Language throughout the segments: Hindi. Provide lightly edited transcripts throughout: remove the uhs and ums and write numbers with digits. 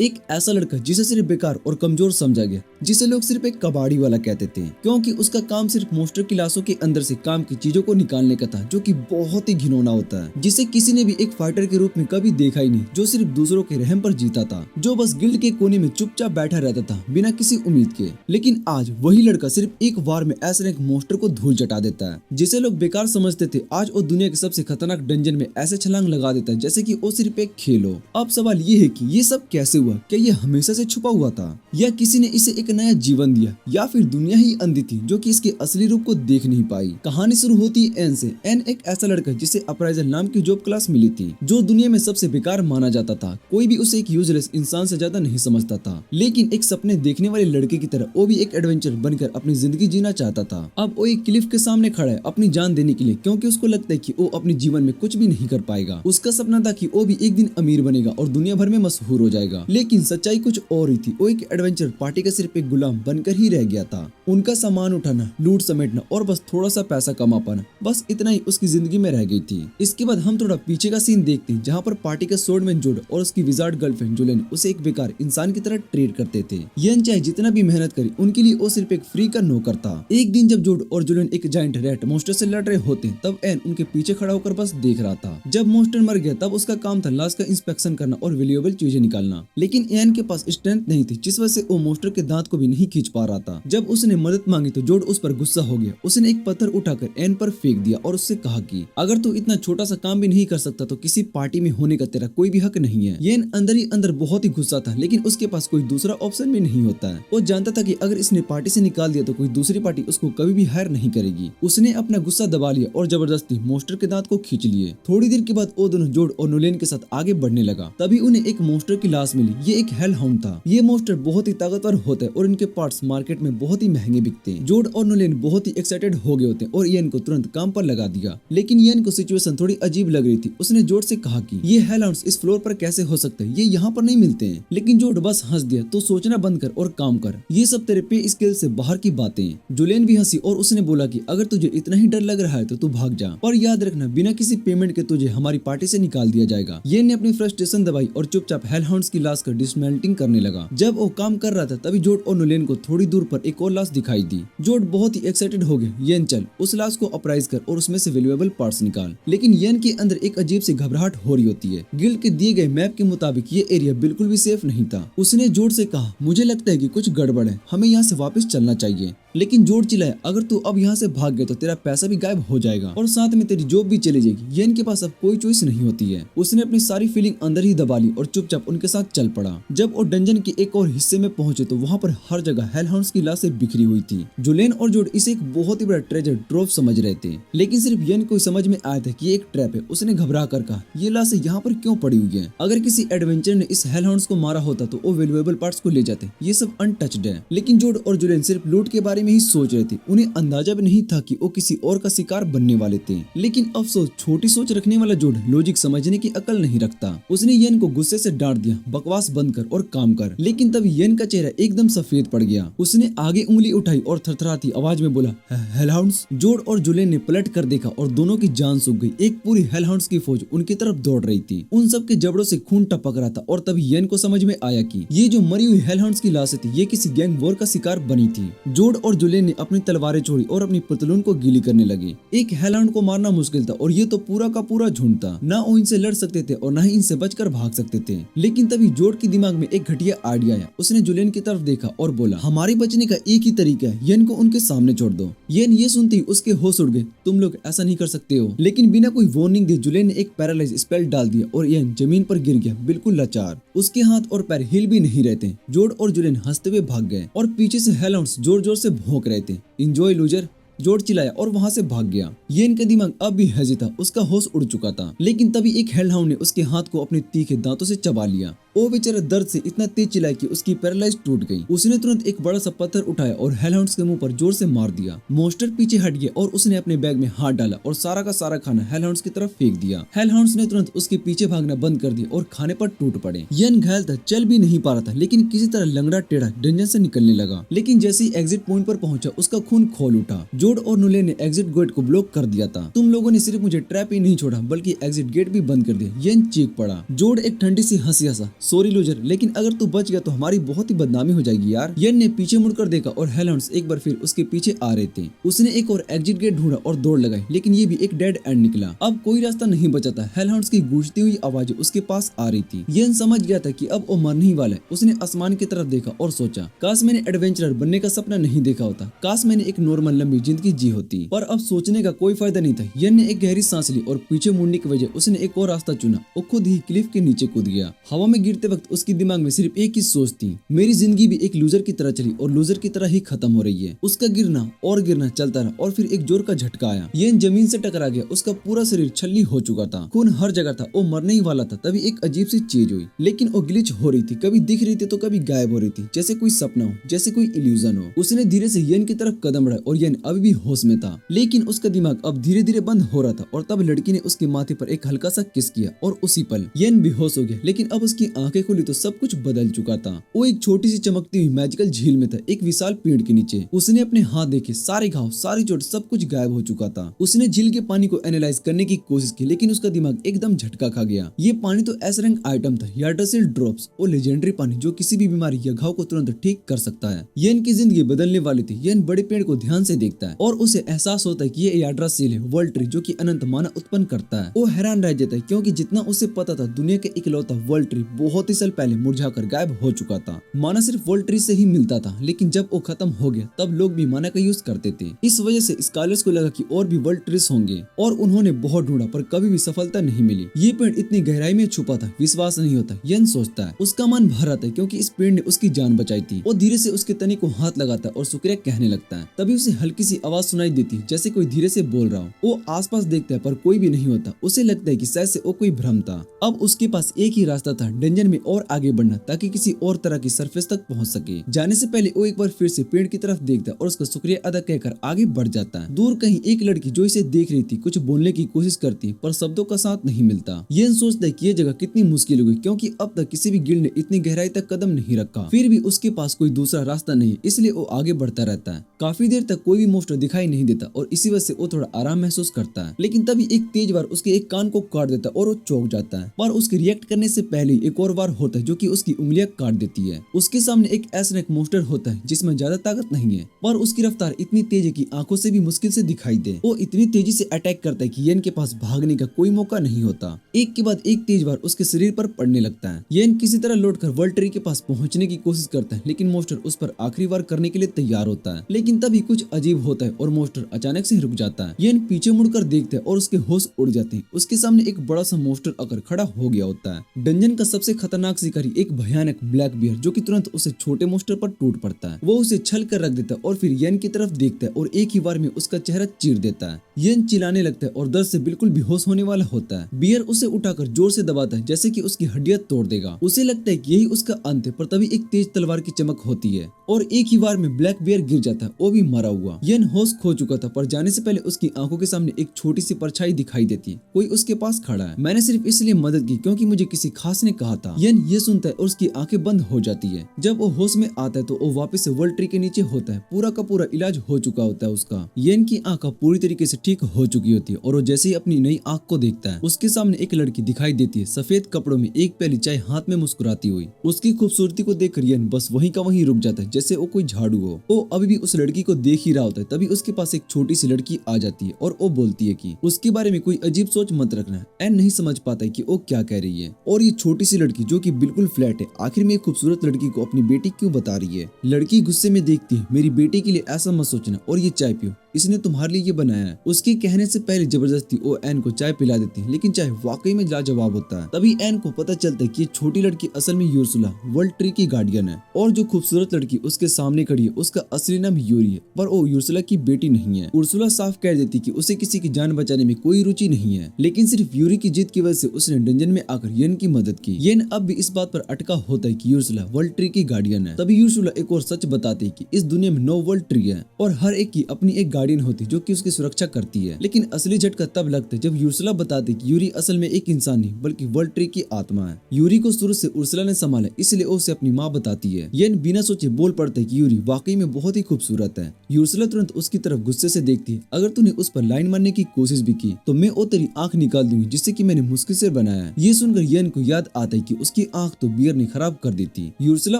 एक ऐसा लड़का जिसे सिर्फ बेकार और कमजोर समझा गया, जिसे लोग सिर्फ एक कबाड़ी वाला कहते थे, क्योंकि उसका काम सिर्फ मोस्टर की लाशों के अंदर से काम की चीजों को निकालने का था, जो कि बहुत ही घिनौना होता है, जिसे किसी ने भी एक फाइटर के रूप में कभी देखा ही नहीं, जो सिर्फ दूसरों के रहम पर जीता था, जो बस गिल्ड के कोने में चुपचाप बैठा रहता था बिना किसी उम्मीद के। लेकिन आज वही लड़का सिर्फ एक वार में ऐसे एक मोस्टर को धूल चटा देता है, जिसे लोग बेकार समझते थे। आज वो दुनिया के सबसे खतरनाक डंजन में ऐसे छलांग लगा देता है जैसे कि वो सिर्फ एक खेल हो। अब सवाल ये है कि ये सब कैसे हुआ? क्या ये हमेशा से छुपा हुआ था, या किसी ने इसे एक नया जीवन दिया, या फिर दुनिया ही अंधी थी जो कि इसके असली रूप को देख नहीं पाई? कहानी शुरू होती है एन से। एन एक ऐसा लड़का जिसे अपराइजर नाम की जॉब क्लास मिली थी, जो दुनिया में सबसे बेकार माना जाता था। कोई भी उसे एक यूजलेस इंसान से ज्यादा नहीं समझता था, लेकिन एक सपने देखने वाले लड़के की तरह वो भी एक एडवेंचर बनकर अपनी जिंदगी जीना चाहता था। अब वो एक क्लिफ के सामने खड़ा है अपनी जान देने के लिए, क्योंकि उसको लगता है कि वो अपने जीवन में कुछ भी नहीं कर पाएगा। उसका सपना था कि वो भी एक दिन अमीर बनेगा और दुनिया भर में मशहूर हो जाएगा, लेकिन सच्चाई कुछ और ही थी। वो एक एडवेंचर पार्टी का सिर्फ एक गुलाम बनकर ही रह गया था। उनका सामान उठाना, लूट समेटना और बस थोड़ा सा पैसा कमा पाना, बस इतना ही उसकी जिंदगी में रह गई थी। इसके बाद हम थोड़ा पीछे का सीन देखते हैं, जहाँ पर पार्टी का स्वॉर्डमैन जोड और उसकी विजार्ड गर्लफ्रेंड जुलियन उसे एक बेकार इंसान की तरह ट्रीट करते थे। यन चाहे जितना भी मेहनत करी, उनके लिए वो सिर्फ एक फ्री का नौकर था। एक दिन जब जोड और जुलियन एक जायंट रैट मोस्टर से लड़ रहे होते, तब एन उनके पीछे खड़ा होकर बस देख रहा था। जब मोस्टर मर गया, तब उसका काम था लाश का इंस्पेक्शन करना और वैल्यूएबल चीजें निकालना, लेकिन एन के पास स्ट्रेंथ नहीं थी, जिस वजह से वो मोस्टर के दांत को भी नहीं खींच पा रहा था। जब उसने मदद मांगी तो जोड उस पर गुस्सा हो गया। उसने एक पत्थर उठाकर एन पर फेंक दिया और उससे कहा कि अगर तू इतना छोटा सा काम भी नहीं कर सकता तो किसी पार्टी में होने का तेरा कोई भी हक नहीं है। एन अंदर ही अंदर बहुत ही गुस्सा था, लेकिन उसके पास कोई दूसरा ऑप्शन भी नहीं होता है। वो जानता था कि अगर इसने पार्टी से निकाल दिया तो कोई दूसरी पार्टी उसको कभी भी हायर नहीं करेगी। उसने अपना गुस्सा दबा लिया और जबरदस्ती मोस्टर के दांत को खींच लिए। थोड़ी देर के बाद वो दोनों जोड और नोलेन के साथ आगे बढ़ने लगा। तभी उन्हें एक मोस्टर की लाश मिली। ये एक हेल हाउंड था। ये मोस्टर बहुत ही ताकतवर होता है और इनके पार्ट्स मार्केट में बहुत ही महंगे बिकते हैं। जोड और नोलेन बहुत ही एक्साइटेड हो गए होते और इयन को तुरंत काम पर लगा दिया, लेकिन इयन को सिचुएशन थोड़ी अजीब लग रही थी। उसने जोड से कहा कि ये हेल हाउंड्स इस फ्लोर पर कैसे हो सकते हैं, ये यहाँ पर नहीं मिलते हैं। लेकिन जोड बस हंस दिया, तो सोचना बंद कर और काम कर, ये सब तेरे पे स्किल से बाहर की बातें। जुलियन भी हंसी और उसने बोला कि अगर तुझे इतना ही डर लग रहा है तो तू भाग जा, पर याद रखना बिना किसी पेमेंट के तुझे हमारी पार्टी से निकाल दिया जाएगा। ये ने अपनी फ्रस्ट्रेशन दबाई और चुपचाप हेल हाउंड्स की लाश का डिसमेंटलिंग करने लगा। जब वो काम कर रहा था, तभी जोड और नोलेन को थोड़ी दूर पर एक और लाश दिखाई दी। जोड बहुत ही एक्साइटेड हो गया। येन चल उस लाश को अपराइज कर और उसमें से वैल्यूएबल पार्ट्स निकाल। लेकिन येन के अंदर एक अजीब सी घबराहट हो रही होती है। गिल्ड के दिए गए मैप के मुताबिक ये एरिया बिल्कुल भी सेफ नहीं था। उसने जोड से कहा, मुझे लगता है कि कुछ गड़बड़ है, हमें यहाँ से वापस चलना चाहिए। लेकिन जोड चिल्लाया, अगर तू अब यहाँ से भाग गया तो तेरा पैसा भी गायब हो जाएगा और साथ में तेरी जॉब भी चली जाएगी। येन के पास अब कोई चॉइस नहीं होती है। उसने अपनी सारी फीलिंग अंदर ही दबा ली और चुपचाप उनके साथ चल पड़ा। जब वो डंजन के एक और हिस्से में पहुंचे तो वहाँ पर हर जगह हेल हाउंड्स की लाशें बिखरी हुई थी। जुलियन और जोड इसे एक बहुत ही बड़ा ट्रेजर ट्रोव समझ रहे थे, लेकिन सिर्फ येन को समझ में आया था कि ये एक ट्रैप है। उसने घबरा कर कहा, ये लाशें यहाँ पर क्यों पड़ी हुई है? अगर किसी एडवेंचर ने इस हेल हाउंड्स को मारा होता तो वो वैल्यूएबल पार्ट्स को ले जाते। ये सब अनटच्ड है। लेकिन जोड और जुलियन सिर्फ लूट के बारे में ही सोच रहे थे। उन्हें अंदाजा भी नहीं था कि वो किसी और का शिकार बनने वाले थे। लेकिन अफसोस, छोटी सोच रखने वाला जोड लॉजिक समझने की अकल नहीं रखता। उसने येन को गुस्से से डांट दिया, बकवास बंद कर और काम कर। लेकिन तभी येन का चेहरा एकदम सफेद पड़ गया। उसने आगे उंगली उठाई और थरथराती आवाज में बोला, हेल हाउंड्स। जोड और जुलियन ने पलट कर देखा और दोनों की जान सूख गई। एक पूरी हेल हाउंड्स की फौज उनकी तरफ दौड़ रही थी। उन सब के जबड़ों से खून टपक रहा था और तभी येन को समझ में आया कि ये जो मरी हुई हेल हाउंड्स की लाशें थी, ये किसी गैंग वॉर का शिकार बनी थी। जोड और जुलियन ने अपनी तलवारें छोड़ी और अपनी पतलून को गीली करने लगे। एक हेल हाउंड को मारना मुश्किल था और ये तो पूरा का पूरा झुंड था। ना वो इनसे लड़ सकते थे और ना ही इनसे बचकर भाग सकते थे। लेकिन तभी जोड के दिमाग में एक घटिया आइडिया आया। उसने जुलियन की तरफ देखा और बोला, हमारे बचने का एक ही तरीका है, येन को उनके सामने छोड़ दो। येन ये सुनते ही उसके होश उड़ गए। तुम लोग ऐसा नहीं कर सकते हो। लेकिन बिना कोई वार्निंग दे जुलियन ने एक पैरालाइज स्पेल डाल दिया और येन जमीन पर गिर गया, बिल्कुल लाचार। उसके हाथ और पैर हिल भी नहीं रहते। जोड और जुलियन हंसते हुए भाग गए और पीछे से हेल हाउंड्स जोर जोर से भौंक रहे थे। एंजॉय लूजर, जोड चिल्लाया और वहां से भाग गया। येन का दिमाग अब भी हैजी था, उसका होश उड़ चुका था। लेकिन तभी एक हेल हाउंड ने उसके हाथ को अपने तीखे दांतों से चबा लिया। वो बेचारा दर्द से इतना तेज चिल्लाया कि उसकी पैरालाइज टूट गई। उसने तुरंत एक बड़ा सा पत्थर उठाया और हेल हाउंड्स के मुंह पर जोर से मार दिया। मोस्टर पीछे हट गया और उसने अपने बैग में हाथ डाला और सारा का सारा खाना हेल हाउंड्स की तरफ फेंक दिया। हेल हाउंड्स ने तुरंत उसके पीछे भागना बंद कर दिया और खाने पर टूट पड़े। येन घायल था, चल भी नहीं पा रहा था, लेकिन किसी तरह लंगड़ा टेढ़ा डंजन से निकलने लगा। लेकिन जैसे ही एग्जिट पॉइंट पर पहुंचा, उसका खून खोल उठा। जोड और नुले ने एग्जिट गेट को ब्लॉक कर दिया था। तुम लोगों ने सिर्फ मुझे ट्रैप ही नहीं छोड़ा बल्कि एग्जिट गेट भी बंद कर दिया, येन चीख पड़ा। जोड एक ठंडी सी हंसी हंसा, सॉरी लूजर, लेकिन अगर तू बच गया तो हमारी बहुत ही बदनामी हो जाएगी यार। येन ने पीछे मुड़कर देखा और हेलहाउंड्स एक बार फिर उसके पीछे आ रहे थे। उसने एक और एग्जिट गेट ढूंढा और दौड़ लगाई, लेकिन ये भी एक डेड एंड निकला। अब कोई रास्ता नहीं बचा था। हेलहाउंड्स की गूंजती हुई आवाजें उसके पास आ रही थी। येन समझ गया था कि अब वो मरने ही वाला है। उसने आसमान की तरफ देखा और सोचा, काश मैंने एडवेंचरर बनने का सपना नहीं देखा होता, काश मैंने एक नॉर्मल लंबी जिंदगी जी होती। पर अब सोचने का कोई फायदा नहीं था। येन ने एक गहरी सांस ली और पीछे मुड़ने की वजह उसने एक और रास्ता चुना। वो खुद ही क्लिफ के नीचे कूद गया। हवा में गिरते वक्त उसके दिमाग में सिर्फ एक ही सोच थी, मेरी जिंदगी भी एक लूजर की तरह चली और लूजर की तरह ही खत्म हो रही है। उसका गिरना और गिरना चलता रहा और फिर एक जोर का झटका आया। येन जमीन से टकरा गया। उसका पूरा शरीर छल्ली हो चुका था, खून हर जगह था। वो मरने ही वाला था। तभी एक अजीब सी चीज हुई, लेकिन वो ग्लिच हो रही थी, कभी दिख रही थी तो कभी गायब हो रही थी, जैसे कोई सपना हो, जैसे कोई इल्यूजन हो। उसने धीरे से येन की तरफ कदम बढ़ाया और येन अभी भी होश में था, लेकिन उसका दिमाग अब धीरे धीरे बंद हो रहा था। और तब लड़की ने उसके माथे पर एक हल्का सा किस किया और उसी पल येन बेहोश हो गया। लेकिन अब उसकी आंखें खुली तो सब कुछ बदल चुका था। वो एक छोटी सी चमकती हुई मैजिकल झील में था, एक विशाल पेड़ के नीचे। उसने अपने हाथ देखे, सारे घाव, सारी चोट, सब कुछ गायब हो चुका था। उसने झील के पानी को एनालाइज करने की कोशिश की, लेकिन उसका दिमाग एकदम झटका खा गया। ये पानी तो एस रैंक आइटम था, यार्डासिल ड्रॉप्स, वो लेजेंडरी पानी जो किसी भी बीमारी या घाव को तुरंत ठीक कर सकता है। येन की जिंदगी बदलने वाली थी। येन बड़े पेड़ को ध्यान से देखता है और उसे एहसास होता है कि ये यार्डासिल है, वर्ल्ड ट्री जो कि अनंत माना उत्पन्न करता है। वो हैरान रह जाता है क्योंकि जितना उसे पता था दुनिया के इकलौता वर्ल्ड ट्री बहुत ही साल पहले मुरझाकर गायब हो चुका था। माना सिर्फ वर्ल्ड ट्री से ही मिलता था, लेकिन जब वो खत्म हो गया तब लोग भी माना का यूज करते थे। इस वजह से स्कॉलर्स को लगा कि और भी वर्ल्ड ट्रीज होंगे और उन्होंने बहुत ढूंढा पर कभी भी सफलता नहीं मिली। ये पेड़ इतनी गहराई में छुपा था, विश्वास नहीं होता। येन सोचता है। उसका मन भर आता है क्योंकि इस पेड़ ने उसकी जान बचाई थी। वो धीरे से उसके तने को हाथ लगाता है और शुक्रिया कहने लगता है। तभी उसे हल्की सी आवाज सुनाई देती है, जैसे कोई धीरे से बोल रहा हो। वो आसपास देखता है पर कोई भी नहीं होता। उसे लगता है कि शायद से वो कोई भ्रम था। अब उसके पास एक ही रास्ता था, डंजन में और आगे बढ़ना, ताकि किसी और तरह की सरफेस तक पहुंच सके। जाने से पहले वो एक बार फिर से पेड़ की तरफ देखता है और उसका शुक्रिया अदा कहकर आगे बढ़ जाता है। दूर कहीं एक लड़की जो इसे देख रही थी कुछ बोलने की कोशिश करती है पर शब्दों का साथ नहीं मिलता। येन सोचता है कि ये जगह कितनी मुश्किल होगी क्योंकि अब तक किसी भी गिल्ड ने इतनी गहराई तक कदम नहीं रखा। फिर भी उसके पास कोई दूसरा रास्ता नहीं, इसलिए वो आगे बढ़ता रहता है। काफी देर तक कोई भी मोस्टर दिखाई नहीं देता और इसी वजह से वो थोड़ा आराम महसूस करता है। लेकिन तभी एक तेज वार उसके एक कान को काट देता है और वो चौंक जाता है। पर उसके रिएक्ट करने से पहले एक और वार होता है जो कि उसकी उंगलियां काट देती है। उसके सामने एक एस रैंक मोस्टर होता है जिसमें ज्यादा ताकत नहीं है, पर उसकी रफ्तार इतनी तेज है कि आंखों से भी मुश्किल से दिखाई दे। वो इतनी तेजी से अटैक करता है कि येन के पास भागने का कोई मौका नहीं होता। एक के बाद एक तेज वार उसके शरीर पर पड़ने लगता है। येन किसी तरह लौटकर वर्ल्ड ट्री के पास पहुंचने की कोशिश करता है, लेकिन मोस्टर उस पर आखिरी वार करने के लिए तैयार होता है। लेकिन तभी कुछ अजीब होता है और मोस्टर अचानक से रुक जाता है। येन पीछे मुड़कर देखता है और उसके होश उड़ जाते हैं। उसके सामने एक बड़ा सा मोस्टर आकर खड़ा हो गया होता है। डंजन का सबसे खतरनाक शिकारी एक भयानक ब्लैक बियर जो कि तुरंत उसे छोटे मोस्टर पर टूट पड़ता है। वो उसे छल कर रख देता है और फिर येन की तरफ देखता है और एक ही बार में उसका चेहरा चीर देता है। येन चिल्लाने लगता है और दर्द से बिल्कुल बेहोश होने वाला होता है। बियर उसे उठाकर जोर से दबाता है जैसे कि उसकी हड्डियां तोड़ देगा। उसे लगता है कि यही उसका अंत है, पर तभी एक तेज तलवार की चमक होती है और एक ही बार में ब्लैक बियर गिर जाता है, वो भी मरा हुआ। येन होश खो चुका था पर जाने से पहले उसकी आंखों के सामने एक छोटी सी परछाई दिखाई देती है। कोई उसके पास खड़ा है। मैंने सिर्फ इसलिए मदद की क्योंकि मुझे किसी खास ने कहा था। येन ये सुनता है और उसकी आंखें बंद हो जाती है। जब वो होश में आता है तो वो वापस से वर्ल्ड ट्री के नीचे होता है। पूरा का पूरा इलाज हो चुका होता है उसका। येन की आंख पूरी तरीके से ठीक हो चुकी होती है और वो जैसे ही अपनी नई आंख को देखता है उसके सामने एक लड़की दिखाई देती है, सफेद कपड़ों में, एक प्याली चाय हाथ में मुस्कुराती हुई। उसकी खूबसूरती को देखकर येन बस वहीं का वहीं रुक जाता है जैसे वो कोई झाड़ू हो। वो अभी भी उस लड़की को देख ही रहा होता है। तभी उसके पास एक छोटी सी लड़की आ जाती है और वो बोलती है कि उसके बारे में कोई अजीब सोच मत रखना। एन नहीं समझ पाता है कि वो क्या कह रही है। और ये छोटी सी लड़की जो कि बिल्कुल फ्लैट है आखिर में एक खूबसूरत लड़की को अपनी बेटी क्यों बता रही है। लड़की गुस्से में देखती है, मेरी बेटी के लिए ऐसा मत सोचना और ये चाय पियो, इसने तुम्हारे लिए ये बनाया है। उसके कहने से पहले जबरदस्ती वो एन को चाय पिला देती है, लेकिन चाय वाकई में लाजवाब होता है। तभी एन को पता चलता है कि ये छोटी लड़की असल में यूर्सुला वर्ल्ड ट्री की गार्डियन है और जो खूबसूरत लड़की उसके सामने खड़ी है उसका असली नाम यूरी है, पर वो यूर्सुला की बेटी नहीं है। उर्सुला साफ कह देती कि उसे किसी की जान बचाने में कोई रुचि नहीं है, लेकिन सिर्फ यूरी की जिद की वजह से उसने डंजन में आकर येन की मदद की। येन अब भी इस बात पर अटका होता है कि यूर्सुला वर्ल्ड ट्री की गार्डियन है। तभी यूर्सुला एक और सच बताती है कि इस दुनिया में 9 वर्ल्ड ट्री है और हर एक की अपनी एक गार्डियन होती जो कि उसकी सुरक्षा करती है। लेकिन असली झटका तब लगता है जब यूर्सुला बताती कि यूरी असल में एक इंसान नहीं बल्कि वर्ल्ड ट्री की आत्मा है। यूरी को शुरू से उर्सुला ने संभाला, इसलिए वो उसे अपनी माँ बताती है। येन बिना सोचे बोल पड़ता है कि यूरी वाकई में बहुत ही खूबसूरत है। यूर्सुला तुरंत उसकी तरफ गुस्से से देखती है, अगर तूने उस पर लाइन मारने की कोशिश भी की तो मैं वो तेरी आंख निकाल दूंगी जिससे कि मैंने मुश्किल से बनाया है। ये सुनकर येन को याद आता है कि उसकी आंख तो बियर ने खराब कर दी थी। यूर्सुला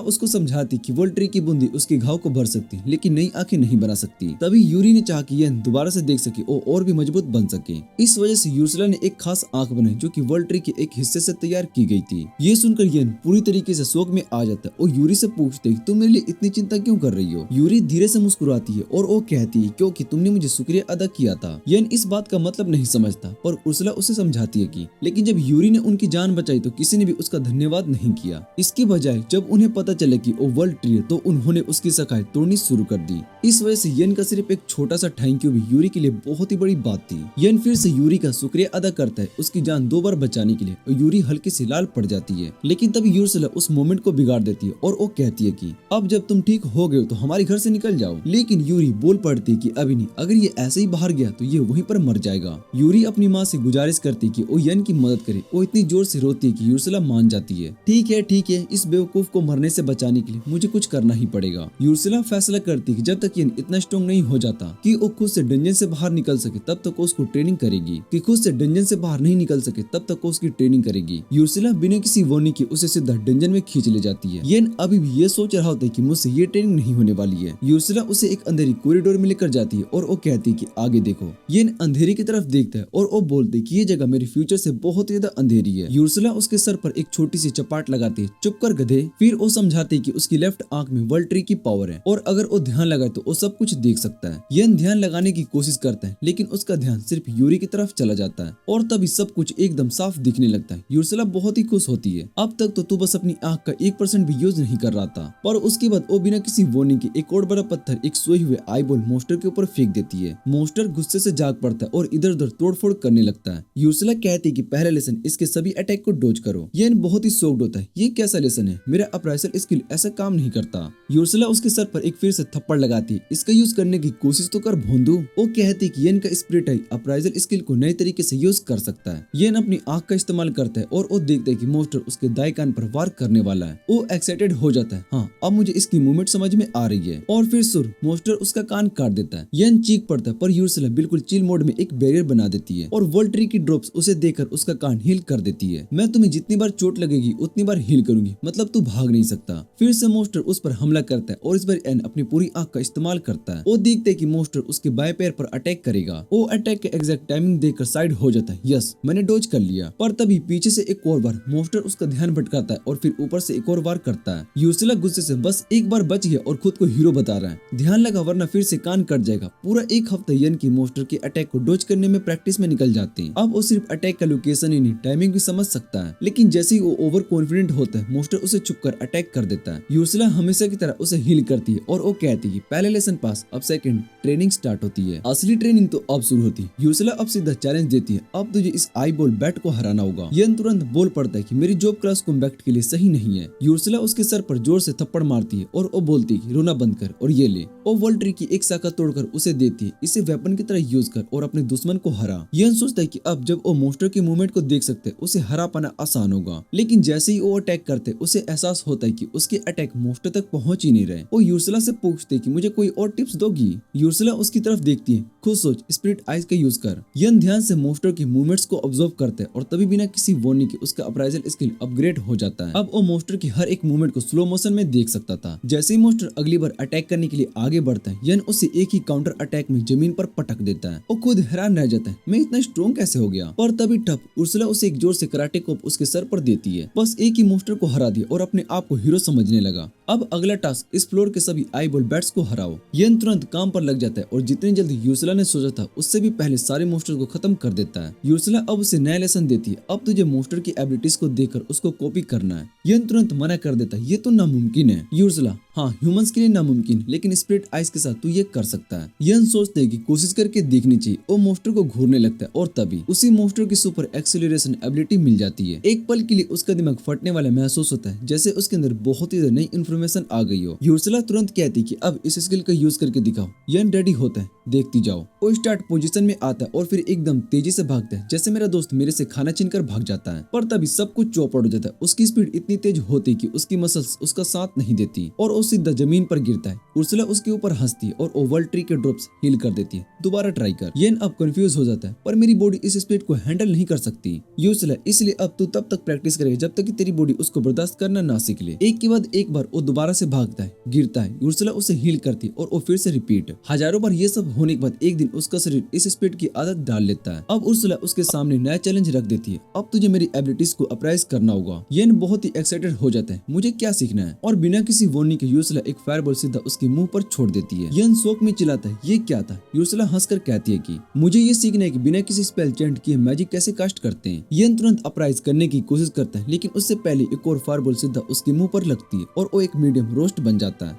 उसको समझाती कि वर्ल्ड ट्री की बूंदी उसके घाव को भर सकती लेकिन नई आंखें नहीं बना सकती। तभी यूरी ने चाहा कि येन दोबारा से देख सके और भी मजबूत बन सके। इस वजह से यूर्सुला ने एक खास आंख बनाई जो कि वर्ल्ड ट्री के एक हिस्से से तैयार की गई थी। ये सुनकर येन पूरी तरीके से शौक में आ जाता है और यूरी से पूछते तुम मेरे लिए इतनी चिंता क्यों कर रही हो। यूरी धीरे से मुस्कुराती है और वो कहती है क्योंकि तुमने मुझे शुक्रिया अदा किया था। येन इस बात का मतलब नहीं समझता पर उर्सुला उसे समझाती है कि लेकिन जब यूरी ने उनकी जान बचाई तो किसी ने भी उसका धन्यवाद नहीं किया। इसके बजाय जब उन्हें पता चले कि वो वर्ल्ड ट्री है तो उन्होंने उसकी शाखाएं तोड़नी शुरू कर दी। इस वजह से येन का सिर्फ एक छोटा सा थैंक यू भी यूरी के लिए बहुत ही बड़ी बात थी। येन फिर से यूरी का शुक्रिया अदा करता है उसकी जान 2 बार बचाने के लिए और यूरी हल्की सी लाल पड़ जाती है। लेकिन तभी यूर्सुला उस मोमेंट को बिगाड़ देती है और वो कहती है कि अब जब तुम ठीक हो गए तो हमारे घर से निकल जाओ। लेकिन यूरी बोल पड़ती है कि अभी नहीं, अगर ये ऐसे ही बाहर गया तो ये वहीं पर मर जाएगा। यूरी अपनी माँ से गुजारिश करती है कि वो येन की मदद करे। वो इतनी जोर से रोती है कि यूर्सुला मान जाती है। ठीक है, इस बेवकूफ को मरने से बचाने के लिए मुझे कुछ करना ही पड़ेगा। यूर्सुला फैसला करती है कि जब तक येन इतना स्ट्रॉन्ग नहीं हो जाता कि वो खुद से डंजन से बाहर निकल सके तब तक वो उसको ट्रेनिंग करेगी, कि खुद से डंजन से बाहर नहीं निकल सके तब तक वो उसकी ट्रेनिंग करेगी। यूर्सुला बिना किसी वार्निंग के उसे सीधा डंजन में खींच ले जाती है। येन अभी भी ये सोच रहा होता है कि मुझसे ये ट्रेनिंग नहीं होने वाली है। यूर्सुला उसे एक अंधेरी कॉरिडोर में लेकर जाती है और वो कहती है कि आगे देखो। येन अंधेरी की तरफ देखता है और वो बोलते है कि ये जगह मेरे फ्यूचर से बहुत ज्यादा अंधेरी है। यूर्सुला उसके सर पर एक छोटी सी चपाट लगाती है, चुप कर गधे। फिर वो समझाती है कि उसकी लेफ्ट आंख में वर्ल्ड ट्री की पावर है और अगर वो ध्यान लगाए तो वो सब कुछ देख सकता है। येन ध्यान लगाने की कोशिश करता है लेकिन उसका ध्यान सिर्फ यूरी की तरफ चला जाता है और तभी सब कुछ एकदम साफ दिखने लगता है। यूर्सुला बहुत ही खुश होती है, अब तक तो तू बस अपनी आंख का 1% भी यूज नहीं कर रहा था। पर उसके बाद वो बिना किसी वार्निंग के एक और बड़ा पत्थर एक सोए हुए आईबॉल मोस्टर के ऊपर फेंक देती है। मोस्टर गुस्से से जाग पड़ता है और इधर उधर तोड़फोड़ करने लगता है। यूर्सुला कहती है कि पहला लेसन इसके सभी अटैक को डोज करो। येन बहुत ही शॉक्ड होता है, ये कैसा लेसन है, मेरा अप्राइजल स्किल ऐसा काम नहीं करता। यूर्सुला उसके सर पर एक फिर से थप्पड़ लगाती है, इसका यूज करने की कोशिश तो कर भोंदू। वो कहती है कि येन का स्पिरिट है अप्राइजल स्किल को नए तरीके से यूज कर सकता है। येन अपनी आंख का इस्तेमाल करता है और वो देखता है कि मोस्टर उसके दाएं कान पर वार करने वाला है। वो एक्साइटेड हो जाता है, हाँ अब मुझे इसकी मूवमेंट समझ में आ रही है। और फिर सुर मोस्टर उसका कान काट देता है। येन चीख पड़ता है पर यूर्सुला बिल्कुल चिल मोड में एक बैरियर बना देती है और वर्ल्ड ट्री की ड्रॉप्स उसे देखकर उसका कान हील कर देती है। मैं तुम्हें जितनी बार चोट लगेगी उतनी बार हील करूंगी, मतलब तू भाग नहीं सकता। फिर से मोस्टर उस पर हमला करता है और इस बार एन अपनी पूरी आंख का इस्तेमाल करता है। वो देखते है कि मोस्टर उसके बाएं पैर पर अटैक करेगा। वो अटैक के एग्जैक्ट टाइमिंग देखकर साइड हो जाता है, यस मैंने डोज कर लिया। पर तभी पीछे से एक और बार मोस्टर उसका ध्यान भटकाता है और फिर ऊपर से एक और बार करता है। यूर्सुला गुस्से से बस एक बार बच गया और खुद को हीरो बता रहा है, ध्यान लगा वरना फिर से कान कट जाएगा। पूरा एक हफ्ता येन की मोस्टर के अटैक को डोज करने में प्रैक्टिस में निकल जाते हैं। अब वो सिर्फ अटैक का लोकेशन ही नहीं टाइमिंग भी समझ सकता है। लेकिन जैसे ही वो ओवर कॉन्फिडेंट होता है मोस्टर उसे छुपकर अटैक कर देता है। यूर्सुला हमेशा की तरह उसे हील करती है और वो कहती है पहले लेसन पास, अब सेकंड ट्रेनिंग स्टार्ट होती है। असली ट्रेनिंग तो अब शुरू होती है। यूर्सुला अब सीधा चैलेंज देती है, अब तुझे इस आई बॉल बैट को हराना होगा। येन तुरंत बोल पड़ता है कि मेरी जॉब क्लास कॉम्बैक्ट के लिए सही नहीं है। यूर्सुला उसके सर पर जोर से थप्पड़ मारती है और वो बोलती है रोना बंद कर और ये ले। वो वर्ल्ड ट्री की एक शाखा तोड़कर उसे देती है, इसे वेपन की तरह यूज कर और अपने दुश्मन को हरा। येन सोचता है कि अब जब वो मोस्टर के मूवमेंट को देख सकते उसे हरा पाना आसान होगा। लेकिन जैसे ही वो अटैक करते उसे एहसास होता है कि उसके अटैक मोस्टर तक पहुंच ही नहीं रहे। वो यूर्सुला से पूछते कि मुझे कोई और टिप्स दोगी। यूर्सुला उसकी तरफ देखती है, खुद सोच स्पिरिट आइज का यूज कर। येन ध्यान से मोस्टर के मूवमेंट्स को ऑब्जर्व करता है और तभी बिना किसी वार्निंग के उसका अप्राइजल स्किल अपग्रेड हो जाता है। अब वो मोस्टर की हर एक मूवमेंट को स्लो मोशन में देख सकता था। जैसे ही मोस्टर अगली बार अटैक करने के लिए आगे बढ़ता है येन उसे एक ही काउंटर अटैक में जमीन पर पटक देता है। वो खुद हैरान रह जाता है, मैं इतना स्ट्रॉन्ग कैसे हो गया। पर तभी टप उर्सुला उसे एक जोर से कराटे कोप उसके सर पर देती है। बस एक ही मोस्टर को हरा दिया और अपने आप को हीरो समझने लगा। अब अगला टास्क इस फ्लोर के सभी आई बॉल बैट्स को हराओ। येन तुरंत काम पर लग जाता है और जितनी जल्दी यूर्सुला ने सोचा था उससे भी पहले सारे मोस्टर को खत्म कर देता है। यूर्सुला अब उसे नया लेसन देती है, अब तुझे मोस्टर की एबिलिटीज को देखकर उसको कॉपी करना है। येन तुरंत मना कर देता है, ये तो नामुमकिन है। यूर्सुला हाँ, ह्यूमंस के लिए नामुमकिन, लेकिन स्प्लिट आइस के साथ तू ये कर सकता है। यन सोचते है कि कोशिश करके देखनी चाहिए। वो मोस्टर को घूरने लगता है और तभी उसी मोस्टर की सुपर एक्सेलरेशन एबिलिटी मिल जाती है। एक पल के लिए उसका दिमाग फटने वाला महसूस होता है, जैसे उसके अंदर बहुत ही नई इन्फॉर्मेशन आ गई हो। यूर्सला तुरंत कहती कि अब इस स्किल का यूज करके दिखाओ। यन रेडी होता है, देखती जाओ। वो स्टार्ट पोजीशन में आता है और फिर एकदम तेजी से भागता है, जैसे मेरा दोस्त मेरे से खाना छीनकर भाग जाता है। पर तभी सब कुछ चौपट हो जाता है। उसकी स्पीड इतनी तेज होती कि उसकी मसल्स उसका साथ नहीं देती और वो सीधा जमीन पर गिरता है। उर्सुला उसके ऊपर हंसती है और ओवल ट्री के ड्रॉप्स हील कर देती है। दोबारा ट्राई कर। येन अब कंफ्यूज हो जाता है, पर मेरी बॉडी इस स्पीड को हैंडल नहीं कर सकती। यूर्सुला, इसलिए अब तू तब तक प्रैक्टिस करेगा जब तक कि तेरी बॉडी उसको बर्दाश्त करना ना सीख ले। एक के बाद एक बार वो दोबारा से भागता है, गिरता है। उर्सुला उसे हील करती है और वो फिर से रिपीट। हजारों बार ये सब होने के बाद एक दिन उसका शरीर इस स्पीड की आदत डाल लेता है। अब उर्सुला उसके सामने नया चैलेंज रख देती है। अब तुझे मेरी एबिलिटीज को अप्राइज करना होगा। येन बहुत ही एक्साइटेड हो जाता है, मुझे क्या सीखना है। और बिना किसी वार्निंग के यूर्सुला एक फायरबॉल सीधा उसके मुंह पर छोड़ देती है। येन शौक में चिल्लाता है, ये क्या था। यूर्सुला हंसकर कहती है कि मुझे ये सीखना है कि बिना किसी स्पेल चेंट किए मैजिक कैसे कास्ट करते हैं। येन तुरंत अप्राइज करने की कोशिश करता है, लेकिन उससे पहले एक और फायरबॉल सीधा उसके मुंह पर लगती है और वो एक मीडियम रोस्ट बन जाता है।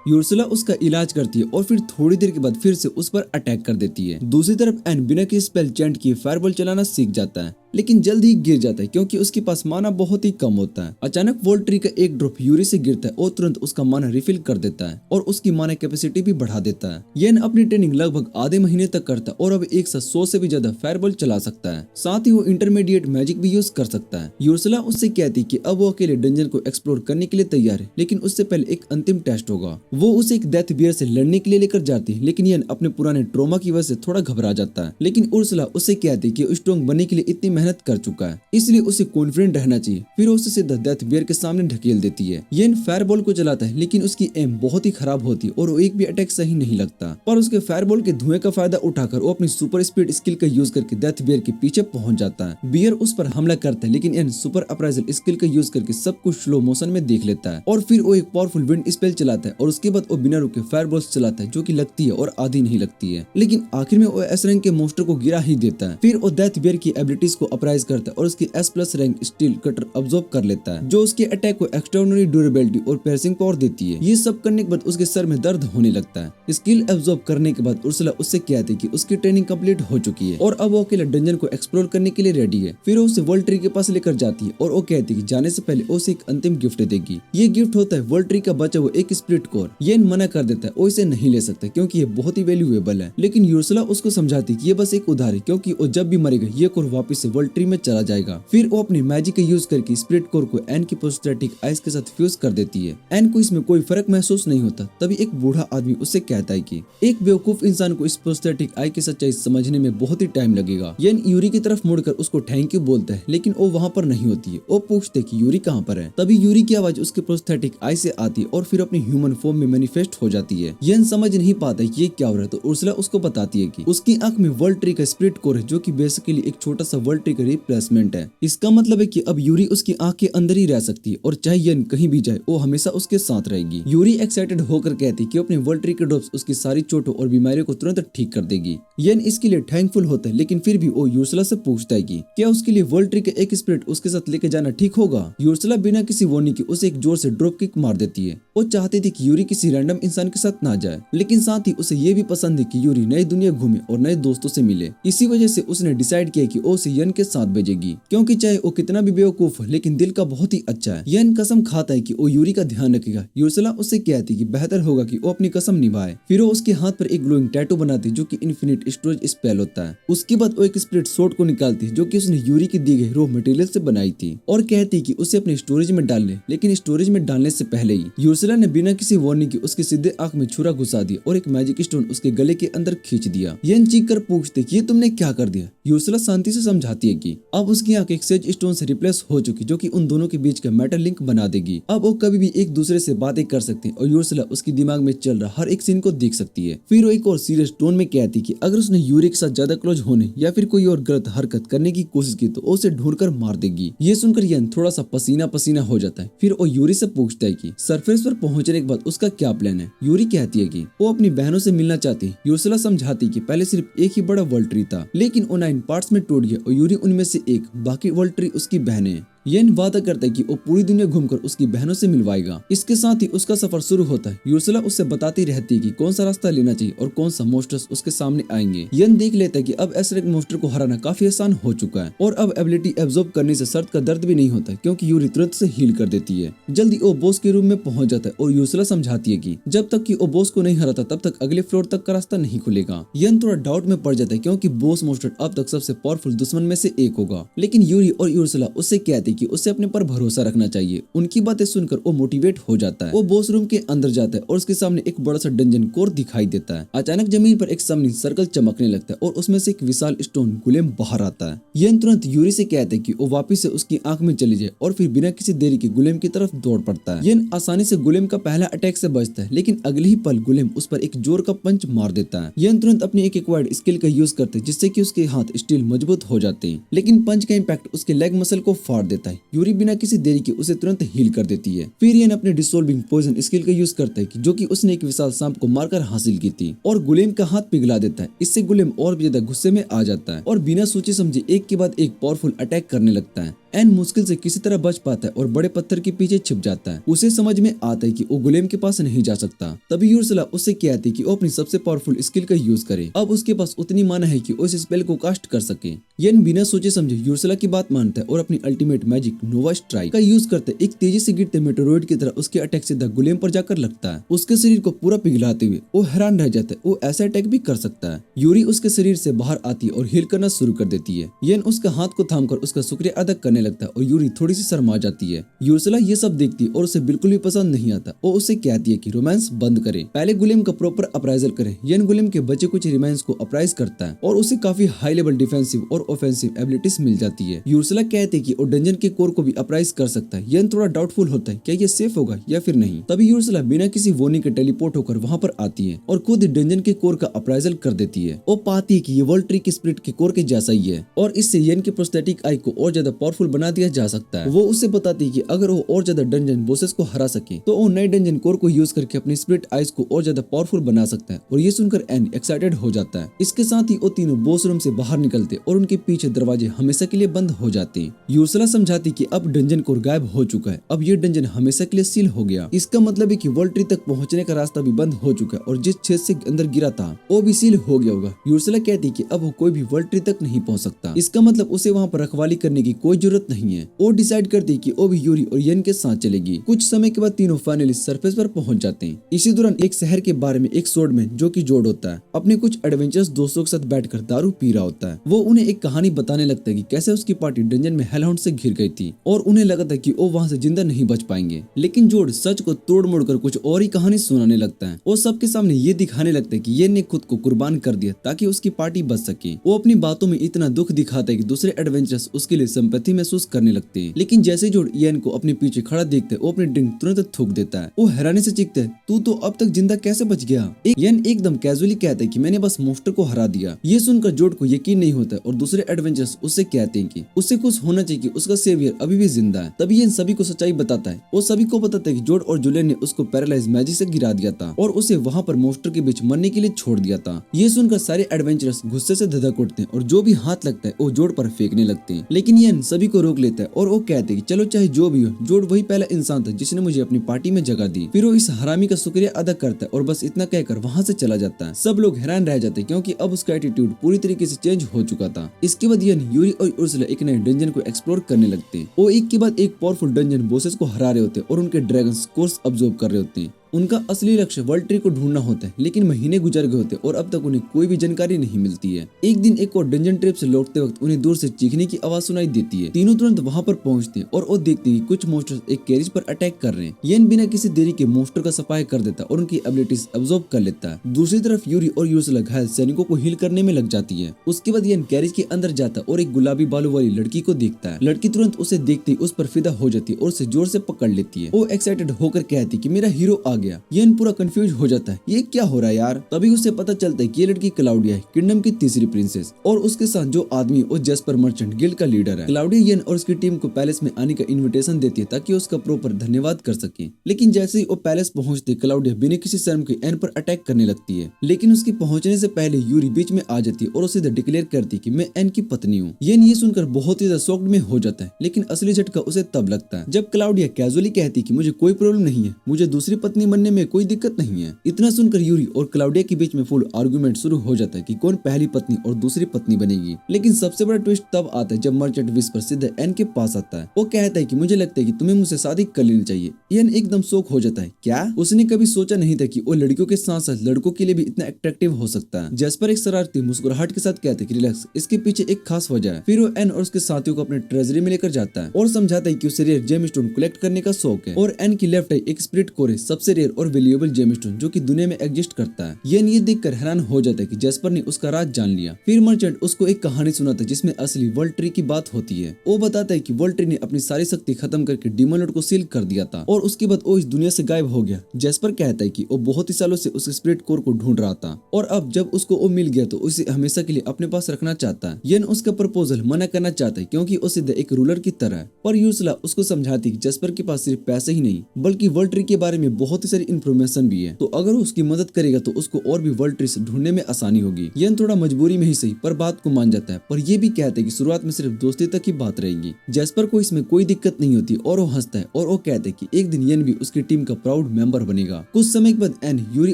यूर्सुला उसका इलाज करती है और फिर थोड़ी देर के बाद फिर से उस पर अटैक कर देती है। दूसरी तरफ एन बिना किसी स्पेल चेंट किए फायरबॉल चलाना सीख जाता है, लेकिन जल्द ही गिर जाता है क्योंकि उसके पास माना बहुत ही कम होता है। अचानक वोल्ट ट्री का एक ड्रॉप यूरी से गिरता है और तुरंत उसका माना रिफिल कर देता है और उसकी माना कैपेसिटी भी बढ़ा देता है। येन अपनी ट्रेनिंग लगभग आधे महीने तक करता है और अब एक साथ 100 से भी ज्यादा फायरबॉल चला सकता है। साथ ही वो इंटरमीडिएट मैजिक भी यूज कर सकता है। यूर्सुला उससे कहती कि अब वो अकेले डंजन को एक्सप्लोर करने के लिए तैयार है, लेकिन उससे पहले एक अंतिम टेस्ट होगा। वो उसे एक डेथ बियर से लड़ने के लिए लेकर जाती है, लेकिन येन अपने पुराने ट्रॉमा की वजह से थोड़ा घबरा जाता है। लेकिन उर्सुला उससे कहती कि स्ट्रॉन्ग बनने के लिए इतनी मेहनत कर चुका है, इसलिए उसे कॉन्फिडेंट रहना चाहिए। फिर उसे सीधा डेथ बियर के सामने ढकेल देती है। येन फायरबॉल को चलाता है, लेकिन उसकी एम बहुत ही खराब होती है और वो एक भी अटैक सही नहीं लगता। पर उसके फायरबॉल के धुएं का फायदा उठाकर वो अपनी सुपर स्पीड स्किल का यूज करके डेथ बियर के पीछे पहुंच जाता है। बियर उस पर हमला करता है, लेकिन येन सुपर अप्राइजल स्किल का यूज करके सब कुछ स्लो मोशन में देख लेता है और फिर वो एक पावरफुल विंड स्पेल चलाता है और उसके बाद वो बिना रुके फायरबॉल्स चलाता है, जो कि लगती है और आधी नहीं लगती है। लेकिन आखिर में वो एस रैंक के मोस्टर को गिरा ही देता है। फिर वो डेथ बियर की एबिलिटीज को अप्राइज करता है और उसकी S+ rank steel cutter absorb कर लेता है, जो उसके अटैक को एक्स्ट्राऑर्डिनरी ड्यूरेबिलिटी और piercing पावर देती है। ये सब करने के बाद उसके सर में दर्द होने लगता है। स्किल अब्सॉर्ब करने के बाद उर्सुला उससे कहती है कि उसकी ट्रेनिंग कंप्लीट हो चुकी है और अब वो अकेले डंजन को एक्सप्लोर करने के लिए रेडी है। फिर वो उसे वर्ल्ड ट्री के पास लेकर जाती है और वो कहती है कि जाने से पहले उसे एक अंतिम गिफ्ट देगी। ये गिफ्ट होता है वर्ल्ड ट्री का बचा हुआ एक स्प्लिट कोर। ये मना कर देता है, वो इसे नहीं ले सकता क्योंकि ये बहुत ही वैल्यूएबल है। लेकिन यूर्सुला उसको समझाती है कि ये बस एक उधार है, क्योंकि वो जब भी मरेगा ये कोर वापस से वर्ल्ड ट्री में चला जाएगा। फिर वो अपनी मैजिक का यूज करके स्प्लिट कोर को एन की प्रोस्थेटिक आइस के साथ फ्यूज कर देती है। एन को इसमें कोई फर्क महसूस नहीं होता। तभी एक बूढ़ा आदमी उससे कहता है कि एक बेवकूफ इंसान को इस प्रोस्थेटिक आई की सच्चाई समझने में बहुत ही टाइम लगेगा। येन यूरी की तरफ मुड़कर उसको थैंक यू बोलता है, लेकिन वो वहाँ पर नहीं होती है। वो पूछते कि यूरी कहाँ पर है। तभी यूरी की आवाज उसके प्रोस्थेटिक आई से आती है और फिर अपनी ह्यूमन फॉर्म में मैनिफेस्ट हो जाती है। येन समझ नहीं पाता ये क्या हो रहा है, तो उर्सुला उसको बताती है कि उसकी आंख में वर्ल्ड ट्री का स्प्लिट कोर है, जो कि बेसिकली एक छोटा सा वर्ल्ड ट्री का रिप्लेसमेंट है। इसका मतलब है कि अब यूरी उसकी आंख के अंदर ही रह सकती है और चाहे येन कहीं भी जाए वो हमेशा उसके साथ रहेगी। यूरी एक्साइटेड होकर कहती है कि अपने वर्ल्ड ट्री के ड्रॉप्स उसकी सारी चोटों और बीमारियों को तुरंत ठीक कर देगी। येन इसके लिए थैंकफुल होता है, लेकिन फिर भी वो यूर्सुला से पूछता है कि क्या उसके लिए वर्ल्ड ट्री का एक स्प्लिट उसके साथ लेके जाना ठीक होगा। यूर्सुला बिना किसी वार्निंग के उसे एक जोर से ड्रॉप किक मार देती है। वो चाहती थी कि यूरी किसी रैंडम इंसान के साथ ना जाए, लेकिन साथ ही उसे ये भी पसंद है कि यूरी नई दुनिया घूमे और नए दोस्तों से मिले। इसी वजह से उसने डिसाइड किया कि वो उसे येन के साथ भेजेगी, क्योंकि चाहे वो कितना भी बेवकूफ है लेकिन दिल का बहुत ही अच्छा है। येन कसम खाता है कि वो यूरी का ध्यान रखेगा। यूर्सुला उससे कहती है कि बेहतर होगा कि वो अपनी कसम निभाए। फिर वो उसके हाथ पर एक ग्लोइंग टैटू बनाती है, जो कि इन्फिनिट स्टोरेज स्पेल होता है। उसके बाद वो एक स्प्लिट सोर्ड को निकालती है, जो कि उसने यूरी की दी गई रॉ मटेरियल से बनाई थी, और कहती कि उसे अपने स्टोरेज में डाल ले। लेकिन स्टोरेज में डालने से पहले ही यूर्सुला ने बिना किसी वार्निंग के उसके सीधे आंख में छुरा घुसा दिया और एक मैजिक स्टोन उसके गले के अंदर खींच दिया। येन चीख कर पूछते कि ये तुमने क्या कर दिया। यूर्सुला शांति से समझाती है कि अब उसकी आंख एक सेज स्टोन से रिप्लेस हो चुकी, जो कि उन दोनों के बीच का मेटल लिंक बना देगी। अब वो कभी भी एक दूसरे से बातें कर सकते हैं और यूर्सुला उसके दिमाग में चल रहा हर एक सीन को देख सकती है। फिर वो एक और सीरियस टोन में कहती कि अगर उसने यूरी के साथ ज्यादा क्लोज होने या फिर कोई और गलत हरकत करने की कोशिश की तो उसे ढूंढकर मार देगी। ये सुनकर येन थोड़ा सा पसीना पसीना हो जाता है। फिर वो यूरी से पूछता है कि सरफेस पर पहुंचने के बाद उसका क्या प्लान है। यूरी कहती है कि वो अपनी बहनों से मिलना चाहती है। यूर्सुला समझाती कि पहले सिर्फ एक ही बड़ा वर्ल्ड ट्री था, लेकिन वो 9 पार्ट्स में टूट गया और यूरी उनमें से एक, बाकी वर्ल्ड ट्री उसकी बहनें। येन वादा करता है कि वो पूरी दुनिया घूमकर उसकी बहनों से मिलवाएगा। इसके साथ ही उसका सफर शुरू होता है। यूर्सुला उससे बताती रहती है कि कौन सा रास्ता लेना चाहिए और कौन सा मॉन्स्टर्स उसके सामने आएंगे। येन देख लेता है कि अब एसरेक मॉन्स्टर को हराना काफी आसान हो चुका है और अब एबिलिटी एब्जॉर्ब करने से सर्द का दर्द भी नहीं होता है, क्योंकि यूरी तुरंत से हील कर देती है। जल्दी वो बॉस के रूम में पहुंच जाता है और यूर्सुला समझाती है कि जब तक कि वो बॉस को नहीं हराता तब तक अगले फ्लोर तक का रास्ता नहीं खुलेगा। येन थोड़ा डाउट में पड़ जाता है, क्योंकि बॉस मॉन्स्टर अब तक सबसे पावरफुल दुश्मन में से एक होगा। लेकिन यूरी और यूर्सुला उससे कहते कि उसे अपने पर भरोसा रखना चाहिए। उनकी बातें सुनकर वो मोटिवेट हो जाता है। वो बॉस रूम के अंदर जाता है और उसके सामने एक बड़ा सा डंजन कोर दिखाई देता है। अचानक जमीन पर एक समनी सर्कल चमकने लगता है और उसमें से एक विशाल स्टोन गुलेम बाहर आता है। येन तुरंत यूरी से कहते कि वो वापिस से उसकी आंख में चली जाए और फिर बिना किसी देरी के गुलेम की तरफ दौड़ पड़ता है। येन आसानी से गुलेम का पहला अटैक से बचता है, लेकिन अगले ही पल गुलेम उस पर एक जोर का पंच मार देता है। येन तुरंत अपनी एक एक्वायर्ड स्किल का यूज करते हैं, जिससे कि उसके हाथ स्टील मजबूत हो जाते हैं, लेकिन पंच का इम्पैक्ट उसके लेग मसल को फाड़ देता है। यूरी बिना किसी देरी के उसे तुरंत हील कर देती है। फिर येन अपने डिसोल्विंग पॉइजन स्किल का यूज करता है, जो कि उसने एक विशाल सांप को मारकर हासिल की थी, और गुलेम का हाथ पिघला देता है। इससे गुलेम और भी ज्यादा गुस्से में आ जाता है और बिना सोचे समझे एक के बाद एक पावरफुल अटैक करने लगता है। एन मुश्किल से किसी तरह बच पाता है और बड़े पत्थर के पीछे छिप जाता है। उसे समझ में आता है कि वो गुलेम के पास नहीं जा सकता। तभी यूर्सुला उससे कहती है कि वो अपनी सबसे पावरफुल स्किल का यूज करे। अब उसके पास उतनी माना है कि वो इस स्पेल को कास्ट कर सके। येन बिना सोचे समझे यूर्सुला की बात मानता है और अपनी अल्टीमेट मैजिक नोवा स्ट्राइक का यूज करते एक तेजी से गिरते मेटेरोइड की तरह उसके अटैक सीधा गुलेम पर जाकर लगता है। उसके शरीर को पूरा पिघलाते हुए वो हैरान रह जाता है, वो ऐसा अटैक भी कर सकता है। यूरी उसके शरीर से बाहर आती है और हील करना शुरू कर देती है। येन उसका हाथ को थामकर उसका शुक्रिया अदा करने लगता है और यूरी थोड़ी सी शर्मा जाती है। यूर्सुला ये सब देखती है और उसे बिल्कुल भी पसंद नहीं आता। वो उसे कहती है कि रोमांस बंद करे, पहले गुलेम का प्रॉपर अप्राइजल करे। येन गुलेम के बचे कुछ रिमाइंस को अप्राइज करता है और उसे काफी हाई लेवल डिफेंसिव और ऑफेंसिव एबिलिटीज मिल जाती है। यूर्सुला कहते हैं कि वो डंजन के कोर को भी अप्राइज कर सकता है। येन थोड़ा डाउटफुल होता है क्या ये सेफ होगा या फिर नहीं। तभी यूर्सुला बिना किसी वार्निंग के टेलीपोर्ट होकर वहां पर आती है और खुद डंजन के कोर का अप्राइजल कर देती है। वो पाती है कि ये वर्ल्ड ट्री के स्पिरिट के कोर के जैसा ही है और इससे येन के प्रोस्थेटिक आई को और ज्यादा पावरफुल बना दिया जा सकता है। वो उससे बताती है कि अगर वो और ज्यादा डंजन बॉसेस को हरा सके तो वो नए डंजन कोर को यूज करके अपनी स्पिरिट आइज को और ज्यादा पावरफुल बना सकता है। और ये सुनकर एन एक्साइटेड हो जाता है। इसके साथ ही वो तीनों बॉस रूम से बाहर निकलते और उनके पीछे दरवाजे हमेशा के लिए बंद हो जाते हैं। यूर्सुला समझाती कि अब डंजन कोर गायब हो चुका है, अब ये डंजन हमेशा के लिए सील हो गया। इसका मतलब है कि वर्ल्ड ट्री तक पहुंचने का रास्ता भी बंद हो चुका है और जिस छेद से अंदर गिरा था वो भी सील हो गया होगा। यूर्सुला कहती कि अब वो कोई भी वर्ल्ड ट्री तक नहीं पहुंच सकता। इसका मतलब उसे वहाँ पर रखवाली करने की कोई जरूरत नहीं है। वो डिसाइड करती कि वो भी यूरी और येन के साथ चलेगी। कुछ समय के बाद तीनों फाइनली सरफेस पर पहुंच जाते हैं। इसी दौरान एक शहर के बारे में एक स्वॉर्डमैन, जो कि जोड होता है, अपने कुछ एडवेंचरस दोस्तों के साथ बैठकर दारू पी रहा होता है। वो उन्हें एक कहानी बताने लगता है कि कैसे उसकी पार्टी डंजन में हेलहाउंड से घिर गई थी और उन्हें लगा था कि वो वहाँ से जिंदा नहीं बच पाएंगे। लेकिन जोड सच को तोड़ मोड़ कर कुछ और ही कहानी सुनाने लगता है। वो सबके सामने ये दिखाने लगता है कि येन ने खुद को कुर्बान कर दिया ताकि उसकी पार्टी बच सके। वो अपनी बातों में इतना दुख दिखाता है कि दूसरे एडवेंचरस उसके लिए सिंपैथी महसूस करने लगते हैं। लेकिन जैसे जोड येन को अपने पीछे खड़ा देखते है, वो अपनी ड्रिंक तुरंत थूक देता है। वो हैरानी से चीखता है, तू तो अब तक जिंदा कैसे बच गया। येन एकदम कैजुअली कहता है कि मैंने बस मॉन्स्टर को हरा दिया। ये सुनकर जोड को यकीन नहीं होता और दूसरे एडवेंचरस उससे कहते हैं कि उससे खुश होना चाहिए कि उसका सेवियर अभी भी जिंदा है। तभी येन सभी को सच्चाई बताता है। वो सभी को बताता है कि जोड और जुलियन ने उसको पैरालाइज मैजिक से गिरा दिया था और उसे वहाँ पर मॉन्स्टर के बीच मरने के लिए छोड़ दिया था। ये सुनकर सारे एडवेंचरस गुस्से से धधक उठते हैं और जो भी हाथ लगता है वो जोड पर फेंकने लगते हैं। लेकिन येन सभी को रोक लेता है और वो कहते हैं कि चलो चाहे जो भी हो, जोड वही पहला इंसान था जिसने मुझे अपनी पार्टी में जगह दी। फिर वो इस हरामी का शुक्रिया अदा करता है और बस इतना कहकर वहाँ से चला जाता है। सब लोग हैरान रह जाते हैं क्योंकि अब उसका एटीट्यूड पूरी तरीके से चेंज हो चुका था। इसके बाद येन, यूरी और यूर्सुला एक नए डंजन को एक्सप्लोर करने लगते हैं। वो एक के बाद एक पावरफुल डंजन बॉसेस को हरा रहे होते हैं और उनके ड्रैगन कोर्स अब्सॉर्ब कर रहे होते हैं। उनका असली लक्ष्य वर्ल्ड ट्री को ढूंढना होता है। लेकिन महीने गुजर गए होते और अब तक उन्हें कोई भी जानकारी नहीं मिलती है। एक दिन एक और डंजन ट्रिप से लौटते वक्त उन्हें दूर से चीखने की आवाज सुनाई देती है। तीनों तुरंत वहां पर पहुंचते हैं और वो देखते हैं कि कुछ मॉन्स्टर्स एक कैरेज पर अटैक कर रहे हैं। येन बिना किसी देरी के मॉन्स्टर का सफाई कर देता और उनकी एबिलिटीज अब्सॉर्ब कर लेता है। दूसरी तरफ यूरी और यूर्सुला घायल सैनिकों को हील करने में लग जाती है। उसके बाद येन कैरेज के अंदर जाता और एक गुलाबी बालों वाली लड़की को देखता है। लड़की तुरंत उसे देखते ही उस पर फिदा हो जाती है और उसे जोर से पकड़ लेती है। वो एक्साइटेड होकर कहती कि मेरा हीरो आ गया। येन पूरा कंफ्यूज हो जाता है, ये क्या हो रहा है यार। तभी उसे पता चलता है कि ये लड़की क्लाउडिया है, किंगडम की तीसरी प्रिंसेस, और उसके साथ जो आदमी और जेस्पर मर्चेंट गिल्ड का लीडर है। क्लाउडिया येन और उसकी टीम को पैलेस में आने का इन्विटेशन देती है ताकि उसका प्रॉपर धन्यवाद कर सके। लेकिन जैसे ही वो पैलेस पहुंचते क्लाउडिया बिना किसी शर्म के एन पर अटैक करने लगती है। लेकिन उसके पहुंचने से पहले यूरी बीच में आ जाती है और उसे डिक्लेयर करती कि मैं एन की पत्नी हूँ। येन ये सुनकर बहुत ही ज्यादा शॉक्ड में हो जाता है, लेकिन असली झटका उसे तब लगता है जब क्लाउडिया कैजुअली कहती कि मुझे कोई प्रॉब्लम नहीं है, मुझे दूसरी पत्नी बनने में कोई दिक्कत नहीं है। इतना सुनकर यूरी और क्लाउडिया के बीच में फुल आर्गुमेंट शुरू हो जाता है कि कौन पहली पत्नी और दूसरी पत्नी बनेगी। लेकिन सबसे बड़ा ट्विस्ट तब आता है जब मर्चेंट विस्पर सीधे एन के पास आता है। वो कहता है कि मुझे लगता है कि तुम्हें मुझसे शादी कर लेनी चाहिए। एन एकदम शॉक हो जाता है, क्या? उसने कभी सोचा नहीं था कि वो लड़कियों के साथ साथ लड़कों के लिए भी इतना अट्रैक्टिव हो सकता है। जेस्पर एक शरारती मुस्कुराहट के साथ कहते हैं कि रिलैक्स, इसके पीछे एक खास वजह है। फिर वो एन और उसके साथियों को अपने ट्रेजरी में लेकर जाता है और समझाता है कि उसे रेयर जेमस्टोन कलेक्ट करने का शौक है और एन की लेफ्ट आई एक स्पिरिट कोर है, सबसे रेयर और वैल्यूएबल जेमस्टोन जो कि दुनिया में एग्जिस्ट करता है। ये देखकर हैरान हो जाता है कि जेस्पर ने उसका राज जान लिया। फिर मर्चेंट उसको एक कहानी सुनाता है जिसमें असली वर्ल्ड ट्री की बात होती है। वो बताता है कि वर्ल्ड ट्री ने अपनी सारी शक्ति खत्म करके डीमन लॉर्ड को सील कर दिया था और उसके बाद वो इस दुनिया से गायब हो गया। जेस्पर कहता है कि वो बहुत ही सालों से उस स्पिरिट कोर को ढूंढ रहा था और अब जब उसको वो मिल गया तो उसे हमेशा के लिए अपने पास रखना चाहता है। येन उसका प्रपोजल मना करना चाहता है क्योंकि वो सीधे एक रूलर की तरह है, पर यूर्सला उसको समझाती कि जेस्पर के पास सिर्फ पैसे ही नहीं बल्कि वर्ल्ड ट्री के बारे में बहुत ही सारी इन्फॉर्मेशन भी है, तो अगर वो उसकी मदद करेगा तो उसको और भी वर्ल्ड ट्री ढूंढने में आसानी होगी। येन थोड़ा मजबूरी में ही सही पर बात को मान जाता है, पर ये भी कहता है कि शुरुआत में सिर्फ दोस्ती तक की बात रहेगी। जेस्पर को इसमें कोई दिक्कत नहीं होती और वो हंसता है और वो कहता है कि एक दिन येन भी उसकी टीम का प्राउड मेंबर बनेगा। कुछ समय के बाद एन, यूरी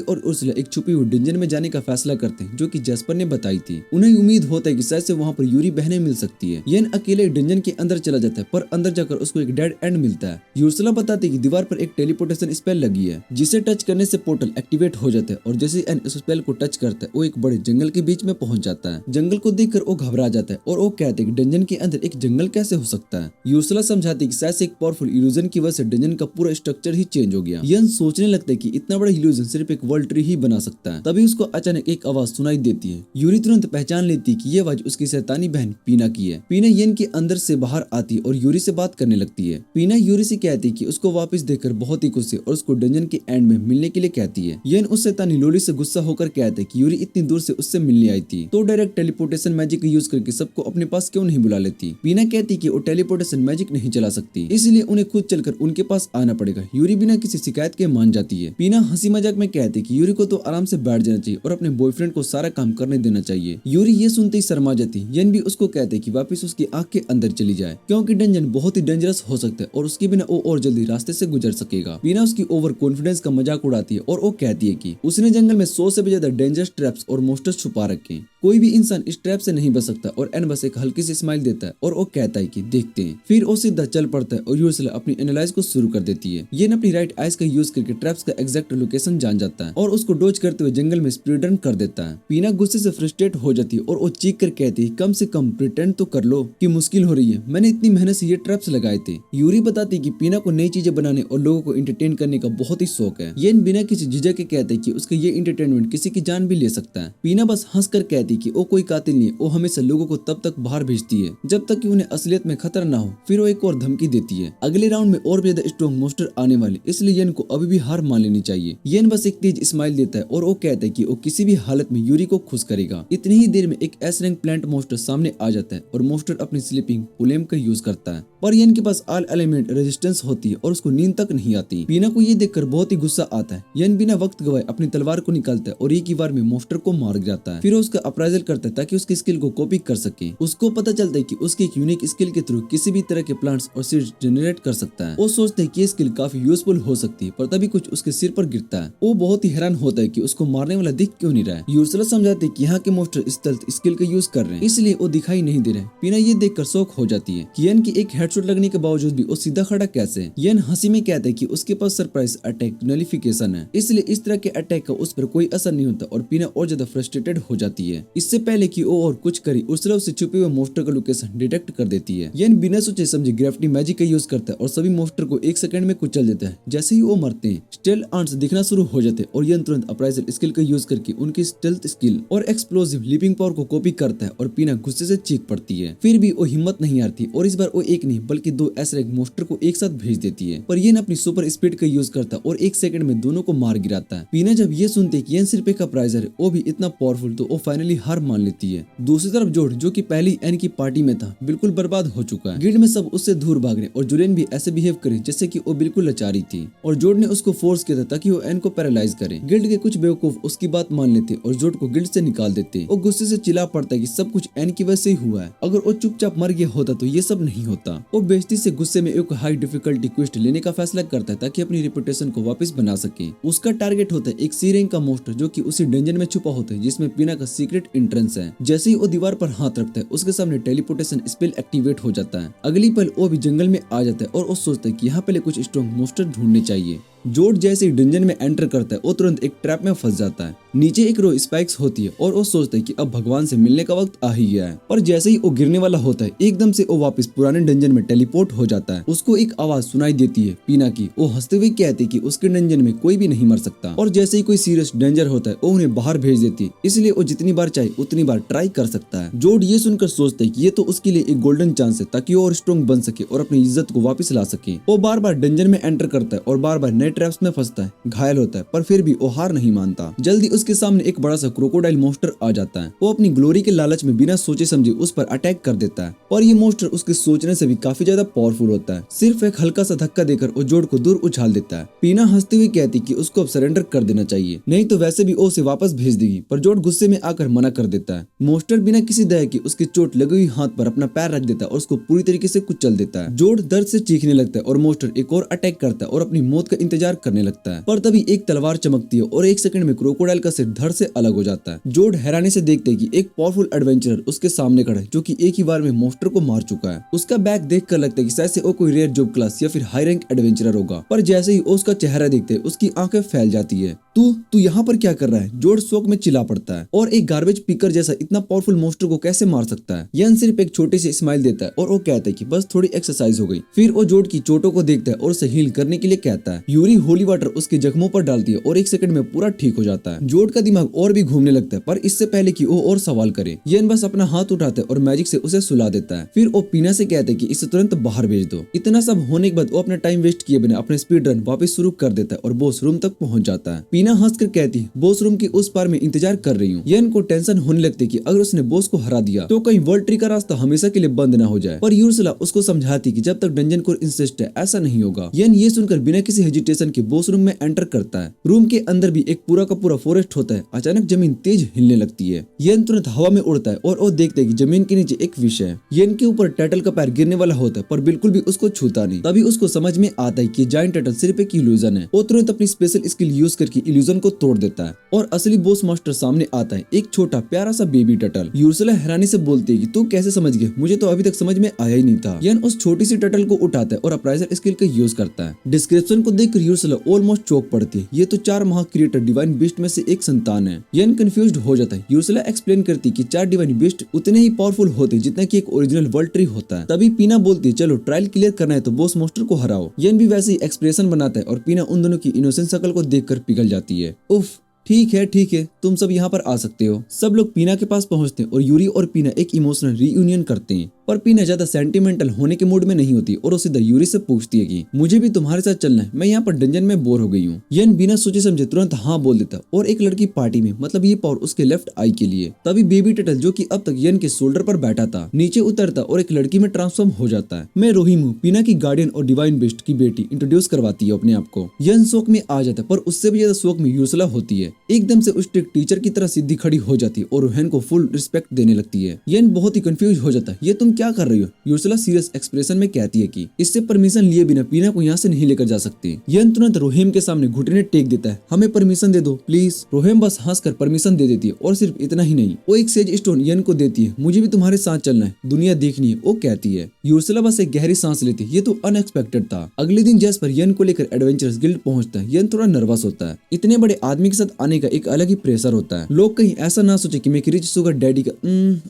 और उर्सुला एक छुपी हुई डंजन में जाने का फैसला करते हैं जो कि जेस्पर ने बताई थी। उन्हें उम्मीद होता है कि शायद से वहाँ पर यूरी बहने मिल सकती है। येन अकेले डंजन के अंदर चला जाता है पर अंदर जाकर उसको एक डेड एंड मिलता है। यूर्सुला बताती है कि दीवार पर एक टेलीपोर्टेशन स्पेल लगी है जिसे टच करने से पोर्टल एक्टिवेट हो जाता है और जैसे एन इस स्पेल को टच करता है वो एक बड़े जंगल के बीच में पहुंच जाता है। जंगल को देखकर वो घबरा जाता है और वो कहते हैं कि डंजन के अंदर एक जंगल कैसे हो सकता है। यूर्सुला समझाती है कि शायद से एक पावरफुल इल्यूजन की वजह से डंजन का पूरा स्ट्रक्चर ही चेंज हो गया। येन सोचने लगता है कि इतना बड़ा इल्यूजन सिर्फ एक वर्ल्ड ट्री ही बना सकता है। तभी उसको अचानक एक आवाज सुनाई देती है। यूरी तुरंत पहचान लेती है कि ये आवाज उसकी शैतानी बहन पीना की है। पीना येन के अंदर से बाहर आती और यूरी से बात करने लगती है। पीना यूरी से कहती है कि उसको वापस देखकर बहुत ही खुश है और उसको डंजन के एंड में मिलने के लिए कहती है। येन उस शैतानी लोली से गुस्सा होकर कहता है कि यूरी इतनी दूर से उससे मिलने आई थी तो डायरेक्ट टेलीपोर्टेशन मैजिक यूज करके सबको अपने पास क्यों नहीं बुला लेती। पीना कहती कि वो टेलीपोर्टेशन मैजिक नहीं चला सकती, इसलिए उन्हें खुद चलकर उनके पास आना पड़ेगा। यूरी बिना किसी शिकायत के मान जाती है। पीना हंसी मजाक में कहती है कि यूरी को तो आराम से बैठ जाना चाहिए और अपने बॉयफ्रेंड को सारा काम करने देना चाहिए। यूरी ये सुनते ही शर्मा जाती। येन भी उसको कहते कि वापस उसकी आंख के अंदर चली जाए क्योंकि डंजन बहुत ही डेंजरस हो सकता है और उसके बिना वो और जल्दी रास्ते से गुजर सकेगा। पीना उसकी ओवर कॉन्फिडेंस का मजाक उड़ाती है और वो कहती है कि उसने जंगल में 100 से भी ज्यादा डेंजरस ट्रैप्स और मोस्टर्स छुपा रखे, कोई भी इंसान इस ट्रैप से नहीं बच सकता। और एन बस एक हल्की सी स्माइल देता है और वो कहता है कि देखते हैं। फिर वो सीधा चल पड़ता है और यूर्सुला अपनी एनालाइज को शुरू कर देती है। ये अपनी राइट आइज का यूज करके ट्रैप्स का एग्जैक्ट लोकेशन जान जाता है और उसको डोज करते हुए जंगल में स्पीड रन कर देता है। पीना गुस्से से फ्रस्ट्रेट हो जाती है और वो चीख कर कहती है कम से कम प्रिटेंड तो कर लो कि मुश्किल हो रही है, मैंने इतनी मेहनत से ये ट्रैप्स लगाए थे। यूरी बताती है कि पीना को नई चीजें बनाने और लोगों को एंटरटेन करने का बहुत ही शौक है। ये बिना किसी झिझक के कहते हैं कि उसका ये एंटरटेनमेंट किसी की जान भी ले सकता है। पीना बस हंसकर कहती कि वो कोई कातिल नहीं, वो हमेशा लोगों को तब तक बाहर भेजती है जब तक कि उन्हें असलियत में खतरा ना हो। फिर वो एक और धमकी देती है, अगले राउंड में और भी ज्यादा स्ट्रॉन्ग मोस्टर आने वाले, इसलिए येन को अभी भी हार मान लेनी चाहिए। येन बस एक तेज स्माइल देता है और वो कहता है कि वो किसी भी हालत में यूरी को खुश करेगा। इतनी ही देर में एक एस रैंक प्लांट मोस्टर सामने आ जाता है और मोस्टर अपनी स्लीपिंग पुलेम का यूज करता है, पर येन के पास ऑल एलिमेंट रेजिस्टेंस होती है और उसको नींद तक नहीं आती। पीना को ये देखकर बहुत ही गुस्सा आता है। येन बिना वक्त गवाए अपनी तलवार को निकालता है और एक ही बार में मोस्टर को मार जाता है। फिर उसका अप्राइजल करता है ताकि उसकी स्किल को कॉपी कर सके। उसको पता चलता है कि उसकी एक यूनिक स्किल के थ्रू किसी भी तरह के प्लांट्स और सीड्स जनरेट कर सकता है। वो सोचते है कि ये स्किल काफी यूजफुल हो सकती है, पर तभी कुछ उसके सिर पर गिरता है। वो बहुत ही हैरान होता है कि उसको मारने वाला दिख क्यों नहीं रहा है। यूर्सुला समझाते है कि यहाँ के मोस्टर स्टेल्थ स्किल का यूज कर रहे हैं, इसलिए वो दिखाई नहीं दे रहे। पीना ये देखकर शॉक हो जाती है कि येन की एक हेडशॉट लगने के बावजूद भी वो सीधा खड़ा कैसे। येन हंसी में कहता है कि उसके पास सरप्राइज अटैक नलिफिकेशन है, इसलिए इस तरह के अटैक का उस पर कोई असर नहीं होता और पीना और ज्यादा फ्रस्ट्रेटेड हो जाती है। इससे पहले कि वो और कुछ करे उर्सुला उससे छुपे हुए मोस्टर का लोकेशन डिटेक्ट कर देती है। येन बिना सोचे समझे ग्रेविटी मैजिक का यूज करता है और सभी मोस्टर को 1 सेकंड में कुचल देता है। जैसे ही वो मरते हैं स्टेल आंट्स दिखना शुरू हो जाते हैं और येन तुरंत अप्राइजल स्किल का यूज करके उनकी स्टेल्थ स्किल और एक्सप्लोसिव लीपिंग पावर को कॉपी करता है और पीना गुस्से से चीख पड़ती है। फिर भी वो हिम्मत नहीं हारती और इस बार वो एक नहीं बल्कि 2 एस रैंक मोस्टर को एक साथ भेज देती है, पर येन अपनी सुपर स्पीड का यूज करता है और एक सेकंड में दोनों को मार गिराता है। पीना जब ये सुनती है कि एन सिर्फ एक अपराइजर है, वो भी इतना पावरफुल, तो वो फाइनली हार मान लेती है। दूसरी तरफ जोड जो कि पहली एन की पार्टी में था, बिल्कुल बर्बाद हो चुका है। गिल्ड में सब उससे दूर भाग रहे और जुलियन भी ऐसे बिहेव करे जैसे कि वो बिल्कुल लाचारी थी और जोड ने उसको फोर्स किया था ताकि वो एन को पैरालाइज करे। गिल्ड के कुछ बेवकूफ उसकी बात मान लेते और जोड को गिल्ड से निकाल देते। वो गुस्से से चिल्ला पड़ता है कि सब कुछ एन की वजह से ही हुआ है, अगर वो चुपचाप मर गया होता तो ये सब नहीं होता। वो बेइज्जती से गुस्से में एक हाई डिफिकल्टी क्वेस्ट लेने का फैसला करता है ताकि अपनी रेपुटेशन को वापस बना सके। उसका टारगेट होता है एक सी रैंक का मोस्टर जो कि उसी डंजन में छुपा होता है जिसमें पीना का सीक्रेट एंट्रेंस है। जैसे ही वो दीवार पर हाथ रखता है उसके सामने टेलीपोर्टेशन स्पेल एक्टिवेट हो जाता है। अगली पल वो भी जंगल में आ जाता है और वो सोचता है कि यहाँ पहले कुछ स्ट्रॉन्ग मोस्टर ढूंढने चाहिए। जोड जैसे ही डंजन में एंटर करता है वो तुरंत एक ट्रैप में फंस जाता है। नीचे एक रो स्पाइक्स होती है और वो सोचता है कि अब भगवान से मिलने का वक्त आ ही गया है। पर जैसे ही वो गिरने वाला होता है एकदम से वो वापस पुराने डंजन में टेलीपोर्ट हो जाता है। उसको एक आवाज सुनाई देती है पीना की। वो हंसते हुए कहती है कि उसके डंजन में कोई भी नहीं मर सकता और जैसे ही कोई सीरियस डेंजर होता है वो उन्हें बाहर भेज देती है, इसलिए वो जितनी बार चाहे उतनी बार ट्राई कर सकता है। जोड ये सुनकर सोचता है कि ये तो उसके लिए एक गोल्डन चांस है ताकि वो और स्ट्रॉन्ग बन सके और अपनी इज्जत को वापस ला सके। वो बार बार डंजन में एंटर करता है और बार बार नए ट्रैप्स में फंसता है, घायल होता है, पर फिर भी वो हार नहीं मानता। जल्दी उसके सामने एक बड़ा सा क्रोकोडाइल मोस्टर आ जाता है। वो अपनी ग्लोरी के लालच में बिना सोचे समझे उस पर अटैक कर देता है और ये मोस्टर उसके सोचने से भी काफी ज्यादा पावरफुल होता है। सिर्फ एक हल्का सा धक्का देकर वो जोड को दूर उछाल देता है। पीना हंसते हुए कहती कि उसको अब सरेंडर कर देना चाहिए, नहीं तो वैसे भी वो उसे वापस भेज देगी, पर जोड गुस्से में आकर मना कर देता है। मोस्टर बिना किसी दया के उसके चोट लगी हुई हाथ पर अपना पैर रख देता है और उसको पूरी तरीके से कुचल देता है। जोड दर्द से चीखने लगता है और मोस्टर एक और अटैक करता है और अपनी मौत का इंतजार करने लगता है। पर तभी एक तलवार चमकती है और एक सेकंड में क्रोकोडाइल का सिर धड़ से अलग हो जाता है। जोड हैरानी से देखते है कि एक पावरफुल एडवेंचरर उसके सामने खड़ा है जो कि एक ही बार में मोस्टर को मार चुका है। उसका बैग देखकर लगता है कि शायद से वो कोई रेयर जॉब क्लास या फिर हाई रैंक एडवेंचरर होगा, पर जैसे ही उसका चेहरा देखते है उसकी आंखें फैल जाती है। तू यहाँ पर क्या कर रहा है? जोड शौक में चिल्ला पड़ता है और एक गार्बेज पिकर जैसा इतना पावरफुल मोस्टर को कैसे मार सकता है? यन सिर्फ एक छोटी सी स्माइल देता है और वो कहता है कि बस थोड़ी एक्सरसाइज हो गई। फिर वो जोड की चोटों को देखता है और उसे हील करने के लिए कहता है। यूरी होली वाटर उसके जख्मों पर डालती है और एक सेकंड में पूरा ठीक हो जाता है। जोड का दिमाग और भी घूमने लगता है, पर इससे पहले कि वो और सवाल करे यन बस अपना हाथ उठाता है और मैजिक से उसे सुला देता है। फिर वो पीना से कहते हैं कि इसे तुरंत बाहर भेज दो। इतना सब होने के बाद वो अपना टाइम वेस्ट किए बिना अपने स्पीड रन वापस शुरू कर देता है और बॉस रूम तक पहुंच जाता है। पीना हंसकर कहती है बॉस रूम के उस पार में इंतजार कर रही हूँ। यन को टेंशन होने लगती है कि अगर उसने बॉस को हरा दिया तो कहीं वर्ल्ड ट्री का रास्ता हमेशा के लिए बंद न हो जाए, पर यूर्सला उसको समझाती कि जब तक डंजन कोर इंसिस्ट है ऐसा नहीं होगा। यन ये सुनकर बिना किसी हेजिटेशन के बॉस रूम में एंटर करता है। रूम के अंदर भी एक पूरा का पूरा फॉरेस्ट होता है। अचानक जमीन तेज हिलने लगती है। यन तुरंत हवा में उड़ता है और वो देखते है कि जमीन के नीचे एक विष है। यन के ऊपर टर्टल का पैर गिरने वाला होता है, पर बिल्कुल भी उसको छूता नहीं। तभी उसको समझ में आता है कि जायंट टर्टल सिर्फ एक इल्यूजन है। वो तुरंत अपनी स्पेशल स्किल यूज करके इल्यूजन को तोड़ देता है और असली बॉस मास्टर सामने आता है, एक छोटा प्यारा सा बेबी टर्टल। यूर्सला हैरानी से बोलती है कि तू कैसे समझ गया? मुझे तो अभी तक समझ में आया ही नहीं था। यन उस छोटी सी टर्टल को उठाता है और अपराइजर स्किल का यूज करता है। डिस्क्रिप्शन को देखकर यूर्सला ऑलमोस्ट चौंक पड़ती है। ये तो 4 महा क्रिएटर डिवाइन बीस्ट में से एक संतान है। यन कंफ्यूज्ड हो जाता है। यूर्सला एक्सप्लेन करती है कि 4 डिवाइन बीस्ट उतने ही पावरफुल होते जितना कि एक ओरिजिनल वर्ल्ड ट्री होता है। तभी पीना बोलती है चलो ट्रायल क्लियर करना है तो बॉस मास्टर को हराओ। यन भी वैसे ही एक्सप्रेशन बनाता है और पीना उन दोनों की इनोसेंट शक्ल को देखकर पिघल जाती है। उफ, ठीक है, तुम सब यहाँ पर आ सकते हो। सब लोग पीना के पास पहुँचते हैं और यूरी और पीना एक इमोशनल रीयूनियन करते हैं, पर पीना ज्यादा सेंटिमेंटल होने के मूड में नहीं होती और सीधा यूरी से पूछती है कि मुझे भी तुम्हारे साथ चलना है, मैं यहाँ पर डंजन में बोर हो गई हूँ। यन बिना सोचे समझे तुरंत हाँ बोल देता और एक लड़की पार्टी में, मतलब ये पावर उसके लेफ्ट आई के लिए। तभी बेबी टर्टल जो कि अब तक यन के शोल्डर पर बैठा था नीचे उतरता और एक लड़की में ट्रांसफॉर्म हो जाता है। मैं रोहिम हूँ, पीना की गार्डियन और डिवाइन बेस्ट की बेटी। इंट्रोड्यूस करवाती है अपने आप को। यन शौक में आ जाता है, पर उससे भी ज्यादा शौक में यूर्सला होती है। एकदम से उस टीचर की तरह सीधी खड़ी हो जाती है और रोहन को फुल रिस्पेक्ट देने लगती है। यन बहुत ही कंफ्यूज हो जाता है, ये तुम क्या कर रही हो? यूर्सला सीरियस एक्सप्रेशन में कहती है कि इससे परमिशन लिए बिना पीना को यहाँ से नहीं लेकर जा सकती। यन तुरंत रोहेम के सामने घुटने टेक देता है, हमें परमिशन दे दो प्लीज। रोहेम बस हंसकर परमिशन दे देती है और सिर्फ इतना ही नहीं, वो एक सेज स्टोन यन को देती है। मुझे भी तुम्हारे साथ चलना है, दुनिया देखनी है, वो कहती है। यूर्सला बस एक गहरी सांस लेती है, ये तो अनएक्सपेक्टेड था। अगले दिन जैस्पर यन को लेकर एडवेंचरस गिल्ड पहुंचता है। यन थोड़ा नर्वस होता है, इतने बड़े आदमी के साथ आने का एक अलग ही प्रेशर होता है। लोग कहीं ऐसा ना सोचे कि मैं रिच शुगर डैडी का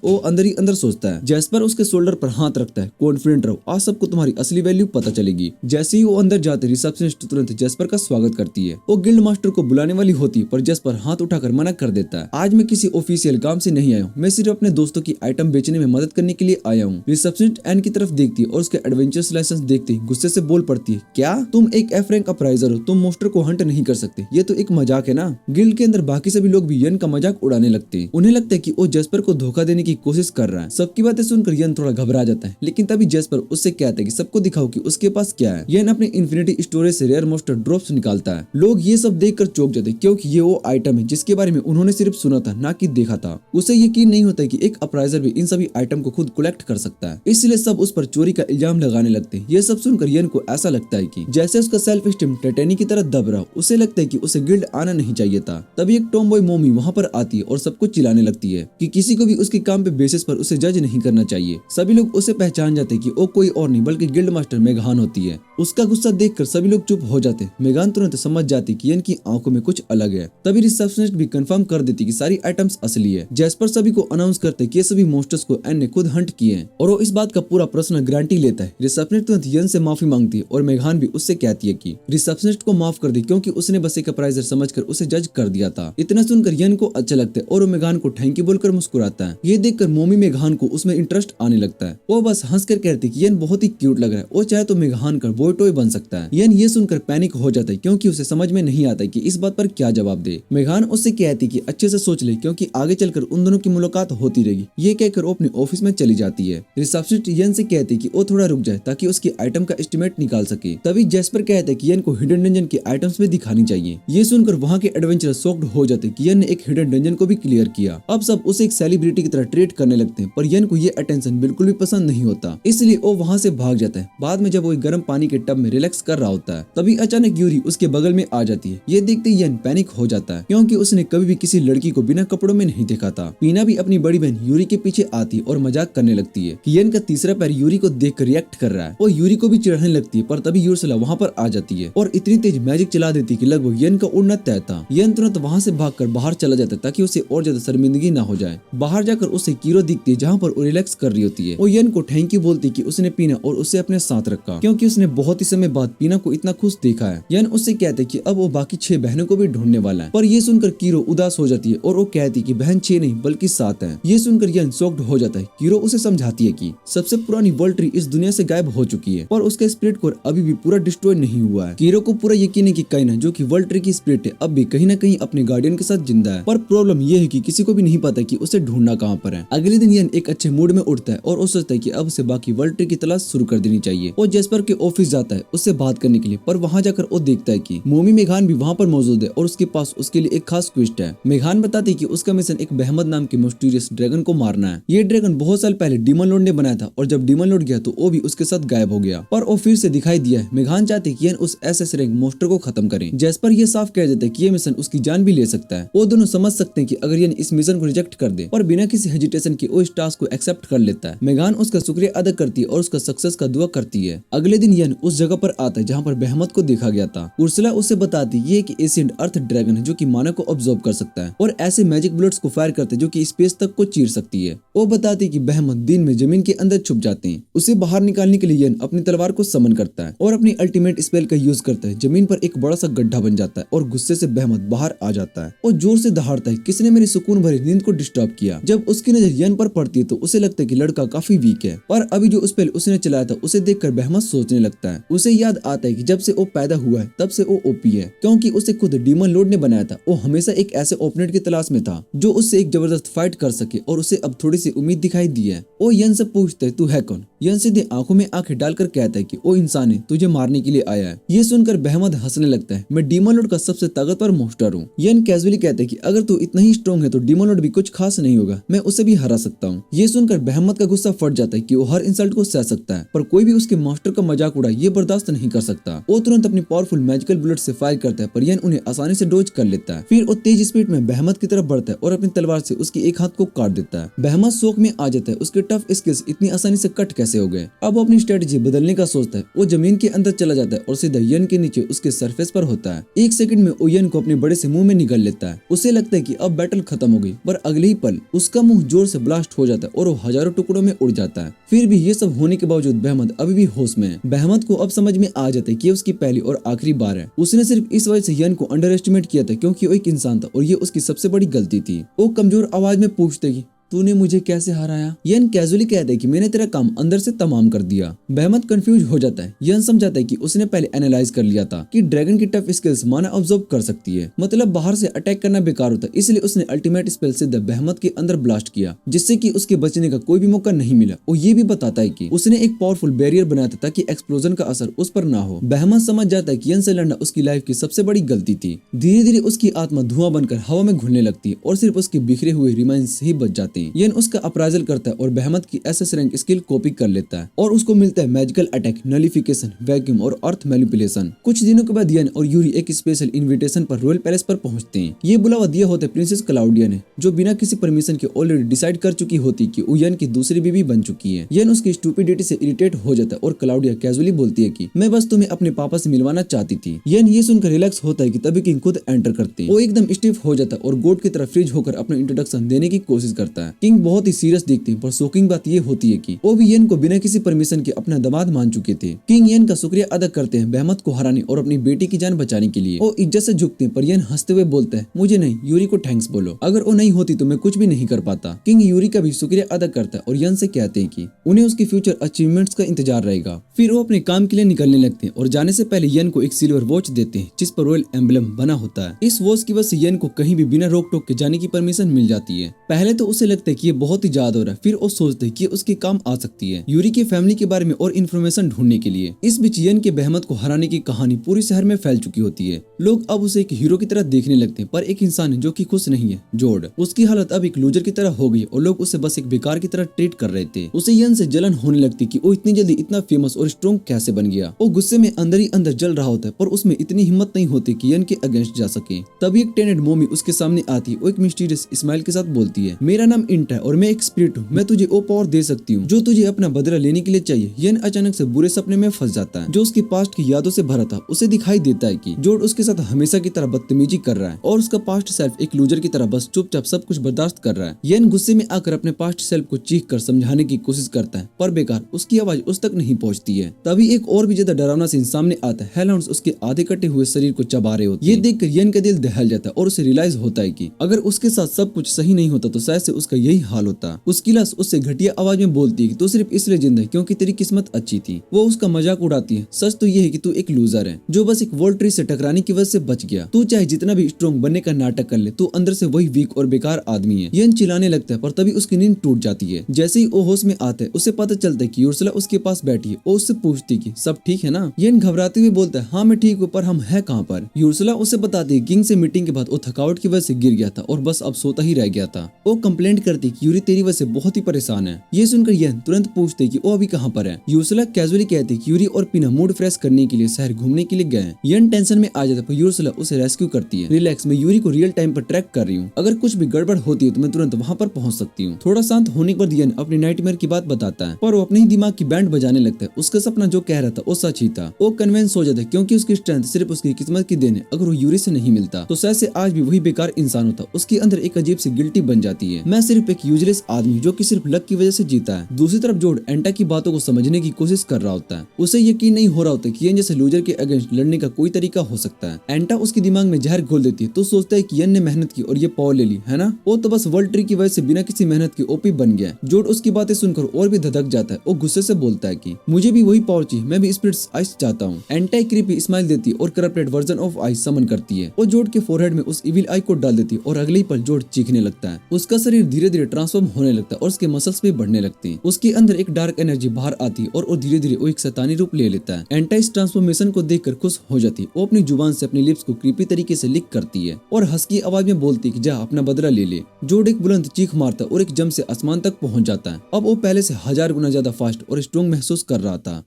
वो अंदर ही अंदर सोचता है। जैस्पर उसके शोल्डर पर हाथ रखता है, कॉन्फिडेंट रहो, आज सबको तुम्हारी असली वैल्यू पता चलेगी। जैसे ही वो अंदर जाते रिसेप्शनिस्ट तुरंत जैस्पर का स्वागत करती है। वो गिल्ड मास्टर को बुलाने वाली होती है पर जैस्पर हाथ उठाकर मना कर देता है। आज मैं किसी ऑफिशियल काम से नहीं आया हूँ, मैं सिर्फ अपने दोस्तों की आइटम बेचने में मदद करने के लिए आया हूँ। रिसेप्शनिस्ट एन की तरफ देखती है और उसके एडवेंचर्स लाइसेंस देखते ही गुस्से से बोल पड़ती है, क्या तुम एक एफ रैंक अप्राइजर हो, तुम मोस्टर को हंट नहीं कर सकते, ये तो एक मजाक है ना। गिल्ड के अंदर बाकी सभी लोग भी यन का मजाक उड़ाने लगते हैं। उन्हें लगता है कि वो जैस्पर को धोखा देने की कोशिश कर रहा है। सबकी बातें सुनकर यन थोड़ा घबरा जाता है, लेकिन तभी जैस्पर उससे कहता है कि सबको दिखाओ कि उसके पास क्या है। यन अपने इन्फिनिटी स्टोरेज से रेयर मोस्टर ड्रॉप्स निकालता है। लोग ये सब देखकर चौंक जाते हैं क्योंकि ये वो आइटम है जिसके बारे में उन्होंने सिर्फ सुना था, ना कि देखा था। उसे यकीन नहीं होता कि एक अप्राइजर भी इन सभी आइटम को खुद कलेक्ट कर सकता है, इसलिए सब उस पर चोरी का इल्जाम लगाने लगते हैं। ये सब सुनकर यन को ऐसा लगता है कि जैसे उसका सेल्फ स्टीम टाइटैनिक की तरह दब रहा। उसे लगता है कि उसे गिल्ड आना नहीं चाहिए था। तभी एक टॉम बॉय मोमी वहाँ पर आती है और सबको चिल्लाने लगती है कि किसी को भी उसके काम पे बेसिस पर उसे जज नहीं करना चाहिए। सभी लोग उसे पहचान जाते हैं कि वो कोई और नहीं बल्कि गिल्ड मास्टर मेघान होती है। उसका गुस्सा देखकर सभी लोग चुप हो जाते हैं। मेघान तुरंत समझ जाती कि यन की आंखों में कुछ अलग है। तभी रिसेप्शनिस्ट भी कंफर्म कर देती कि सारी आइटम्स असली है। जैस्पर सभी को अनाउंस करते कि ये सभी मोस्टर्स को एन ने खुद हंट किए हैं और वो इस बात का पूरा पर्सनल गारंटी लेता है। रिसेप्शनिस्ट तुरंत यन से माफी मांगती है और मेघान भी उससे कहती है कि रिसेप्शनिस्ट को माफ कर दे क्योंकि उसने बस एक अप्राइजर समझकर उसे जज कर दिया था। इतना सुनकर यन को अच्छा लगता है और वो मेघान को थैंक यू बोलकर मुस्कुराता है। ये देखकर मोमी मेघान को उसमें इंटरेस्ट आने लगता है। वो बस हंसकर कहती है कि यन बहुत ही क्यूट लग रहा है, वो चाहे तो मेघान का बॉय टॉय बन सकता है। यन ये सुनकर पैनिक हो जाता है क्योंकि उसे समझ में नहीं आता कि इस बात पर क्या जवाब दे। मेघान उससे कहती कि अच्छे से सोच ले क्योंकि आगे चलकर उन दोनों की मुलाकात होती रहेगी। ये कहकर वो अपने ऑफिस में चली जाती है। रिसेप्शनिस्ट यन से कहती कि वो थोड़ा रुक जाए ताकि उसकी आइटम का एस्टिमेट निकाल सके। तभी जैस्पर कहता है कि यन को हिडन डंजन की आइटम्स में दिखानी चाहिए। ये सुनकर वहाँ के एडवेंचरर शॉक्ड हो जाते कि यन ने एक हिडन डंजन को भी क्लियर किया। अब सब उसे एक सेलिब्रिटी की तरह ट्रीट करने लगते हैं पर यन को ये अटेंशन बिल्कुल भी पसंद नहीं होता, इसलिए वो वहाँ से भाग जाता है। बाद में जब वो गर्म पानी के टब में रिलैक्स कर रहा होता है तभी अचानक यूरी उसके बगल में आ जाती है। ये देखते ही यन पैनिक हो जाता है क्योंकि उसने कभी भी किसी लड़की को बिना कपड़ों में नहीं देखा था। पीना भी अपनी बड़ी बहन यूरी के पीछे आती है और मजाक करने लगती है कि यन का तीसरा पैर यूरी को देखकर रिएक्ट कर रहा है। वो यूरी को भी चिढ़ाने लगती है पर तभी यूर्सला वहाँ पर आ जाती है और इतनी तेज मैजिक चला देती है कि लगभग यन का उड़ना तय था। यन तुरंत वहाँ से भागकर बाहर चला जाता है ताकि उसे और ज्यादा शर्मिंदगी ना हो जाए। बाहर जाकर उसे कीरो दिखती है जहाँ पर वो रिलैक्स कर रही होती है। वो यन को थैंक यू बोलती कि उसने पीना और उसे अपने साथ रखा क्योंकि उसने बहुत ही समय बाद पीना को इतना खुश देखा है। यन उससे कहते कि अब वो बाकी 6 बहनों को भी ढूंढने वाला है पर ये सुनकर कीरो उदास हो जाती है और वो कहती कि बहन 6 नहीं बल्कि 7 है। ये सुनकर यन शॉक्ड हो जाता है। कीरो उसे समझाती है कि सबसे पुरानी वर्ल्ड ट्री इस दुनिया से गायब हो चुकी है पर उसका स्पिरिट कोर अभी भी पूरा डिस्ट्रॉय नहीं हुआ है। कीरो को पूरा यकीन है कि काइना जो कि वर्ल्ड ट्री की स्पिरिट है अब भी कहीं न कहीं अपने गार्डियन के साथ जिंदा है। पर प्रॉब्लम ये है कि किसी को भी नहीं पता कि उसे ढूंढना कहाँ पर है। अगले दिन यन एक अच्छे मूड में उठता है और वो सोचता है कि अब उसे बाकी वर्ल्ड ट्री की तलाश शुरू कर देनी चाहिए। वो जैस्पर के ऑफिस जाता है उससे बात करने के लिए पर वहाँ जाकर वो देखता है कि मोमी मेघान भी वहाँ पर मौजूद है और उसके पास उसके लिए एक खास क्वेस्ट है। मेघान बताती है कि उसका मिशन एक बेहमद नाम के मिस्टीरियस ड्रैगन को मारना है। ये ड्रैगन बहुत साल पहले डीमन लॉर्ड ने बनाया था और जब डीमन लॉर्ड गया तो वो भी उसके साथ गायब हो गया पर वो फिर से दिखाई दिया है। मेघान चाहते हैं कि यन उस एसएस रैंक मोस्टर को खत्म करें। जैस्पर ये साफ कह देता है कि ये मिशन उसकी जान भी ले सकता है। वो दोनों समझ सकते हैं कि अगर यन इस मिशन को रिजेक्ट कर दे और बिना किसी हेजिटेशन के वो इस टास्क को एक्सेप्ट कर लेता है। मेघान उसका शुक्रिया अदा करती है और उसका सक्सेस का दुआ करती है। अगले दिन यन उस जगह पर आता है जहाँ पर बेहमद को देखा गया था। उर्सला उसे बताती है कि एशियंट अर्थ ड्रैगन है जो कि मानव को ऑब्जर्व कर सकता है और ऐसे मैजिक बुलेट्स को फायर करते हैं जो कि स्पेस तक को चीर सकती है। वो बताती है कि बेहमद दिन में जमीन के अंदर छुप जाते हैं। उसे बाहर निकालने के लिए यन अपनी तलवार को समन करता है और अपनी अल्टीमेट स्पेल का यूज करता है। जमीन पर एक बड़ा सा गड्ढा बन जाता है और गुस्से से बेहमद बाहर आ जाता है। वो जोर से दहाड़ता है, किसने मेरी सुकून भरी नींद को डिस्टर्ब किया। जब उसकी नजर यन पर पड़ती है तो उसे लगता है कि लड़का काफी वीक है पर अभी जो स्पेल उसने चलाया था उसे देखकर बेहमद सोचने लगता है। उसे याद आता है कि जब से वो पैदा हुआ है तब से वो ओपी है क्योंकि उसे खुद डीमन लॉर्ड ने बनाया था। वो हमेशा एक ऐसे ओपोनेंट की तलाश में था जो उससे एक जबरदस्त फाइट कर सके और उसे अब थोड़ी सी उम्मीद दिखाई दी है। वो यन से पूछता है तू है कौन। यन सीधे आंखों में आंखें डालकर कहता है कि वो इंसान है, तुझे मारने के लिए आया है। ये सुनकर बेहमद हंसने लगता है, मैं डीमन लॉर्ड का सबसे ताकतवर मोस्टर हूँ। यन कैजुअली कहता है कि अगर तू इतना ही स्ट्रॉन्ग है तो डीमन लॉर्ड भी कुछ खास नहीं होगा, मैं उसे भी हरा सकता हूँ। ये सुनकर बेहमद का गुस्सा फट जाता है कि वो हर इंसल्ट को सह सकता है पर कोई भी उसके मास्टर का मजाक उड़ाए ये बर्दाश्त नहीं कर सकता। वो तुरंत अपनी पावरफुल मैजिकल बुलेट से फायर करता है पर यन उन्हें आसानी से डोज कर लेता है। फिर वो तेज स्पीड में बेहमद की तरफ बढ़ता है और अपनी तलवार से उसकी एक हाथ को काट देता है। बेहमद शौक में आ जाता है, उसके टफ स्किल्स इतनी आसानी से कट कैसे कैसे हो गए। अब वो अपनी स्ट्रेटेजी बदलने का सोचता है। वो जमीन के अंदर चला जाता है और सीधा यन के नीचे उसके सरफेस पर होता है। एक सेकंड में वो यन को अपने बड़े से मुंह में निगल लेता है। उसे लगता है कि अब बैटल खत्म हो गई, पर अगले ही पल उसका मुंह जोर से ब्लास्ट हो जाता है और वो हजारों टुकड़ों में उड़ जाता है। फिर भी ये सब होने के बावजूद बहमत अभी भी होश में है। बहमत को अब समझ में आ जाता है कि उसकी पहली और आखिरी बार है। उसने सिर्फ इस वजह से यन को अंडर एस्टिमेट किया था क्योंकि वो एक इंसान था और ये उसकी सबसे बड़ी गलती थी। वो कमजोर आवाज में पूछते कि तूने मुझे कैसे हराया। यन कैजुअली कहता है कि मैंने तेरा काम अंदर से तमाम कर दिया। बहमत कंफ्यूज हो जाता है। यन समझाता है कि उसने पहले एनालाइज कर लिया था कि ड्रैगन की टफ स्किल्स माना ऑब्जर्व कर सकती है, मतलब बाहर से अटैक करना बेकार होता है, इसलिए उसने अल्टीमेट स्पेल से बहमत के अंदर ब्लास्ट किया, जिससे कि उसके बचने का कोई भी मौका नहीं मिला। और ये भी बताता है कि उसने एक पावरफुल बैरियर बनाया था ताकि एक्सप्लोजन का असर उस पर ना हो। बहमत समझ जाता है कि यन से लड़ना उसकी लाइफ की सबसे बड़ी गलती थी। धीरे धीरे उसकी आत्मा धुआं बनकर हवा में घुलने लगती है और सिर्फ उसके बिखरे हुए रिमाइंस ही बच जाते हैं। यन उसका अप्राइजल करता है और बहमत की एसएस रैंक स्किल कॉपी कर लेता है और उसको मिलता है मैजिकल अटैक, नलिफिकेशन, वैक्यूम और अर्थ मैनिपुलेशन। कुछ दिनों के बाद यन और यूरी एक स्पेशल इनविटेशन पर रॉयल पैलेस पर पहुंचते हैं। ये बुलावा दिया होता है प्रिंसेस क्लाउडिया ने, जो बिना किसी परमिशन के ऑलरेडी डिसाइड कर चुकी होती कि वो यन की दूसरी बीवी बन चुकी है। यन उसकी स्टूपिडिटी से इरिटेट हो जाता है और क्लाउडिया कैजुअली बोलती है कि मैं बस तुम्हें अपने पापा से मिलवाना चाहती थी। यन ये सुनकर रिलैक्स होता है कि तभी किंग खुद एंटर करते हैं। वो एकदम स्टिफ हो जाता है और गोट की तरह फ्रीज होकर अपना इंट्रोडक्शन देने की कोशिश करता है। किंग बहुत ही सीरियस दिखते हैं, पर शॉकिंग बात ये होती है कि वो भी यन को बिना किसी परमिशन के अपना दामाद मान चुके थे। किंग यन का शुक्रिया अदा करते हैं बहमत को हराने और अपनी बेटी की जान बचाने के लिए। वो इज्जत से झुकते हैं, पर यन हंसते हुए बोलता है मुझे नहीं, यूरी को थैंक्स बोलो, अगर वो नहीं होती तो मैं कुछ भी नहीं कर पाता। किंग यूरी का भी शुक्रिया अदा करता है और यन से कहते हैं कि उन्हें उसकी फ्यूचर अचीवमेंट्स का इंतजार रहेगा। फिर वो अपने काम के लिए निकलने लगते हैं और जाने से पहले यन को एक सिल्वर वॉच देते हैं जिस पर रॉयल एम्बलम बना होता है। इस वॉच की वजह से यन को कहीं भी बिना रोक टोक के जाने की परमिशन मिल जाती है। पहले तो उसे लगता है कि ये बहुत ही ज्यादा हो रहा है, फिर वो सोचते हैं कि उसके काम आ सकती है यूरी के फैमिली के बारे में और इन्फॉर्मेशन ढूंढने के लिए। इस बीच यन के बहमत को हराने की कहानी पूरी शहर में फैल चुकी होती है। लोग अब उसे एक हीरो की तरह देखने लगते हैं, पर एक इंसान है जो कि खुश नहीं है, जोर्ड। उसकी हालत अब एक लूजर की तरह हो गई और लोग उसे बस एक बेकार की तरह ट्रीट कर रहे थे। उसे यन से जलन होने लगती कि वो इतनी जल्दी इतना फेमस और स्ट्रॉन्ग कैसे बन गया। वो गुस्से में अंदर ही अंदर जल रहा होता है, पर उसमें इतनी हिम्मत नहीं होती कि यन के अगेंस्ट जा सके। तभी एक टेनेड मोमी उसके सामने आती है। वो एक मिस्टीरियस स्माइल के साथ बोलती है मेरा नाम इंट है और मैं एक स्पिरिट हूँ, मैं तुझे वो पावर दे सकती हूँ जो तुझे अपना बदला लेने के लिए चाहिए। यन अचानक से बुरे सपने में फंस जाता है जो उसके पास्ट की यादों से भरा था। उसे दिखाई देता है कि जोर्ड उसके साथ हमेशा की तरह बदतमीजी कर रहा है और उसका पास्ट सेल्फ एक लूजर की तरह बस चुपचाप सब कुछ बर्दाश्त कर रहा है। यन गुस्से में आकर अपने पास्ट सेल्फ को चीख कर समझाने की कोशिश करता है, पर बेकार, उसकी आवाज उस तक नहीं पहुंचती है। तभी एक और भी ज्यादा डरावना सीन सामने आता है। हेलहाउंड्स उसके आधे कटे हुए शरीर को चबा रहे होते हैं। ये देखकर यन का दिल दहल जाता है और उसे रियलाइज होता है कि अगर उसके साथ सब कुछ सही नहीं होता तो शायद से उसका यही हाल होता। उसकी लाश उससे घटिया आवाज में बोलती है कि तू सिर्फ इसलिए जिंदा है क्योंकि तेरी किस्मत अच्छी थी। वो उसका मजाक उड़ाती है। सच तो ये है कि तू एक लूजर है जो बस एक वॉल ट्री से टकराने की वजह से बच गया। तू चाहे जितना भी स्ट्रॉन्ग बनने का नाटक कर ले, तू अंदर से वही वीक और बेकार आदमी है। यन चिल्लाने लगता है, पर तभी उसकी नींद टूट जाती है। जैसे ही वो होश में आता है उसे पता चलता है कि यूर्सला उसके पास बैठी है। वो उससे पूछती कि सब ठीक है ना। यन घबराते हुए बोलता है हाँ मैं ठीक हूँ, पर हम है कहाँ पर। यूर्सला उसे बताती है किंग से मीटिंग के बाद वो थकावट की वजह से गिर गया था और बस अब सोता ही रह गया था। वो कंप्लेंट करती कि यूरी तेरी वजह से बहुत ही परेशान है। ये सुनकर यन तुरंत पूछते कि वो अभी कहाँ पर है। यूर्सला कैजुअली कहती कि यूरी और पीना मूड फ्रेश करने के लिए शहर घूमने के लिए गए। यन टेंशन में आ जाता है, पर यूर्सला उसे रेस्क्यू करती है। रिलैक्स, मैं यूरी को रियल टाइम पर ट्रैक कर रही हूँ, अगर कुछ भी गड़बड़ होती है तो मैं तुरंत वहाँ पर पहुँच सकती हूँ। थोड़ा शांत होने के बाद यन अपनी नाइटमेयर की बात बताता है, पर वो अपने ही दिमाग की बैंड बजाने लगता है। उसका सपना जो कह रहा था वो सच ही था। वो कन्विंस हो जाता है क्योंकि उसकी स्ट्रेंथ सिर्फ उसकी किस्मत की देन है। अगर वो यूरी से नहीं मिलता तो शायद से आज भी वही बेकार इंसान होता। उसके अंदर एक अजीब सी गिल्टी बन जाती है, मैं सिर्फ एक यूजलेस आदमी जो कि सिर्फ लक की वजह से जीता है। दूसरी तरफ जोर्ड एंटा की बातों को समझने की कोशिश कर रहा होता है। उसे यकीन नहीं हो रहा होता कि यन जैसे लूजर के अगेंस्ट लड़ने का कोई तरीका हो सकता है। एंटा उसके दिमाग में जहर घोल देती है तो सोचता है कि यन ने मेहनत की और ये पावर ले ली है ना। वो तो बस वर्ल्ड ट्री की वजह से बिना किसी मेहनत के ओपी बन गया। जोर्ड उसकी बातें सुनकर और भी धधक जाता है। वो गुस्से से बोलता है कि मुझे भी वही पावर चाहिए, मैं भी स्पिरिट्स आइस चाहता हूँ। एंटा एक क्रीपी स्माइल देती है और करप्टेड वर्जन ऑफ आइस समन करती है। वो जोर्ड के फोरहेड में उस इविल आई को डाल देती है और अगले ही पल जोर्ड चीखने लगता है। उसका शरीर धीरे धीरे ट्रांसफॉर्म होने लगता है और उसके मसल्स भी बढ़ने लगते हैं। उसके अंदर एक डार्क एनर्जी बाहर आती है और धीरे धीरे वो एक शैतानी रूप ले लेता है। एंटा इस ट्रांसफॉर्मेशन को देखकर खुश हो जाती है। वो अपनी जुबान से अपनी लिप्स को क्रीपी तरीके से लिक करती है और हंसकी आवाज में बोलती है कि जा अपना बदला ले ले। जोर्ड एक बुलंद चीख मारता और एक जंप से आसमान तक पहुंच जाता है। अब वो पहले से 1000 गुना ज्यादा फास्ट और स्ट्रॉन्ग महसूस कर रहा था।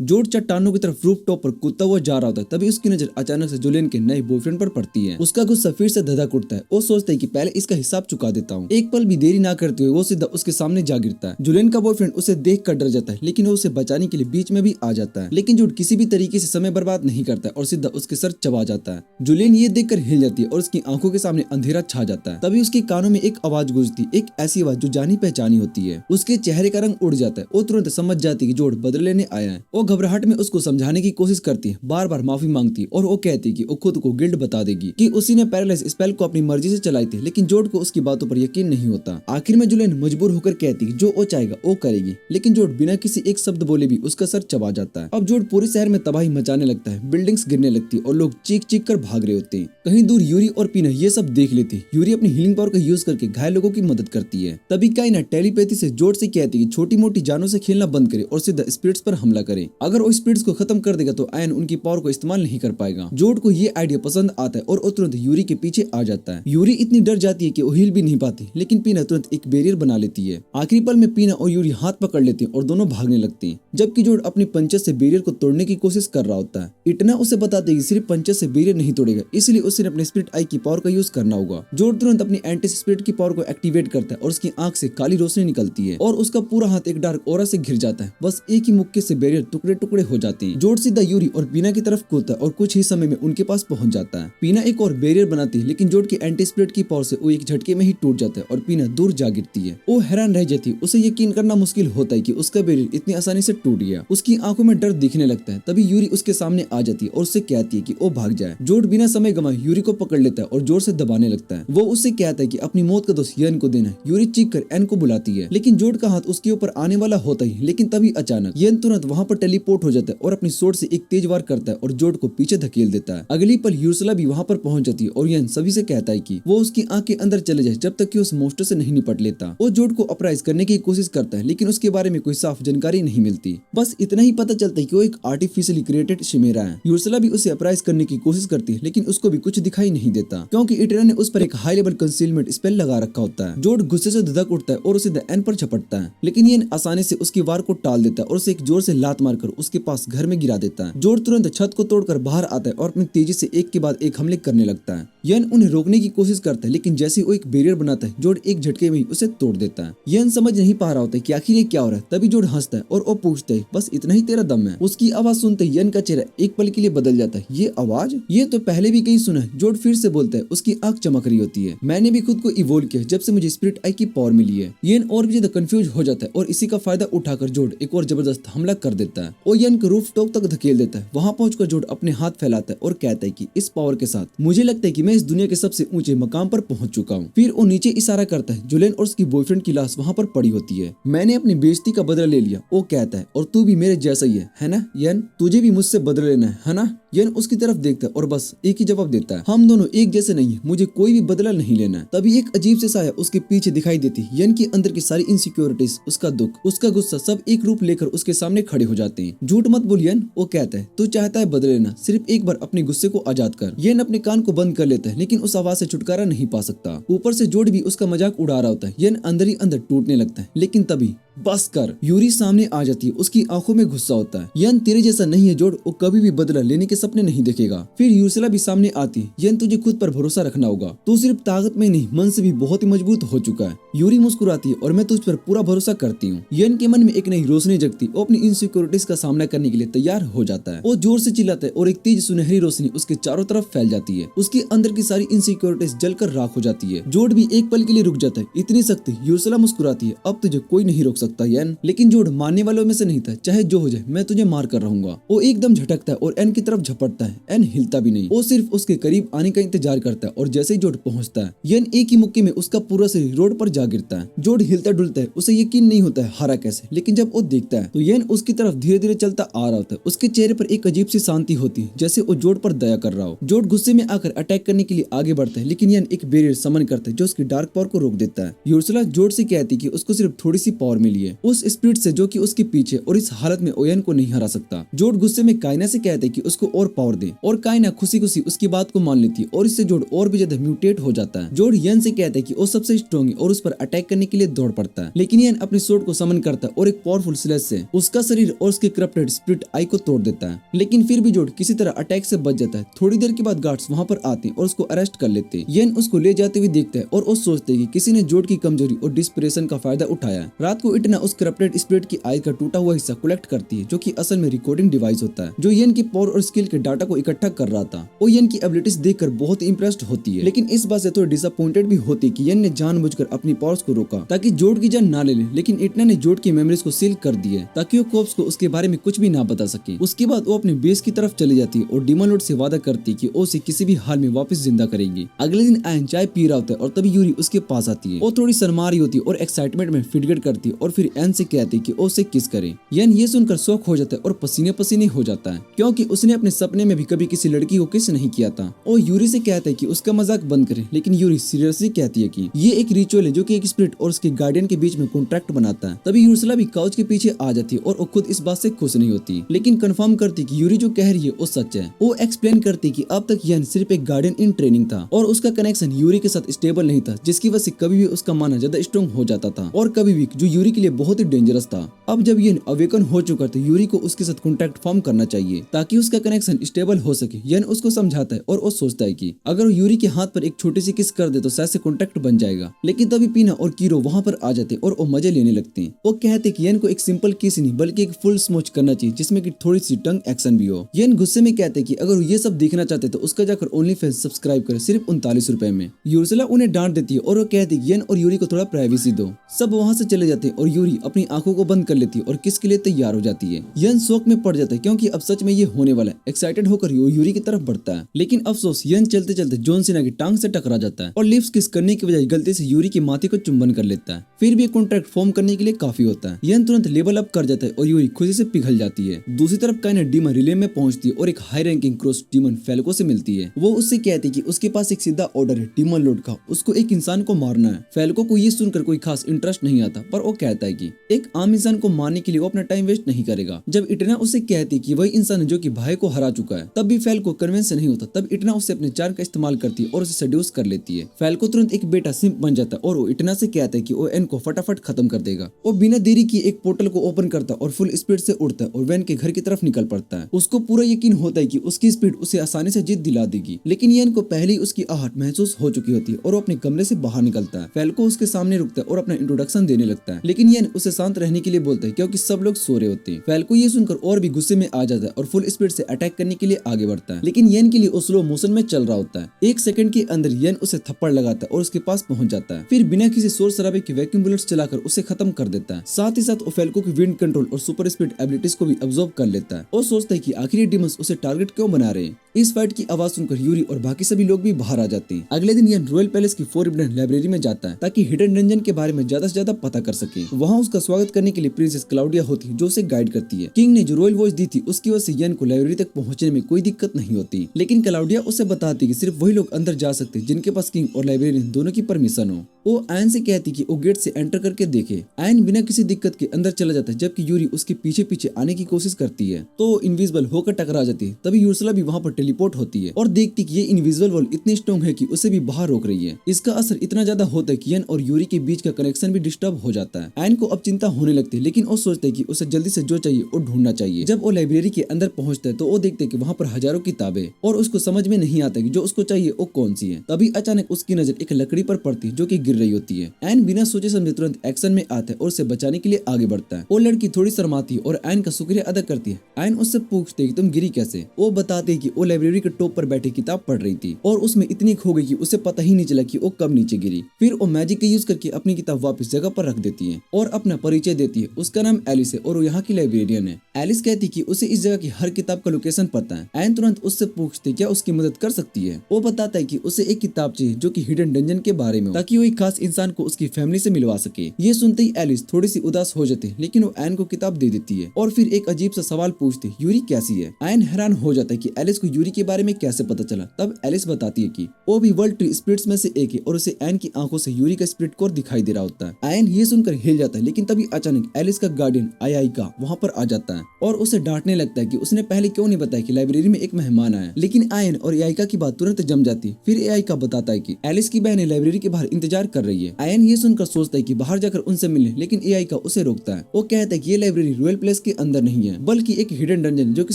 जोड चट्टानों की तरफ रूफ टॉप पर कूदता हुआ जा रहा होता है, तभी उसकी नजर अचानक से जुलियन के नए बॉयफ्रेंड पर पड़ती है। उसका गुस्सा फिर से धधक उठता है और सोचता है कि पहले इसका हिसाब चुका देता हूँ। एक पल भी देरी ना करते हुए वो सीधा उसके सामने जा गिरता है। जुलियन का बॉयफ्रेंड उसे देख कर डर जाता है, लेकिन वो उसे बचाने के लिए बीच में भी आ जाता है, लेकिन जोड किसी भी तरीके से समय बर्बाद नहीं करता और सीधा उसके सर चबा जाता है। जुलियन ये देखकर हिल जाती है और उसकी आंखों के सामने अंधेरा छा जाता है। तभी उसके कानों में एक आवाज गूंजती, एक ऐसी आवाज जो जानी पहचानी होती है। उसके चेहरे का रंग उड़ जाता है और तुरंत समझ जाती है कि जोड बदले लेने आया है। वो घबराहट में उसको समझाने की कोशिश करती है, बार बार माफी मांगती है और वो कहती है कि वो खुद को गिल्ट बता देगी कि उसी ने पैरालाइज स्पेल को अपनी मर्जी से चलाई थी, लेकिन जोड को उसकी बातों पर यकीन नहीं होता। आखिर में जुलियन मजबूर होकर कहती है जो वो चाहेगा वो करेगी, लेकिन जोड बिना किसी एक शब्द बोले भी उसका सर चबा जाता है। अब जोड पूरे शहर में तबाही मचाने लगता है, बिल्डिंग्स गिरने लगती है और लोग चीख चीख कर भाग रहे होते हैं। कहीं दूर यूरी और पीना ये सब देख लेती है। यूरी अपनी हीलिंग पावर का यूज करके घायल लोगों की मदद करती है। तभी काइना टेलीपैथी से जोड से कहती है कि छोटी मोटी जानों से खेलना बंद करे और सीधा स्पिरिट्स पर हमला करे। अगर वो स्पिरिट्स को खत्म कर देगा तो आयन उनकी पावर को इस्तेमाल नहीं कर पाएगा। जोड को ये आइडिया पसंद आता है और वो तुरंत यूरी के पीछे आ जाता है। यूरी इतनी डर जाती है कि वो हिल भी नहीं पाती, लेकिन पीना तुरंत एक बैरियर बना लेती है। आखिरी पल में पीना और यूरी हाथ पकड़ लेती है और दोनों भागने लगती हैं, जबकि जोड अपनी पंचस से बैरियर को तोड़ने की कोशिश कर रहा होता है। इतना उसे बताते कि सिर्फ पंचस से बैरियर नहीं तोड़ेगा, इसलिए उसे अपने स्पिरिट आई की पावर का यूज करना होगा। जोड तुरंत अपनी एंटी स्पिरिट की पावर को एक्टिवेट करता है और उसकी आंख से काली रोशनी निकलती है और उसका पूरा हाथ एक डार्क ऑरा से घिर जाता है। बस एक ही मुक्के से बैरियर टुकड़े टुकड़े हो जाते हैं। जोड सीधा यूरी और पीना की तरफ कूदता है और कुछ ही समय में उनके पास पहुंच जाता है। पीना एक और बैरियर बनाती है, लेकिन जोड की एंटी स्पिरिट की पावर से वो एक झटके में ही टूट जाता है और पीना दूर जा गिरती है। वो हैरान रह जाती है, उसे यकीन करना मुश्किल होता है कि उसका बैरियर इतनी आसानी से टूट गया। उसकी आंखों में डर दिखने लगता है। तभी यूरी उसके सामने आ जाती है और उससे कहती है कि वो भाग जाए। जोड बिना समय गंवाए यूरी को पकड़ लेता है और जोर से दबाने लगता है। वो उससे कहता है कि अपनी मौत का दोष यन को देना। यूरी चीख कर एन को बुलाती है, लेकिन जोड का हाथ उसके ऊपर आने वाला होता ही, लेकिन तभी अचानक यन तुरंत वहाँ पर टेलीपोर्ट हो जाता है और अपनी सोर्ड से एक तेज वार करता है और जोड को पीछे धकेल देता है। अगली पल यूर्सला भी वहाँ पर पहुंच जाती है और यन सभी से कहता है कि वो उसकी आंख के अंदर चले जाए जब तक कि उस मोस्टर से नहीं निपट लेता। वो जोड को अपराइज करने की कोशिश करता है, लेकिन उसके बारे में कोई साफ जानकारी नहीं मिलती। बस इतना ही पता चलता है कि वो एक आर्टिफिशियली क्रिएटेड शिमेरा है। यूर्सला भी उसे अपराइज करने की कोशिश करती है, लेकिन उसको भी कुछ दिखाई नहीं देता, क्योंकि इटरा ने उस पर एक हाई लेवल कंसीलमेंट स्पेल लगा रखा होता है। जोड गुस्से से धधक उठता है और उसे द एन पर झपटता है, लेकिन ये आसानी से उसकी वार को टाल देता है और उसे एक जोर से लात मारकर उसके पास घर में गिरा देता है। जोड तुरंत छत को तोड़कर बाहर आता है और अपनी तेजी से एक के बाद एक हमले करने लगता है। यन उन्हें रोकने की कोशिश करता है, लेकिन जैसे वो एक बैरियर बनाता है, जोड एक झटके में ही उसे तोड़ देता है। यन समझ नहीं पा रहा होता है कि आखिर ये क्या हो रहा है। तभी जोड हंसता है और वो पूछता है बस इतना ही तेरा दम है। उसकी आवाज सुनते ही यन का चेहरा एक पल के लिए बदल जाता है। ये आवाज, ये तो पहले भी कहीं सुना है। जोड फिर से बोलता है, उसकी आंख चमक रही होती है। मैंने भी खुद को इवोल्व किया जब से मुझे स्पिरिट आई की पावर मिली है। यन और भी ज्यादा कंफ्यूज हो जाता है और इसी का फायदा उठाकर जोड एक और जबरदस्त हमला कर देता है। वो यन को रूफ टॉप तक धकेल देता है। वहां पहुंचकर जोड अपने हाथ फैलाता है और कहता है कि इस पावर के साथ मुझे लगता है कि मैं इस दुनिया के सबसे ऊंचे मकाम पर पहुंच चुका हूँ। फिर वो नीचे इशारा करता है। जुलियन और उसकी बॉयफ्रेंड की लाश वहाँ पर पड़ी होती है। मैंने अपनी बेइज्जती का बदला ले लिया, वो कहता है, और तू भी मेरे जैसा ही है ना यन? तुझे भी मुझसे बदला लेना है ना? यन उसकी तरफ देखता है और बस एक ही जवाब देता है, हम दोनों एक जैसे नहीं है, मुझे कोई भी बदला नहीं लेना है। तभी एक अजीब से साया उसके पीछे दिखाई देती। यन के अंदर की सारी इनसिक्योरिटीज, उसका दुख, उसका गुस्सा सब एक रूप लेकर उसके सामने खड़े हो जाते हैं। झूठ मत बोल यन, वो कहता है, तू चाहता है बदल लेना, सिर्फ एक बार अपने गुस्से को आजाद कर। यन अपने कान को बंद कर लेता है, लेकिन उस आवाज से छुटकारा नहीं पा सकता। ऊपर से जोड भी उसका मजाक उड़ा रहा होता है। यन अंदर ही अंदर टूटने लगता है, लेकिन तभी बस कर, यूरी सामने आ जाती है। उसकी आंखों में गुस्सा होता है। यन तेरे जैसा नहीं है जोड, वो कभी भी बदला लेने के सपने नहीं देखेगा। फिर यूर्सला भी सामने आती है। यन तुझे खुद पर भरोसा रखना होगा, तू सिर्फ ताकत में नहीं मन से भी बहुत ही मजबूत हो चुका है। यूरी मुस्कुराती है और मैं तुझ पर पूरा भरोसा करती हूँ। यन के मन में एक नई रोशनी जगती, वो अपनी इनसिक्योरिटीज का सामना करने के लिए तैयार हो जाता है। वो जोर से चिल्लाता है और एक तेज सुनहरी रोशनी उसके चारों तरफ फैल जाती है। उसके अंदर की सारी इनसिक्योरिटीज जलकर राख हो जाती है। जोड भी एक पल के लिए रुक जाता है। इतनी शक्ति। यूर्सला मुस्कुराती है, अब तुझे कोई नहीं रोक सकता यन। लेकिन जोड मानने वालों में से नहीं था। चाहे जो हो जाए मैं तुझे मार कर रहूंगा। वो एकदम झटकता है और एन की तरफ झपटता है। एन हिलता भी नहीं, वो सिर्फ उसके करीब आने का इंतजार करता है और जैसे ही जोड पहुंचता है, यन एक ही मुक्के में उसका पूरा शरीर रोड पर जा गिरता है। जोड हिलता डुलता है, उसे यकीन नहीं होता है हारा कैसे, लेकिन जब वो देखता है तो यन उसकी तरफ धीरे धीरे चलता आ रहा होता है। उसके चेहरे पर एक अजीब सी शांति होती है, जैसे वो जोड पर दया कर रहा हो। जोड गुस्से में आकर अटैक करने के लिए आगे बढ़ता है, लेकिन यन एक बैरियर समन करता है जो उसकी डार्क पावर को रोक देता है। यूर्सला जोड से कहती है कि उसको सिर्फ थोड़ी सी पावर लिए उस स्पिरिट से जो कि उसके पीछे, और इस हालत में ओयन को नहीं हरा सकता। जोड गुस्से में काइना से कहते कि उसको और पावर दे, और काइना खुशी खुशी उसकी बात को मान लेती है, और इससे जोड और भी ज्यादा म्यूटेट हो जाता है। जोड यन से कहता है कि वो सबसे स्ट्रॉन्ग है और उस पर अटैक करने के लिए दौड़ पड़ता है, लेकिन यन अपनी स्वॉर्ड को समन करता है और एक पावरफुल स्लेश से उसका शरीर और उसके करप्टेड स्पिरिट आई को तोड़ देता है। लेकिन फिर भी जोड किसी तरह अटैक से बच जाता है। थोड़ी देर के बाद गार्ड्स वहां पर आते हैं और उसको अरेस्ट कर लेते हैं। यन उसको ले जाते हुए देखता है और वो सोचते हैं कि किसी ने जोड की कमजोरी और डिस्परेशन का फायदा उठाया। रात को इटना उस करप्टेड स्पिरिट की आई का टूटा हुआ हिस्सा कलेक्ट करती है, जो कि असल में रिकॉर्डिंग डिवाइस होता है जो यन की पावर और स्किल के डाटा को इकट्ठा कर रहा था। वो यन की एबिलिटीज देखकर बहुत इंप्रेस्ड होती है, लेकिन इस बात से थोड़ी डिसअपॉइंटेड भी होती है कि यन ने जानबूझकर अपनी पावर्स को रोका ताकि जोड की जान ना ले। लेकिन इटना ने जोड की मेमोरीज को सील कर दिए ताकि वो कोप्स को उसके बारे में कुछ भी ना बता सके। उसके बाद वो अपने बेस की तरफ चली जाती है और डीमन लॉर्ड से वादा करती है कि वो उसे किसी भी हाल में वापस जिंदा करेगी। अगले दिन आयन चाय पी रहा होता है और तभी यूरी उसके पास आती है। वो थोड़ी शर्मा रही होती है और एक्साइटमेंट में फिटगट करती है और फिर एन से कहती है कि वो उसे किस करे। यन ये सुनकर शौक हो जाता है और पसीने पसीने हो जाता है, क्योंकि उसने अपने सपने में भी कभी किसी लड़की को किस नहीं किया था। वो यूरी से कहता है कि उसका मजाक बंद करे, लेकिन यूरी सीरियसली कहती है कि ये एक रिचुअल है जो कि एक स्पिरिट और उसके गार्डियन के बीच में कॉन्ट्रैक्ट बनाता है। तभी यूर्सला भी काउच के पीछे आ जाती है और वो खुद इस बात से खुश नहीं होती, लेकिन कंफर्म करती कि यूरी जो कह रही है वो सच है। वो एक्सप्लेन करती कि अब तक यन सिर्फ एक गार्डियन इन ट्रेनिंग था और उसका कनेक्शन यूरी के साथ स्टेबल नहीं था, जिसकी वजह से कभी भी उसका माना ज्यादा स्ट्रॉन्ग हो जाता था और कभी भी जो यूरी के लिए बहुत ही डेंजरस था। अब जब यन अवेकन हो चुका तो यूरी को उसके साथ कॉन्टैक्ट फॉर्म करना चाहिए ताकि उसका कनेक्शन स्टेबल हो सके। यन उसको समझाता है और वो सोचता है कि अगर वो यूरी के हाथ पर एक छोटी सी किस कर दे तो शायद से कॉन्टैक्ट बन जाएगा। लेकिन तभी पीना और कीरो वहां पर आ जाते और वो मजे लेने लगते हैं। वो कहते कि यन को एक सिंपल किस नहीं बल्कि एक फुल स्मोच करना चाहिए जिसमें कि थोड़ी सी टंग एक्शन भी हो। यन गुस्से में कहते कि अगर वो ये सब देखना चाहते तो उसका जाकर ओनली फैंस सब्सक्राइब करे सिर्फ 39 रुपए में। यूर्सला उन्हें डांट देती है और वो कहती है यन और यूरी को थोड़ा प्राइवेसी दो। सब वहाँ से चले जाते हैं और यूरी अपनी आंखों को बंद कर लेती है और किस के लिए तैयार हो जाती है। यन शौक में पड़ जाता है क्योंकि अब सच में ये होने वाला है। एक्साइटेड होकर यूरी की तरफ बढ़ता है, लेकिन अफसोस यन चलते चलते जॉन सीना की टांग से टकरा जाता है और लिप्स किस करने की बजाय गलती से यूरी की माथे को चुंबन कर लेता है। फिर भी कॉन्ट्रैक्ट फॉर्म करने के लिए काफी होता है। यन तुरंत लेवल अप कर जाता है और यूरी खुशी से पिघल जाती है। दूसरी तरफ काइना डीमन रिले में पहुंचती है और एक high ranking cross demon Falco से मिलती है। वो उससे कहती है कि उसके पास एक सीधा ऑर्डर है डीमन लॉर्ड का, उसको एक इंसान को मारना है। फैल्को को ये सुनकर कोई खास इंटरेस्ट नहीं आता, पर वो कहता है कि एक आम इंसान को मारने के लिए वो अपना टाइम वेस्ट नहीं करेगा। जब इटना उससे कहती है कि वही इंसान है जो कि भाई को हरा चुका है, तब भी फैल्को कन्विंस नहीं होता। तब इटना उससे अपने चार का इस्तेमाल करती है और उसे सेड्यूस कर लेती है। फैल्को तुरंत एक बेटा सिंप बन जाता है और वो इटना से कहता है कि वो एन को फटाफट खत्म कर देगा। वो बिना देरी की एक पोर्टल को ओपन करता है और फुल स्पीड से उड़ता है और वैन के घर की तरफ निकल पड़ता है। उसको पूरा यकीन होता है कि उसकी स्पीड उसे आसानी से जीत दिला देगी, लेकिन यन को पहले ही उसकी आहट महसूस हो चुकी होती है और वो अपने कमरे से बाहर निकलता है। फैल्को उसके सामने रुकता है और अपना इंट्रोडक्शन देने लगता है, लेकिन यन उसे शांत रहने के लिए बोलता है क्योंकि सब लोग सो रहे होते हैं। फैल्को ये सुनकर और भी गुस्से में आ जाता है और फुल स्पीड से अटैक करने के लिए आगे बढ़ता है, लेकिन यन के लिए वो स्लो मोशन में चल रहा होता है। एक सेकंड के अंदर यन उसे थप्पड़ लगाता है और उसके पास पहुंच जाता है। फिर बिना किसी शोर शराबे के वैक्यूम बुलेट्स चलाकर उसे खत्म कर देता है। साथ ही साथ वो फैल्को की विंड कंट्रोल और सुपर स्पीड एबिलिटीज को भी ऑब्जर्व कर लेता है और सोचता है कि आखिर ये डीमंस उसे टारगेट क्यों बना रहे हैं। इस फाइट की आवाज सुनकर यूरी और बाकी सभी लोग भी बाहर आ जाते हैं। अगले दिन यन रॉयल पैलेस की फोरबिडन लाइब्रेरी में जाता है ताकि हिडन डंजन के बारे में ज्यादा से ज्यादा पता कर सके। वहाँ उसका स्वागत करने के लिए प्रिंसेस क्लाउडिया होती है जो उसे गाइड करती है। किंग ने जो रॉयल वॉइस दी थी उसकी वजह से यन को लाइब्रेरी तक पहुंचने में कोई दिक्कत नहीं होती, लेकिन क्लाउडिया उसे बताती कि सिर्फ वही लोग अंदर जा सकते जिनके पास किंग और लाइब्रेरियन दोनों की परमिशन हो। वो आयन से कहती कि वो गेट से एंटर करके देखे। आयन बिना किसी दिक्कत के अंदर चला जाता है, जबकि यूरी उसके पीछे पीछे आने की कोशिश करती है तो इनविजिबल होकर टकरा जाती है। तभी यूर्सला भी वहाँ पर टेलीपोर्ट होती है और देखती कि ये इनविजिबल वॉल इतनी स्ट्रॉन्ग है कि उसे भी बाहर रोक रही है। इसका असर इतना ज्यादा होता है कि यन और यूरी के बीच का कनेक्शन भी डिस्टर्ब हो जाता है। आयन को अब चिंता होने लगती है, लेकिन वो सोचते है कि उसे जल्दी से जो चाहिए वो ढूंढना चाहिए। जब वो लाइब्रेरी के अंदर पहुंचता है तो वो देखते है कि वहाँ पर हजारों किताबें और उसको समझ में नहीं आता कि जो उसको चाहिए वो कौन सी है। तभी अचानक उसकी नजर एक लकड़ी पर पड़ती है जो कि गिर रही होती है। आयन बिना सोचे समझे तुरंत एक्शन में आता है और उसे बचाने के लिए आगे बढ़ता है। वो लड़की थोड़ी शर्माती है और आयन का शुक्रिया अदा करती है। आयन उससे पूछते कि तुम गिरी कैसे। वो बताते कि वो लाइब्रेरी के टॉप पर बैठी किताब पढ़ रही थी और उसमें इतनी खो गई कि उसे पता ही नहीं चला कि वो कब नीचे गिरी। फिर वो मैजिक का यूज करके अपनी किताब वापस जगह पर रख देती है और अपना परिचय देती है। उसका नाम एलिस है और वो यहाँ की लाइब्रेरियन है। एलिस कहती कि उसे इस जगह की हर किताब का लोकेशन पता है। आयन तुरंत उससे पूछते क्या उसकी मदद कर सकती है। वो बताता है कि उसे एक किताब चाहिए जो कि हिडन डंजन के बारे में हो, ताकि वो एक खास इंसान को उसकी फैमिली से मिलवा सके। ये सुनते ही एलिस थोड़ी सी उदास हो जाती है, लेकिन वो आयन को किताब दे देती है और फिर एक अजीब सा सवाल पूछती यूरी कैसी है। आयन हैरान हो जाता है कि एलिस को यूरी के बारे में कैसे पता चला। तब एलिस बताती है कि वो भी वर्ल्ड ट्री स्पिरिट्स में से एक है और उसे आयन की आंखों से यूरी का स्पिरिट कोर दिखाई दे रहा होता है। आयन ये सुनकर हिल जाता है, लेकिन तभी अचानक एलिस का गार्डियन आई का वहाँ पर आ जाता है और उसे डांटने लगता है कि उसने पहले क्यों नहीं बताया कि लाइब्रेरी में एक मेहमान आया। लेकिन आयन और एआईका की बात तुरंत जम जाती है। फिर एआईका बताता है कि एलिस की बहन लाइब्रेरी के बाहर इंतजार कर रही है। आयन ये सुनकर सोचता है कि बाहर जाकर उनसे मिलने, लेकिन एआईका उसे रोकता है। वो कहता है कि ये लाइब्रेरी रॉयल प्लेस के अंदर नहीं है, बल्कि एक हिडन डंजन जो कि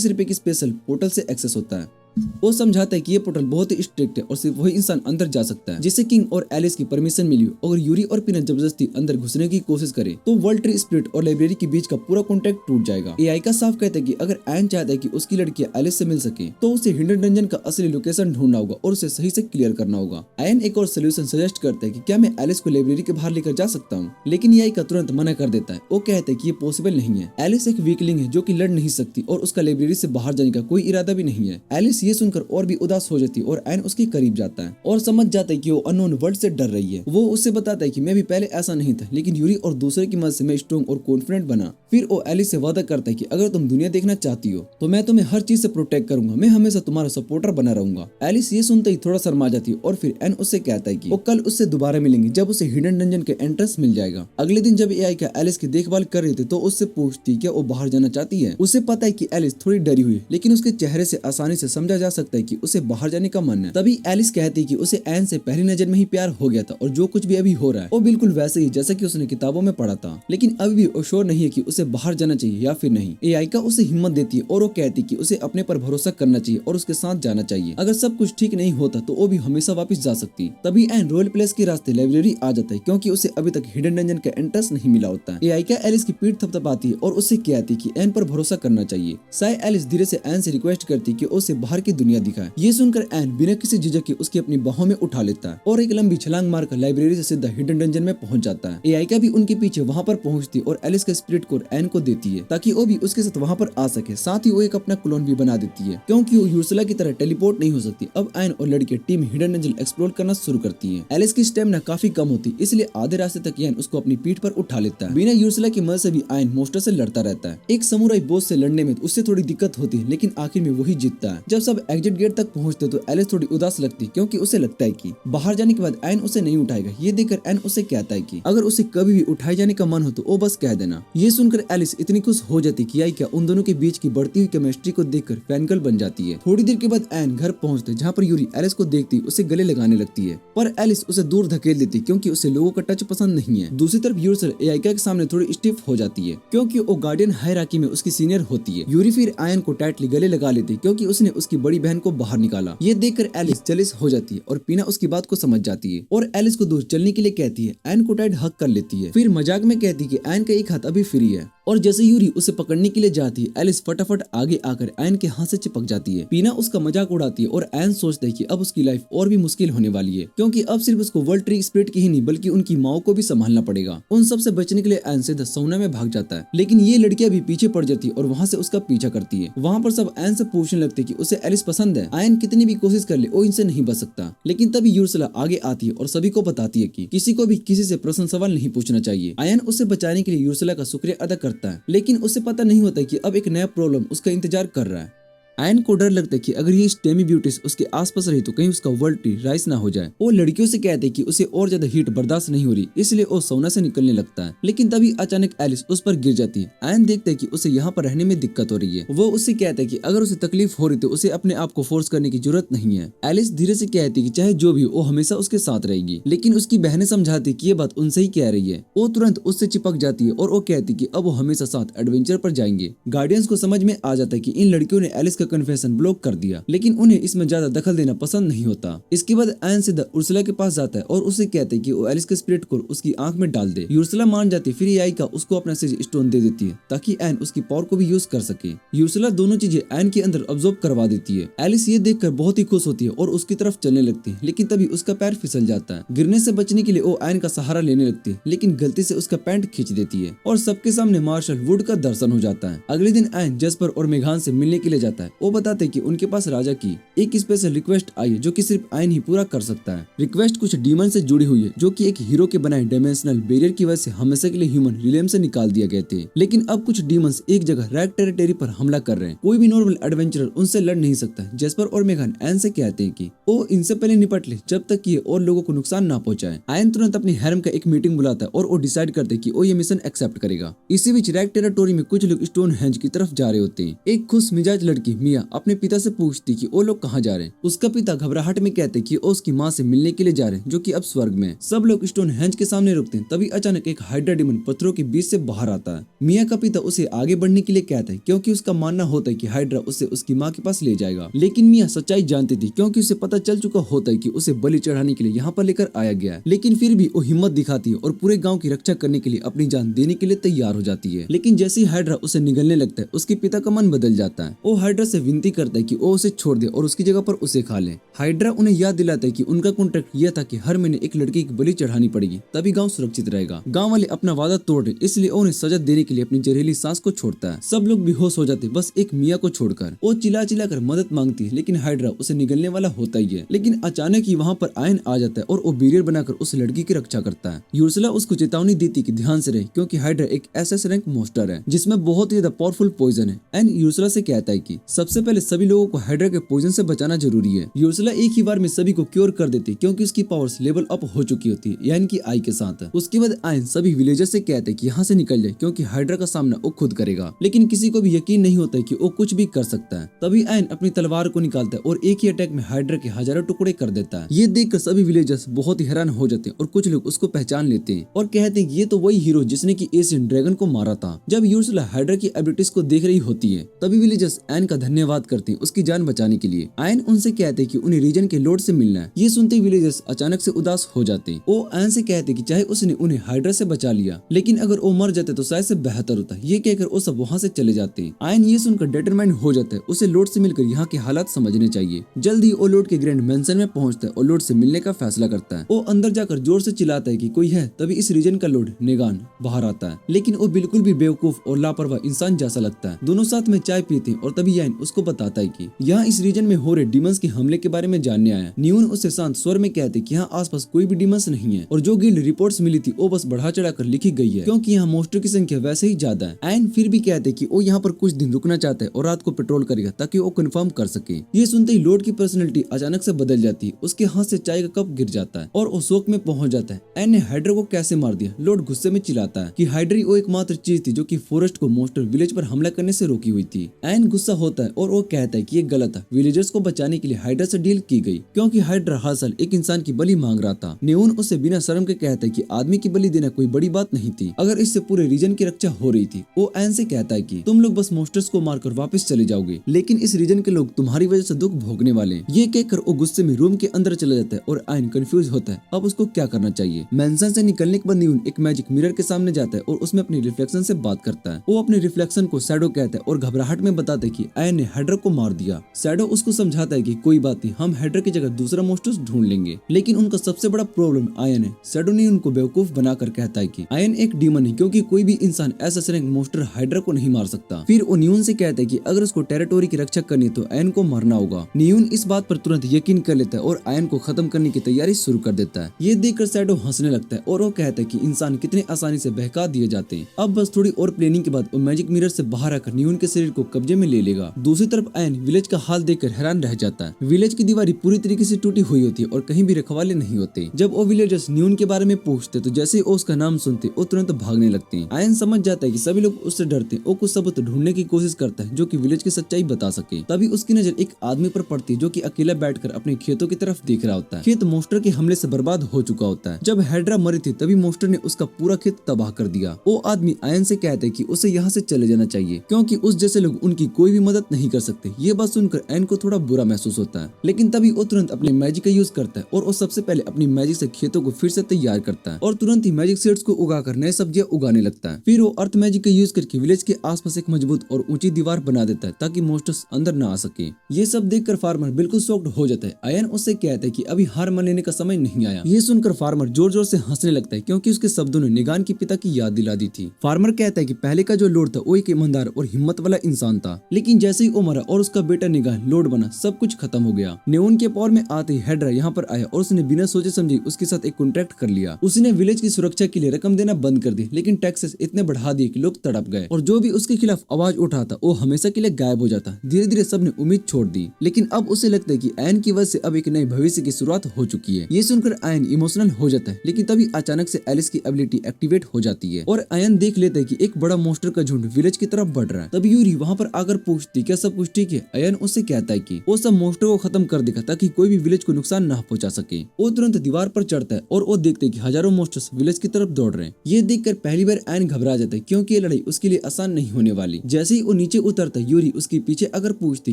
सिर्फ एक स्पेशल पोर्टल से एक्सेस होता है। वो समझाता है कि ये पोर्टल बहुत ही स्ट्रिक्ट है और सिर्फ वही इंसान अंदर जा सकता है, जिससे किंग और एलिस की परमिशन मिली हो। अगर यूरी और पीनट जबरदस्ती अंदर घुसने की कोशिश करे तो वर्ल्ड ट्री स्पिरिट और लाइब्रेरी के बीच का पूरा कॉन्टेक्ट टूट जाएगा। एआईका साफ कहता है कि अगर आयन चाहता है कि उसकी लड़की एलिस से मिल सके तो उसे हिडन डंजन का असली लोकेशन ढूंढना होगा और उसे सही से क्लियर करना होगा। आयन एक और सोल्यूशन सजेस्ट करता है कि क्या मैं एलिस को लाइब्रेरी के बाहर लेकर जा सकता हूँ, लेकिन एआईका तुरंत मना कर देता है। वो कहता है कि ये पॉसिबल नहीं है। एलिस एक वीकलिंग है जो कि लड़ नहीं सकती और उसका लाइब्रेरी से बाहर जाने का कोई इरादा भी नहीं है। एलिस ये सुनकर और भी उदास हो जाती है और आयन उसके करीब जाता है और समझ जाता है कि वो अननोन वर्ल्ड से डर रही है। वो उससे बताता है कि मैं भी पहले ऐसा नहीं था, लेकिन यूरी और दूसरे की मदद से मैं स्ट्रॉन्ग और कॉन्फिडेंट बना। फिर वो एलिस से वादा करता है कि अगर तुम दुनिया देखना चाहती हो तो मैं तुम्हें हर चीज से प्रोटेक्ट करूंगा, मैं हमेशा तुम्हारा सपोर्टर बना रहूंगा। एलिस ये सुनते ही थोड़ा शर्मा जाती है और फिर एन उससे कहता है कि वो कल उससे दोबारा मिलेंगे जब उसे हिडन डंजन के एंट्रेंस मिल जाएगा। अगले दिन जब एआईका एलिस की देखभाल कर रही थी तो उससे पूछती क्या वो बाहर जाना चाहती है। उसे पता है कि एलिस थोड़ी डरी हुई, लेकिन उसके चेहरे से आसानी से समझा जा सकता है कि उसे बाहर जाने का मन है। तभी एलिस कहती है कि उसे एन से पहली नजर में ही प्यार हो गया था और जो कुछ भी अभी हो रहा है वो बिल्कुल वैसे ही जैसा कि उसने किताबों में पढ़ा था, लेकिन अभी भी वो श्योर नहीं है कि उसे बाहर जाना चाहिए या फिर नहीं। एआईका उसे हिम्मत देती है और वो कहती है कि उसे अपने पर भरोसा करना चाहिए और उसके साथ जाना चाहिए। अगर सब कुछ ठीक नहीं होता तो वो भी हमेशा वापस जा सकती। तभी एन रॉयल प्लेस के रास्ते लाइब्रेरी आ जाता है क्योंकि उसे अभी तक हिडन डंजन का एंट्रेंस नहीं मिला होता है। एआईका एलिस की पीठ थपथपाती है और उससे कहती है कि एन पर भरोसा करना चाहिए। साय एलिस धीरे से एन से रिक्वेस्ट करती है कि उसे बाहर की दुनिया दिखाए। ये सुनकर एन बिना किसी झिझक के उसकी अपनी बाहों में उठा लेता है और एक लंबी छलांग मारकर लाइब्रेरी से सीधा हिडन डंजन में पहुंच जाता है। एआईका भी उनके पीछे वहां पर पहुंचती और एलिस का स्पिरिट कोर एन को देती है ताकि वो भी उसके साथ वहां पर आ सके। साथ ही वो एक अपना क्लोन भी बना देती है क्योंकि वो यूर्सला की तरह टेलीपोर्ट नहीं हो सकती। अब एन और लड़की टीम हिडन डंजन एक्सप्लोर करना शुरू करती है। एलिस की स्टेमिना काफी कम होती, इसलिए आधे रास्ते तक एन उसको अपनी पीठ पर उठा लेता है। बिना यूर्सला की मदद से भी एन मोस्टर से लड़ता रहता है। एक समुराई बॉस से लड़ने में उससे थोड़ी दिक्कत होती है, लेकिन आखिर में वही जीतता है। जब सब एग्जिट गेट तक पहुंचते तो एलिस थोड़ी उदास लगती क्योंकि उसे लगता है कि बाहर जाने के बाद एन उसे नहीं उठाएगा। ये देखकर एन उसे कहता है कि अगर उसे कभी भी उठाए जाने का मन हो तो वो बस कह देना। ये सुनकर एलिस इतनी खुश हो जाती कि क्या उन दोनों के बीच की बढ़ती हुई केमिस्ट्री को देखकर फैनगर्ल बन जाती है। थोड़ी देर के बाद एन घर पहुंचते जहाँ पर यूरी एलिस को देखती उसे गले लगाने लगती है, पर एलिस उसे दूर धकेल देती क्योंकि उसे लोगों का टच पसंद नहीं है। दूसरी तरफ यूर्सल एआईका के सामने थोड़ी स्टिफ हो जाती है क्योंकि वो गार्डियन हायरार्की में उसकी सीनियर होती है। यूरी फिर आयन को टाइटली गले लगा लेती क्योंकि उसने उसकी बड़ी बहन को बाहर निकाला। ये देखकर एलिस जेलस हो जाती है और पीना उसकी बात को समझ जाती है और एलिस को दूर चलने के लिए कहती है। एन को टाइट हक कर लेती है, फिर मजाक में कहती है कि एन का एक हाथ अभी फ्री है और जैसे यूरी उसे पकड़ने के लिए जाती है एलिस फटाफट आगे आकर एन के हाथ से चिपक जाती है। पीना उसका मजाक उड़ाती है और एन सोचता है कि अब उसकी लाइफ और भी मुश्किल होने वाली है क्योंकि अब सिर्फ उसको वर्ल्ड ट्री स्पिरिट की ही नहीं बल्कि उनकी माओ को भी संभालना पड़ेगा। उन सब से बचने के लिए एन सीधा सौना में भाग जाता है, लेकिन ये लड़कियां भी पीछे पड़ जाती है और वहाँ से उसका पीछा करती है। वहाँ पर सब एन से पूछने लगते कि उसे एलिस पसंद है। एन कितनी भी कोशिश कर ले वो इनसे नहीं बच सकता, लेकिन तभी यूर्सला आगे आती है और सभी को बताती है कि किसी को भी किसी से प्रश्न सवाल नहीं पूछना चाहिए। आयन उसे बचाने के लिए यूर्सला का शुक्रिया अदा करता है, लेकिन उसे पता नहीं होता कि अब एक नया प्रॉब्लम उसका इंतजार कर रहा है। आयन को डर लगता है कि अगर ये स्टेमी ब्यूटीज उसके आसपास रही तो कहीं उसका वर्ल्ड ट्री राइस ना हो जाए। वो लड़कियों से कहते हैं कि उसे और ज्यादा हीट बर्दाश्त नहीं हो रही, इसलिए वो सोना से निकलने लगता है। लेकिन तभी अचानक एलिस उस पर गिर जाती है। आयन देखता है कि उसे यहाँ पर रहने में दिक्कत हो रही है। वो उससे कहता है कि अगर उसे तकलीफ हो रही तो उसे अपने आप को फोर्स करने की जरूरत नहीं है। एलिस धीरे से कहती है कि चाहे जो भी हो वो हमेशा उसके साथ रहेगी, लेकिन उसकी बहनें समझाती कि ये बात उनसे ही कह रही है। वो तुरंत उससे चिपक जाती है और वो कहती कि अब वो हमेशा साथ एडवेंचर पर जाएंगे। गार्डियंस को समझ में आ जाता है कि इन लड़कियों ने एलिस का कन्फेशन ब्लॉक कर दिया, लेकिन उन्हें इसमें ज्यादा दखल देना पसंद नहीं होता। इसके बाद आयन सीधा उर्सला के पास जाता है और उसे कहते हैं कि वो एलिस के स्पिरिट को उसकी आंख में डाल दे। यूर्सला मान जाती है, फिर एआईका उसको अपना सेज स्टोन दे देती है ताकि आयन उसकी पावर को भी यूज कर सके। यूर्सला दोनों चीजें आयन के अंदर ऑब्जर्व करवा देती है। एलिस ये देखकर बहुत ही खुश होती है और उसकी तरफ चलने लगती है, लेकिन तभी उसका पैर फिसल जाता है। गिरने से बचने के लिए वो आयन का सहारा लेने लगती है, लेकिन गलती से उसका पैंट खींच देती है और सबके सामने मार्शल वुड का दर्शन हो जाता है। अगले दिन आयन जस्पर और मेघान से मिलने के लिए जाता है वो बताते हैं कि उनके पास राजा की एक स्पेशल रिक्वेस्ट आई है जो कि सिर्फ आयन ही पूरा कर सकता है। रिक्वेस्ट कुछ डीमन से जुड़ी हुई है जो कि एक हीरो के बनाए डायमेंशनल बैरियर की वजह से हमेशा के लिए ह्यूमन रिलेम से निकाल दिया गए थे। लेकिन अब कुछ डीमंस एक जगह रैग टेरिटरी पर हमला कर रहे हैं। कोई भी नॉर्मल एडवेंचरर उनसे लड़ नहीं सकता। जेस्पर और मेघन आयन से कहते हैं कि वो इनसे पहले निपट ले जब तक कि ये और लोगों को नुकसान ना पहुंचाए। आयन तुरंत अपनी हैरम का एक मीटिंग बुलाता है और वो डिसाइड करते हैं कि वो ये मिशन एक्सेप्ट करेगा। इसी बीच रैग टेरिटरी में कुछ लोग स्टोन हेंज की तरफ जा रहे होते हैं। एक खुश मिजाज लड़की मिया अपने पिता से पूछती कि वो लोग कहाँ जा रहे हैं। उसका पिता घबराहट में कहते कि वो उसकी माँ से मिलने के लिए जा रहे हैं जो कि अब स्वर्ग में। सब लोग स्टोन हेंज के सामने रुकते हैं। तभी अचानक एक हाइड्रा डीमन पत्थरों के बीच से बाहर आता है। मिया का पिता उसे आगे बढ़ने के लिए कहता है क्योंकि उसका मानना होता है कि हाइड्रा उसे उसकी माँ के पास ले जाएगा। लेकिन मिया सच्चाई जानती थी क्योंकि उसे पता चल चुका होता है कि उसे बलि चढ़ाने के लिए यहाँ पर लेकर आया गया है। लेकिन फिर भी वो हिम्मत दिखाती है और पूरे गाँव की रक्षा करने के लिए अपनी जान देने के लिए तैयार हो जाती है। लेकिन जैसे ही हाइड्रा उसे निगलने लगता है उसके पिता का मन बदल जाता है। वो हाइड्रा से विनती करता है कि वो उसे छोड़ दे और उसकी जगह पर उसे खा ले। हाइड्रा उन्हें याद दिलाता है कि उनका कॉन्ट्रैक्ट यह था कि हर महीने एक लड़की की बलि चढ़ानी पड़ेगी तभी गांव सुरक्षित रहेगा। गांव वाले अपना वादा तोड़ रहे इसलिए उन्हें सजा देने के लिए अपनी जहरीली सांस को छोड़ता है। सब लोग बेहोश हो जाते बस एक मिया को छोड़कर। वो चिल्ला चिल्ला कर मदद मांगती है लेकिन हाइड्रा उसे निगलने वाला होता ही है। लेकिन अचानक ही वहाँ पर आयन आ जाता है और वो बैरियर बनाकर उस लड़की की रक्षा करता है। यूर्सला उसको चेतावनी देती कि ध्यान से रहे क्योंकि हाइड्रा एक एसएस रैंक मॉन्स्टर है जिसमें बहुत ही ज्यादा पावरफुल पॉइजन है। एंड यूर्सला से कहता है कि सबसे पहले सभी लोगों को हाइड्रा के पॉइजन से बचाना जरूरी है। यूर्सला एक ही बार में सभी को क्योर कर देती क्योंकि उसकी पावर्स लेवल अप हो चुकी होती है यानी कि आई के साथ। उसके बाद आयन सभी विलेजर्स से कहते हैं कि यहाँ से निकल जाए क्योंकि हाइड्रा का सामना वो खुद करेगा। लेकिन किसी को भी यकीन नहीं होता है कि वो कुछ भी कर सकता है। तभी आयन अपनी तलवार को निकालता है और एक ही अटैक में हाइड्रा के हजारों टुकड़े कर देता है। ये देखकर सभी विलेजर्स बहुत ही हैरान हो जाते हैं और कुछ लोग उसको पहचान लेते हैं और कहते हैं कि ये तो वही हीरो जिसने की एशियन ड्रैगन को मारा था। जब यूर्सला हाइड्रा की एबिलिटीज को देख रही होती है तभी विलेजर्स आयन का धन्यवाद करते हैं उसकी जान बचाने के लिए। आयन उनसे कहते हैं कि उन्हें रीजन के लॉर्ड से मिलना है। ये सुनते ही विलेजर्स अचानक से उदास हो जाते हैं। वो आयन से कहते हैं कि चाहे उसने उन्हें हाइड्रा से बचा लिया लेकिन अगर वो मर जाते तो शायद से बेहतर होता। ये कहकर वो सब वहाँ से चले जाते हैं। आयन ये सुनकर डिटरमाइंड हो जाता है उसे लॉर्ड से मिलकर यहाँ के हालात समझने चाहिए। जल्दी वो लॉर्ड के ग्रैंड मेंशन में पहुंचता है और लॉर्ड से मिलने का फैसला करता है। वो अंदर जाकर जोर से चिल्लाता है कि कोई है। तभी इस रीजन का लॉर्ड नेगान बाहर आता है लेकिन वो बिल्कुल भी बेवकूफ और लापरवाह इंसान जैसा लगता है। दोनों साथ में चाय पीते हैं और तभी आयन उसको बताता है कि यहाँ इस रीजन में हो रहे डीमंस के हमले के बारे में जानने आया। न्यून उससे शांत स्वर में कहते कि यहाँ आसपास कोई भी डीमंस नहीं है और जो गिल्ड रिपोर्ट्स मिली थी वो बस बढ़ा चढ़ा कर लिखी गई है क्योंकि यहाँ मोस्टर की संख्या वैसे ही ज्यादा है। आयन फिर भी कहते कि वो यहाँ पर कुछ दिन रुकना चाहता है और रात को पेट्रोल करेगा ताकि वो कंफर्म कर सके। ये सुनते ही लॉर्ड की पर्सनैलिटी अचानक से बदल जाती है। उसके हाथ से चाय का कप गिर जाता है और वो शोक में पहुंच जाता है। आयन ने हाइड्रा को कैसे मार दिया। लॉर्ड गुस्से में चिल्लाता है कि हाइड्रा वो एकमात्र चीज थी जो कि फॉरेस्ट को मोस्टर विलेज पर हमला करने से रोकी हुई थी। आयन गुस्सा होता है और वो कहता है कि ये गलत है। विलेजर्स को बचाने के लिए हाइड्रा से डील की गई क्योंकि हाइड्रा हर साल एक इंसान की बलि मांग रहा था। नेउन उससे बिना शर्म के कहता है कि आदमी की बलि देना कोई बड़ी बात नहीं थी अगर इससे पूरे रीजन की रक्षा हो रही थी। वो आयन से कहता है कि तुम लोग बस मोस्टर्स को मारकर वापस चले जाओगे लेकिन इस रीजन के लोग तुम्हारी वजह से दुख भोगने वाले। ये कहकर वो गुस्से में रूम के अंदर चला जाता है और आयन कंफ्यूज होता है अब उसको क्या करना चाहिए। मेंशन से निकलने के बाद न्यून एक मैजिक मिरर के सामने जाता है और उसमें अपनी रिफ्लेक्शन से बात करता है। वो अपने रिफ्लेक्शन को शैडो कहता है और घबराहट में बताता है कि आयन ने हाइड्रा को मार दिया। शैडो उसको समझाता है कि कोई बात नहीं, हम हाइड्रा की जगह दूसरा मोस्टर्स ढूंढ लेंगे। लेकिन उनका सबसे बड़ा प्रॉब्लम आयन है। शैडो ने उनको बेवकूफ बनाकर कहता है कि आयन एक डीमन है क्योंकि कोई भी इंसान ऐसा रैंक मोस्टर हाइड्रा को नहीं मार सकता। फिर वो न्यून से कहता है कि अगर उसको टेरिटोरी की रक्षा करनी तो आयन को मरना होगा। न्यून इस बात पर तुरंत यकीन कर लेता है और आयन को खत्म करने की तैयारी शुरू कर देता है। ये देखकर शैडो हंसने लगता है और वो कहता है कि इंसान कितने आसानी से बहका दिए जाते हैं। अब बस थोड़ी और प्लानिंग के बाद वो मैजिक मिरर से बाहर आकर न्यून के शरीर को कब्जे में ले लेगा। दूसरी तरफ आयन विलेज का हाल देखकर हैरान रह जाता है। विलेज की दीवारें पूरी तरीके से टूटी हुई होती है और कहीं भी रखवाले नहीं होते। जब वो विलेजर्स न्यून के बारे में पूछते तो जैसे वो उसका नाम सुनते वो तुरंत भागने लगते हैं। आयन समझ जाता है कि सभी लोग उससे डरते हैं। वो कुछ सबूत ढूंढने की कोशिश करता है जो कि विलेज की सच्चाई बता सके। तभी उसकी नजर एक आदमी पर पड़ती है जो कि अकेला बैठकर अपने खेतों की तरफ देख रहा होता है। खेत मोस्टर के हमले से बर्बाद हो चुका होता है। जब हाइड्रा मरी थी तभी मोस्टर ने उसका पूरा खेत तबाह कर दिया। वो आदमी आयन से कहता है कि उसे यहाँ से चले जाना चाहिए क्योंकि उस जैसे लोग उनकी कोई भी मदद नहीं कर सकते। ये बात सुनकर आयन को थोड़ा बुरा महसूस होता है लेकिन तभी वो तुरंत अपने मैजिक का यूज करता है और वो सबसे पहले अपनी मैजिक से खेतों को फिर से तैयार करता है और तुरंत ही मैजिक सीड्स को उगाकर नए सब्जियां उगाने लगता है। फिर वो अर्थ मैजिक का यूज करके विलेज के आसपास एक मजबूत और ऊंची दीवार बना देता है ताकि मोस्टर्स अंदर न आ सके। ये सब देखकर फार्मर बिल्कुल शॉक्ड हो जाता है। आयन उससे कहता है कि अभी हार मान लेने का समय नहीं आया। ये सुनकर फार्मर जोर जोर से हंसने लगता है क्योंकि उसके शब्दों ने निगान के पिता की याद दिला दी थी। फार्मर कहता है कि पहले का जो लॉर्ड था वो एक ईमानदार और हिम्मत वाला इंसान था लेकिन जैसे ही ही वो मरा और उसका बेटा निगाह लोड बना, सब कुछ खत्म हो गया। नेओन के पावर में आते ही हाइड्रा यहाँ पर आया और उसने बिना सोचे समझे उसके साथ एक कॉन्ट्रैक्ट कर लिया। उसने विलेज की सुरक्षा के लिए रकम देना बंद कर दी, लेकिन टैक्सेस इतने बढ़ा दिए कि लोग तड़प गए और जो भी उसके खिलाफ आवाज उठाता वो हमेशा के लिए गायब हो जाता। धीरे धीरे सबने उम्मीद छोड़ दी, लेकिन अब उसे लगता है कि आयन की वजह से अब एक नए भविष्य की शुरुआत हो चुकी है। ये सुनकर आयन इमोशनल हो जाता है, लेकिन तभी अचानक से एलिस की एबिलिटी एक्टिवेट हो जाती है और आयन देख लेता है कि एक बड़ा मॉन्स्टर का झुंड विलेज की तरफ बढ़ रहा है। तभी यूरी वहाँ पर आकर पूछती क्या सब कुछ ठीक है। आयन उससे कहता है कि वो सब मॉन्स्टर को खत्म कर देगा ताकि कोई भी विलेज को नुकसान ना पहुंचा सके। वो तुरंत दीवार पर चढ़ता है और वो देखते हैं कि हजारों मॉन्स्टर्स विलेज की तरफ दौड़ रहे हैं। ये देखकर पहली बार आयन घबरा जाता है क्योंकि ये लड़ाई उसके लिए आसान नहीं होने वाली। जैसे ही वो नीचे उतरता है यूरी उसके पीछे अगर पूछती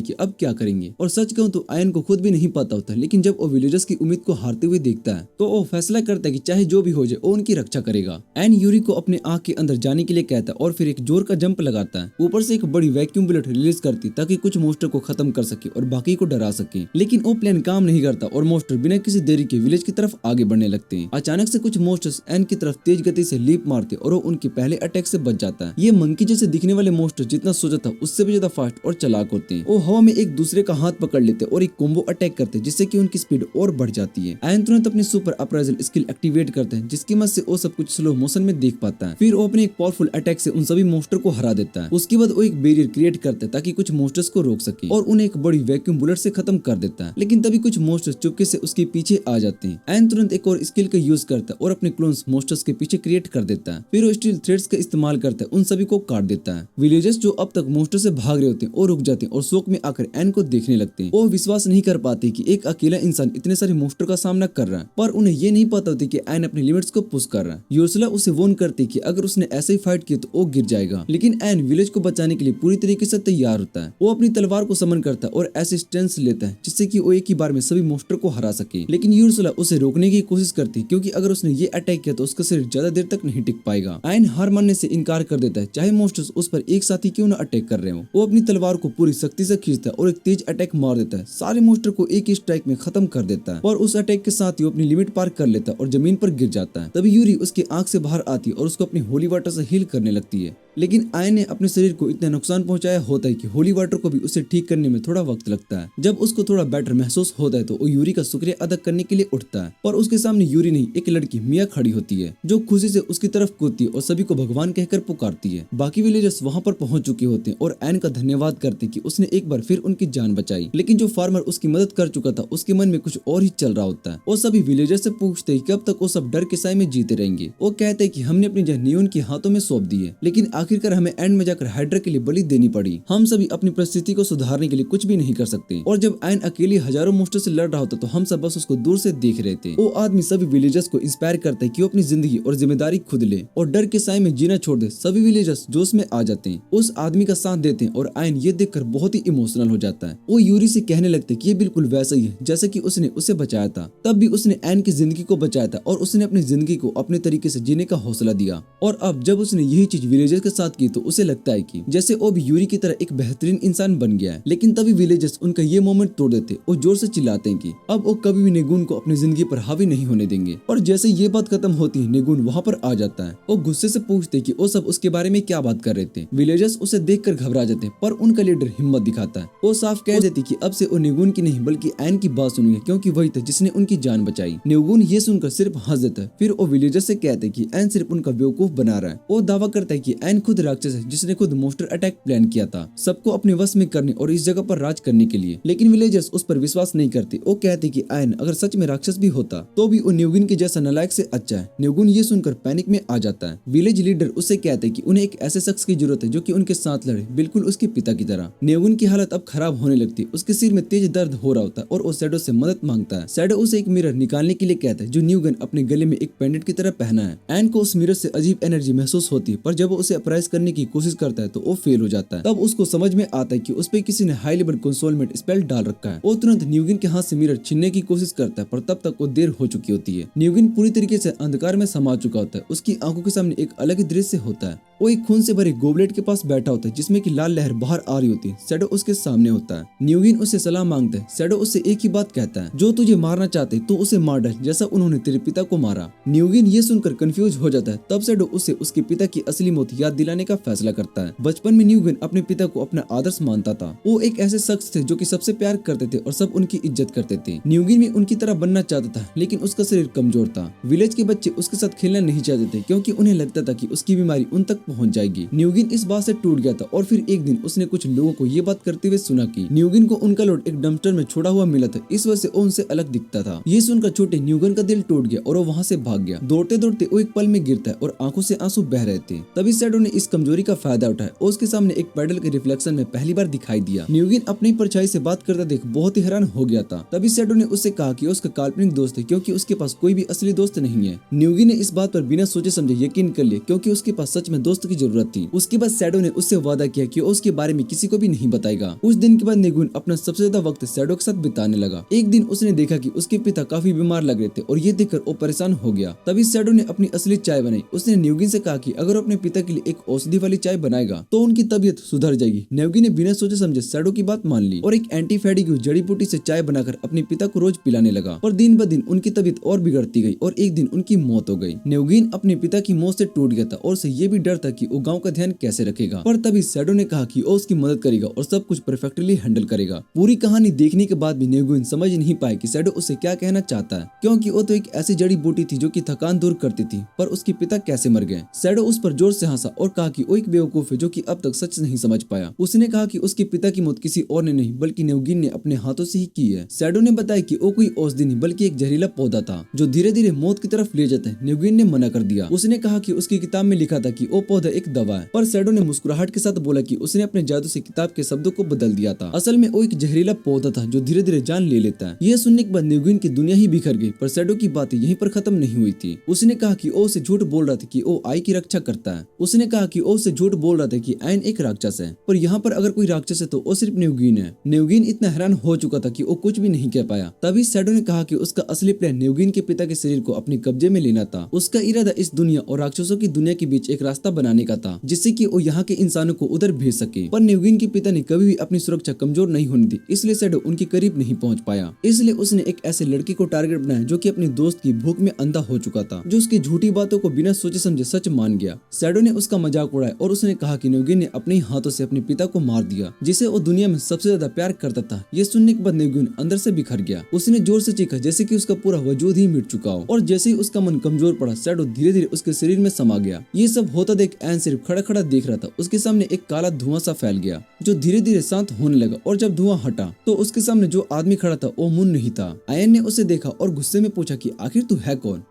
कि अब क्या करेंगे, और सच कहूं तो आयन को खुद भी नहीं पता होता, लेकिन जब वो विलेजर्स की उम्मीद को हारते हुए देखता है तो वो फैसला करता है कि चाहे जो भी हो जाए वो उनकी रक्षा करेगा। आयन यूरी को अपने आँख के अंदर जाने के लिए कहता है और फिर एक जोर का जंप लगाता है। ऊपर से एक बड़ी वैक्यूम बुलेट रिलीज करती ताकि कुछ मॉन्स्टर को खत्म कर सके और बाकी को डरा सके, लेकिन वो प्लान काम नहीं करता और मॉन्स्टर बिना किसी देरी के विलेज की तरफ आगे बढ़ने लगते हैं। अचानक से कुछ मॉन्स्टर्स आयन की तरफ तेज गति से लीप मारते और वो उनके पहले अटैक से बच जाता है। ये मंकी जैसे दिखने वाले मॉन्स्टर जितना सोचा था उससे भी ज्यादा फास्ट और चालाक होते हैं। वो हवा में एक दूसरे का हाथ पकड़ लेते और एक कॉम्बो अटैक करते जिससे कि उनकी स्पीड और बढ़ जाती है। आयन तुरंत अपनी सुपर अप्राइजल स्किल एक्टिवेट करते हैं जिसकी मदद से वो सब कुछ स्लो मोशन में देख पाता है। फिर वो अपने एक पावरफुल अटैक से उन सभी मॉन्स्टर को हरा देता है। उसके बाद वो एक बैरियर क्रिएट करता है ताकि कुछ मॉन्स्टर्स को रोक सके और उन्हें एक बड़ी वैक्यूम बुलेट से खत्म कर देता है, लेकिन तभी कुछ मॉन्स्टर्स चुपके से उसके पीछे आ जाते हैं। आयन तुरंत एक और स्किल का यूज करता है और अपने क्लोन्स मॉन्स्टर्स के पीछे क्रिएट कर देता है। फिर वो स्टील थ्रेड्स का इस्तेमाल करता है, उन सभी को काट देता है। विलेजर्स जो अब तक मॉन्स्टर से भाग रहे होते हैं और रुक जाते हैं और शौक में आकर आयन को देखने लगते हैं। वो विश्वास नहीं कर पाते कि एक अकेला इंसान इतने सारे मॉन्स्टर का सामना कर रहा है, पर उन्हें ये नहीं पता होती कि आयन अपनी लिमिट्स को पुश कर रहा है। यूर्सुला उसे वॉर्न करती कि अगर उसने ऐसे ही फाइट किया तो वो गिर जाएगा, लेकिन आयन विलेज को बचाने के लिए पूरी तरीके से तैयार होता है। वो अपनी तलवार को समन करता है और ऐसे स्टेंस लेता है जिससे कि वो एक ही बार में सभी मॉन्स्टर को हरा सके, लेकिन यूर्सुला उसे रोकने की कोशिश करती क्योंकि अगर उसने ये अटैक किया तो उसका शरीर ज्यादा देर तक नहीं टिक पाएगा। आयन हार मानने से इनकार कर देता है, चाहे मॉन्स्टर्स उस पर एक साथ ही क्यों न अटैक कर रहे हो। वो अपनी तलवार को पूरी सख्ती से खींचता है और एक तेज अटैक मार देता है, सारे मॉन्स्टर को एक ही स्ट्राइक में खत्म कर देता है और उस अटैक के साथ ही वो अपनी लिमिट पार कर लेता है और जमीन पर गिर जाता है। तभी यूरी उसकी आंख से बाहर आती है और उसको अपनी होली वाटर से हील करने लगती है, लेकिन आयन ने अपने शरीर को इतना नुकसान पहुंचाया होता है कि होली वाटर को भी उसे ठीक करने में थोड़ा वक्त लगता है। जब उसको थोड़ा बेटर महसूस होता है तो वो यूरी का शुक्रिया अदा करने के लिए उठता है, पर उसके सामने यूरी नहीं एक लड़की मिया खड़ी होती है जो खुशी से उसकी तरफ कूदती है और सभी को भगवान कहकर पुकारती है। बाकी विलेजर्स वहाँ पर पहुंच चुके होते हैं और आयन का धन्यवाद करते कि उसने एक बार फिर उनकी जान बचाई, लेकिन जो फार्मर उसकी मदद कर चुका था उसके मन में कुछ और ही चल रहा होता है। वो सभी विलेजर्स से पूछते हैं कब तक वो सब डर के साए में जीते रहेंगे। वो कहते हैं कि हमने अपनी जान नियोन के हाथों में सौंप दी है, लेकिन आखिरकार हमें एंड में जाकर हाइड्रा के लिए बलि देनी पड़ी। हम सभी अपनी परिस्थिति को सुधारने के लिए कुछ भी नहीं कर सकते, और जब आयन अकेली हजारों मॉन्स्टर से लड़ रहा होता तो हम सब बस उसको दूर से देख रहे थे। वो आदमी सभी विलेजर्स को इंस्पायर करता है कि वो अपनी जिंदगी और जिम्मेदारी खुद ले और डर के साए में जीना छोड़ दे। सभी विलेजर्स जोश में आ जाते हैं, उस आदमी का साथ देते हैं और आयन ये देखकर बहुत ही इमोशनल हो जाता है। वो यूरी से कहने लगते कि ये बिल्कुल वैसा ही है जैसे कि उसने उसे बचाया था। तब भी उसने आयन की जिंदगी को बचाया था और उसने अपनी जिंदगी को अपने तरीके से जीने का हौसला दिया, और अब जब उसने यही चीज विलेजर्स के साथ की तो उसे लगता है कि जैसे वो भी यूरी की तरह एक बेहतरीन इंसान बन गया है। लेकिन तभी विलेजर्स उनका ये मोमेंट तोड़ देते और जोर से चिल्लाते हैं कि अब वो कभी भी नेगुन को अपनी जिंदगी पर हावी नहीं होने देंगे। और जैसे ये बात खत्म होती है नेगुन वहाँ पर आ जाता है। वो गुस्से से पूछते कि वो सब उसके बारे में क्या बात कर रहे थे। विलेजर्स उसे देखकर घबरा जाते हैं, पर उनका लीडर हिम्मत दिखाता है। वो साफ कह देती कि अब से वो नेगुन की नहीं बल्कि आयन की बात सुनेंगे क्योंकि वही था जिसने उनकी जान बचाई। नेगुन ये सुनकर सिर्फ हंस देता है। फिर वो विलेजर्स से कहते कि आयन सिर्फ उनका बेवकूफ बना रहा है। वो दावा करता है कि आयन खुद राक्षस है जिसने खुद मॉन्स्टर अटैक प्लान किया था सबको अपने वश में करने और इस जगह पर राज करने के लिए, लेकिन विलेजर्स उस पर विश्वास नहीं करते। वो कहते कि आयन अगर सच में राक्षस भी होता तो भी वो न्यूगिन के जैसा नालायक से अच्छा है। न्यूगिन ये सुनकर पैनिक में आ जाता है। विलेज लीडर उससे कहते कि उन्हें एक ऐसे शख्स की जरूरत है जो कि उनके साथ लड़े, बिल्कुल उसके पिता की तरह। न्यूगिन की हालत अब खराब होने लगती, उसके सिर में तेज दर्द हो रहा होता है और वो शैडो से मदद मांगता है। शैडो उसे एक मिरर निकालने के लिए कहता है जो न्यूगिन अपने गले में एक पेंडेंट की तरह पहना है। आयन को उस मिरर से अजीब एनर्जी महसूस होती है, पर जब वो उसे अप्राइज करने की कोशिश करता है तो वो फेल हो जाता है। तब उसको समझ में आता है कि उस पे किसी ने हाई लेवल कंसोलमेंट स्पेल डाल रखा है। वो तुरंत न्यूगिन के हाथ से मिरर छीनने की कोशिश करता है, पर तब तक वो देर हो चुकी होती है। न्यूगिन पूरी तरीके से अंधकार में समा चुका होता है। उसकी आंखों के सामने एक अलग ही दृश्य होता है। वो एक खून से भरे गोबलेट के पास बैठा होता है जिसमें की लाल लहर बाहर आ रही होती है। शैडो उसके सामने होता है। न्यूगिन उससे सलाह मांगता है। शैडो उससे एक ही बात कहता है, जो तुझे मारना चाहते तो उसे मार डाल जैसा उन्होंने तेरे पिता को मारा। न्यूगिन ये सुनकर कंफ्यूज हो जाता है। तब शैडो उसे उसके पिता की असली मौत याद दिलाने का फैसला करता है। बचपन में न्यूगिन अपने पिता को अपना आदर्श मानता था। वो एक ऐसे शख्स थे जो कि सबसे प्यार करते थे और सब उनकी इज्जत करते थे। न्यूगिन भी उनकी तरह बनना चाहता था, लेकिन उसका शरीर कमजोर था। विलेज के बच्चे उसके साथ खेलना नहीं चाहते थे क्योंकि उन्हें लगता था कि उसकी बीमारी उन तक पहुंच जाएगी। न्यूगिन इस बात से टूट गया था और फिर एक दिन उसने कुछ लोगों को ये बात करते हुए सुना कि न्यूगिन को उनका लोड एक डंपस्टर में छोड़ा हुआ मिला था, इस वजह से वो उनसे अलग दिखता था। ये सुनकर छोटे न्यूगिन का दिल टूट गया और वो वहाँ से भाग गया। दौड़ते दौड़ते वो एक पल में गिरता है और आंखों से आंसू बह रहे थे। तभी शैडो ने इस कमजोरी का फायदा उठाया और उसके सामने एक पैडल के रिफ्लेक्शन में पहली बार दिखाई दिया। न्यूगिन अपनी परछाई से बात करता देख बहुत ही हैरान हो गया था। तभी शैडो ने उससे कहा कि उसका काल्पनिक दोस्त है क्योंकि उसके पास कोई भी असली दोस्त नहीं है। न्यूगिन ने इस बात पर बिना सोचे समझे यकीन कर लिया क्योंकि उसके पास सच में दोस्त की जरूरत थी। उसके बाद शैडो ने उससे वादा किया कि उसके बारे में किसी को भी नहीं बताएगा। उस दिन के बाद न्यूगिन अपना सबसे ज्यादा वक्त शैडो के साथ बिताने लगा। एक दिन उसने देखा कि उसके पिता काफी बीमार लग रहे थे और ये देखकर वो परेशान हो गया। तभी शैडो ने अपनी असली चाय बनाई। उसने न्यूगिन से कहा कि अगर अपने पिता के लिए एक औषधि वाली चाय बनाएगा तो उनकी तबीयत सुधर जाएगी। न्यूगिन ने बिना सोचे समझे शैडो की बात मान ली और एक एंटीफैटिक जड़ी बूटी से चाय बनाकर अपने पिता को रोज पिलाने लगा। पर दिन ब दिन उनकी तबीयत और बिगड़ती गई और एक दिन उनकी मौत हो गई। न्यूगिन अपने पिता की मौत से टूट गया था और उसे ये भी डर था कि वो गांव का ध्यान कैसे रखेगा। पर तभी शैडो ने कहा कि वो उसकी मदद करेगा और सब कुछ परफेक्टली हैंडल करेगा। पूरी कहानी देखने के बाद भी न्यूगिन समझ नहीं पाए कि शैडो उससे क्या कहना चाहता है, क्योंकि वो तो एक ऐसी जड़ी बूटी थी जो कि थकान दूर करती थी, पर उसके पिता कैसे मर गए। शैडो उस पर जोर से हंसा और कहा कि वो एक बेवकूफ है जो कि अब तक सच नहीं समझ पाया। उसने कहा कि उसके पिता की मौत किसी और ने नहीं बल्कि न्यूगिन ने अपने हाथों से ही की है। शैडो ने बताया कि वो कोई औषधि नहीं बल्कि एक जहरीला पौधा था जो धीरे धीरे मौत की तरफ ले जाता है। न्यूगिन ने मना कर दिया। उसने कहा कि उसकी किताब में लिखा था कि वो पौधा एक दवा है, पर शैडो ने मुस्कुराहट के साथ बोला कि उसने अपने जादू से किताब के शब्दों को बदल दिया था। असल में वो एक जहरीला पौधा था जो धीरे धीरे जान ले लेता है। यह सुनने के बाद न्यूगिन की दुनिया ही बिखर गई, पर शैडो की बातें यहीं पर खत्म नहीं हुई थी। उसने कहा कि वो उसे झूठ बोल रहा था कि वो आई की रक्षा करता है। उसने कहा कि वो उसे झूठ बोल रहा था कि आयन एक राक्षस है, पर यहाँ पर अगर कोई राक्षस है तो वो सिर्फ न्यूगिन है। न्यूगिन इतना हैरान हो चुका था कि वो कुछ भी नहीं कह पाया। तभी शैडो ने कहा कि उसका असली प्लान न्यूगिन के पिता के शरीर को अपने कब्जे में लेना था। उसका इरादा इस दुनिया और राक्षसों की दुनिया के बीच एक रास्ता बनाने का था, जिससे कि वो यहाँ के इंसानों को उधर भेज सके। पर न्यूगिन के पिता ने कभी भी अपनी सुरक्षा कमजोर नहीं होने दी, इसलिए शैडो उनके करीब नहीं पहुंच पाया। इसलिए उसने एक ऐसे लड़के को टारगेट बनाया जो कि अपने दोस्त की भूख में अंधा हो चुका था, जो उसकी झूठी बातों को बिना सोचे समझे सच मान गया। शैडो ने उसका मजाक उड़ाया और उसने कहा कि न्यूगिन ने अपने हाथों से अपने पिता को मार दिया, जिसे वो दुनिया में सबसे ज्यादा प्यार करता था। ये सुनने के बाद न्यूगिन अंदर से बिखर गया। उसने जोर से चीखा जैसे कि उसका पूरा वजूद ही मिट चुका हो, और जैसे ही उसका मन कमजोर पड़ा शैडो धीरे धीरे उसके शरीर में समा गया। ये सब होता देख एन सिर्फ खड़ा खड़ा देख रहा था। उसके सामने एक काला धुआं सा फैल गया जो धीरे धीरे शांत होने लगा, और जब धुआं हटा तो उसके सामने जो आदमी खड़ा था वो मुन नहीं था। आयन ने उसे देखा और गुस्से में पूछा कि आखिर तू है कौन।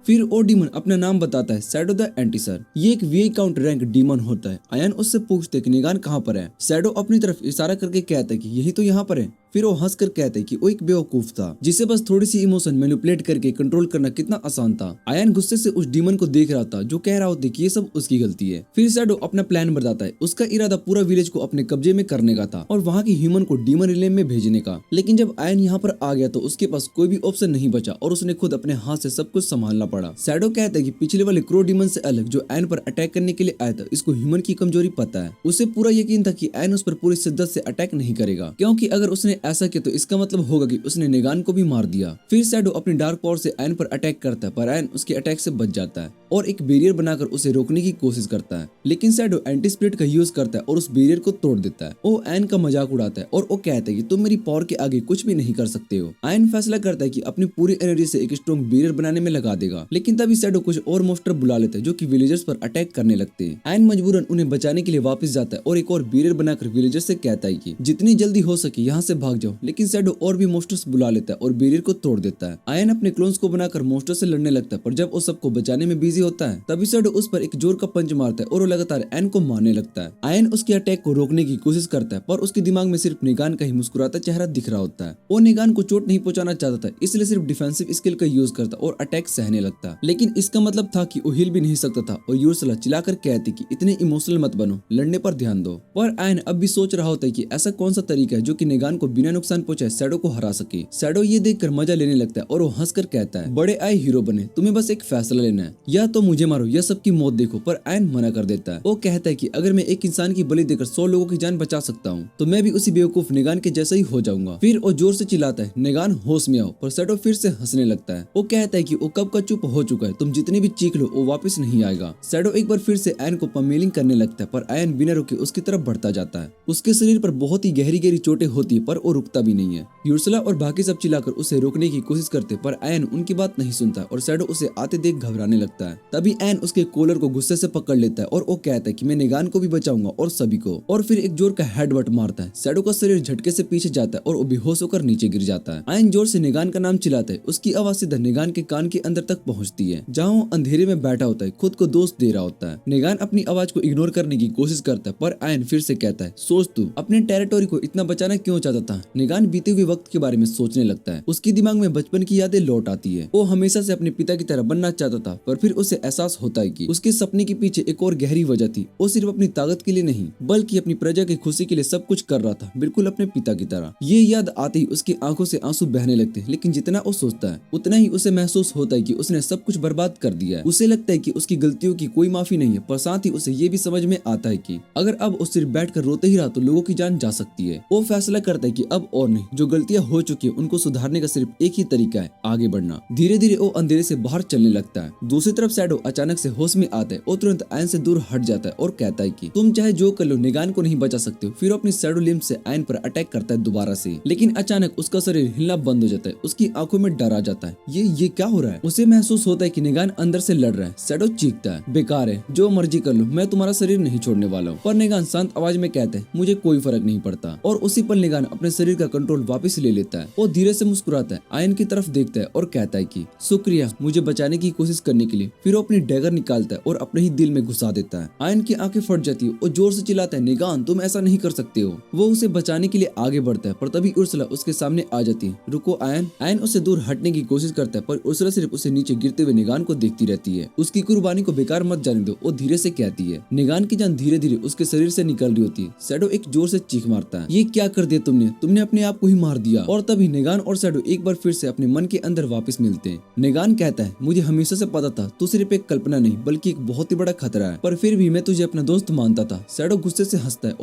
फिर वो डीमन अपना नाम बताता है, शैडो द एंटीसर। ये एक वीआई काउंट रैंक डीमन होता है। आयन उससे पूछते कि निगान कहाँ पर है। शैडो अपनी तरफ इशारा करके कहता है कि यही तो यहाँ पर है। फिर वो हंसकर कहते हैं कि वो एक बेवकूफ था जिसे बस थोड़ी सी इमोशन मैनिपुलेट करके कंट्रोल करना कितना आसान था। आयन गुस्से से उस डीमन को देख रहा था जो कह रहा होता कि ये सब उसकी गलती है। फिर शैडो अपना प्लान बताता है। उसका इरादा पूरा विलेज को अपने कब्जे में करने का था और वहाँ की ह्यूमन को डीमन रिलेम में भेजने का। लेकिन जब आयन यहाँ पर आ गया तो उसके पास कोई भी ऑप्शन नहीं बचा और उसने खुद अपने हाथ से सब कुछ संभालना पड़ा। शैडो कहता है कि पिछले वाले क्रो डीमन से अलग जो आयन पर अटैक करने के लिए आया था, इसको ह्यूमन की कमजोरी पता है। उसे पूरा यकीन था कि आयन उस पर पूरी शिद्दत से अटैक नहीं करेगा, क्योंकि अगर उसने ऐसा किया तो इसका मतलब होगा कि उसने निगान को भी मार दिया। फिर शैडो अपनी डार्क पावर से आयन पर अटैक करता है, पर आयन उसके अटैक से बच जाता है और एक बैरियर बनाकर उसे रोकने की कोशिश करता है। लेकिन शैडो एंटी स्पिरिट का यूज करता है और उस बैरियर को तोड़ देता है। वो आयन का मजाक उड़ाता है और वो कहता है कि तुम मेरी पावर के आगे कुछ भी नहीं कर सकते हो। आयन फैसला करता है कि अपनी पूरी एनर्जी से एक स्ट्रॉन्ग बैरियर बनाने में लगा देगा। लेकिन तभी शैडो कुछ और मोस्टर बुला लेता है जो कि विलेजर्स पर अटैक करने लगते हैं। आयन मजबूरन उन्हें बचाने के लिए वापस जाता है और एक और बैरियर बनाकर विलेजर्स से कहता है कि जितनी जल्दी हो सके यहाँ से भाग जाओ। लेकिन शैडो और भी मोस्टर्स बुला लेता है और बैरियर को तोड़ देता है। आयन अपने क्लोन्स को बनाकर मोस्टर से लड़ने लगता है, पर जब वो सबको बचाने में बिजी होता है तभी शैडो उस पर एक जोर का पंच मारता है और वो लगातार आयन को मारने लगता है। आयन उसके अटैक को रोकने की कोशिश करता है, पर उसके दिमाग में सिर्फ निगान का ही मुस्कुराता चेहरा दिख रहा होता है। वो निगान को चोट नहीं पहुंचाना चाहता था, इसलिए सिर्फ डिफेंसिव स्किल का यूज करता और अटैक सहने लगता। लेकिन इसका मतलब था कि वो हिल भी नहीं सकता था और यूर्सला चिल्लाकर कहती कि इतने इमोशनल मत बनो, लड़ने पर ध्यान दो। पर आयन अब भी सोच रहा होता है कि ऐसा कौन सा तरीका है जो कि निगान को बिना नुकसान पहुंचाए शैडो को हरा सके। शैडो ये देखकर मजा लेने लगता है और वो हंसकर कहता है, बड़े आए हीरो बने, तुम्हें बस एक फैसला लेना है, या तो मुझे मारो या सबकी मौत देखो। पर आयन मना कर देता है। वो कहता है कि अगर मैं एक इंसान की बलि देकर 100 लोगों की जान बचा सकता हूँ तो मैं भी उसी बेवकूफ निगान के जैसा ही हो जाऊंगा। फिर वो जोर से चिल्लाता है, निगान होश में आओ। पर शैडो फिर से हंसने लगता है। वो कहता है कि वो कब का चुप हो चुका है, तुम जितनी भी चीख लो वो वापस नहीं आएगा। शैडो एक बार फिर से आयन को पमेलिंग करने लगता है, पर आयन बिना रुके उसकी तरफ बढ़ता जाता है। उसके शरीर पर बहुत ही गहरी गहरी चोटें होती है पर वो रुकता भी नहीं है। यूर्सला और बाकी सब चिल्लाकर उसे रोकने की कोशिश करते, पर आयन उनकी बात नहीं सुनता और शैडो उसे आते देख घबराने लगता है। तभी आयन उसके कॉलर को गुस्से से पकड़ लेता है और वो कहता है कि मैं निगान को भी बचाऊंगा और सभी को। और फिर एक जोर का हेडबट मारता है। शैडो का शरीर झटके से पीछे जाता है और वो बेहोश होकर नीचे गिर जाता है। आयन जोर से निगान का नाम चिल्लाता है। उसकी आवाज सीधा निगान के कान के अंदर तक पहुंचती है, जहाँ वो अंधेरे में बैठा होता है, खुद को दोस्त दे रहा होता है। निगान अपनी आवाज को इग्नोर करने की कोशिश करता है, पर आयन फिर से कहता है, सोच तू अपने टेरिटोरी को इतना बचाना क्यों चाहता था। निगान बीते हुए वक्त के बारे में सोचने लगता है। उसके दिमाग में बचपन की यादें लौट आती है। वो हमेशा से अपने पिता की तरह बनना चाहता था, पर फिर उसे एहसास होता है कि उसके सपने के पीछे एक और गहरी वजह थी। वो सिर्फ अपनी ताकत के लिए नहीं बल्कि अपनी प्रजा की खुशी के लिए सब कुछ कर रहा था, बिल्कुल अपने पिता की तरह। ये याद आते ही उसकी आंखों से आंसू बहने लगते हैं, लेकिन जितना वो सोचता है उतना ही उसे महसूस होता है कि उसने सब कुछ बर्बाद कर दिया है। उसे लगता है कि उसकी गलतियों की कोई माफी नहीं है, पर साथ ही उसे ये भी समझ में आता है कि अगर अब वो सिर्फ बैठकर रोते ही रहा तो लोगों की जान जा सकती है। वो फैसला करता है कि अब और नहीं, जो गलतियां हो चुकी है उनको सुधारने का सिर्फ एक ही तरीका है, आगे बढ़ना। धीरे धीरे वो अंधेरे से बाहर चलने लगता है। दूसरी तरफ शैडो अचानक से होश में आता है। वो तुरंत आयन से दूर हट जाता है और कहता है कि तुम चाहे जो कर लो, निगान को नहीं बचा सकते हो। फिर अपनी शैडो लिम्ब से आयन पर अटैक करता है दोबारा से, लेकिन अचानक उसका शरीर हिलना बंद हो जाता है। उसकी आंखों में डर आ जाता है। ये क्या हो रहा है। उसे महसूस होता है कि निगान अंदर से लड़ रहा है। शैडो चीखता है, बेकार है, जो मर्जी कर लो, मैं तुम्हारा शरीर नहीं छोड़ने वाला हूँ। पर निगान शांत आवाज में कहते हैं, मुझे कोई फर्क नहीं पड़ता। और उसी पर निगान अपने शरीर का कंट्रोल वापस ले लेता है। वो धीरे से मुस्कुराता है, आयन की तरफ देखता है और कहता है कि शुक्रिया मुझे बचाने की कोशिश करने के लिए। फिर वो अपनी डैगर निकालता है और अपने ही दिल में घुसा देता है। आयन की आंखें फट जाती है। वो जोर से चिल्लाता है, निगान तुम ऐसा नहीं कर सकते हो। वो उसे बचाने के लिए आगे बढ़ता है, पर तभी उर्सला उसके सामने आ जाती है। रुको आयन। आयन उससे दूर हटने की कोशिश करता है, पर उर्सला सिर्फ उसे नीचे गिरते हुए निगान को देखती रहती है। उसकी कुर्बानी को बेकार मत जाने दो, वो धीरे से कहती है। निगान की जान धीरे धीरे उसके शरीर से निकल रही होती है। शैडो एक जोर से चीख मारता है, ये क्या कर दिया तुमने अपने आप को ही मार दिया। और तभी निगान और शैडो एक बार फिर से अपने मन के अंदर वापस मिलते हैं। निगान कहता है, मुझे हमेशा से पता था तू सिर्फ एक कल्पना नहीं बल्कि एक बहुत ही बड़ा खतरा है, पर फिर भी मैं तुझे अपना दोस्त मानता था। शैडो गुस्से से हंसता है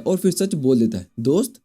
और फिर सच बोल देता है, दोस्त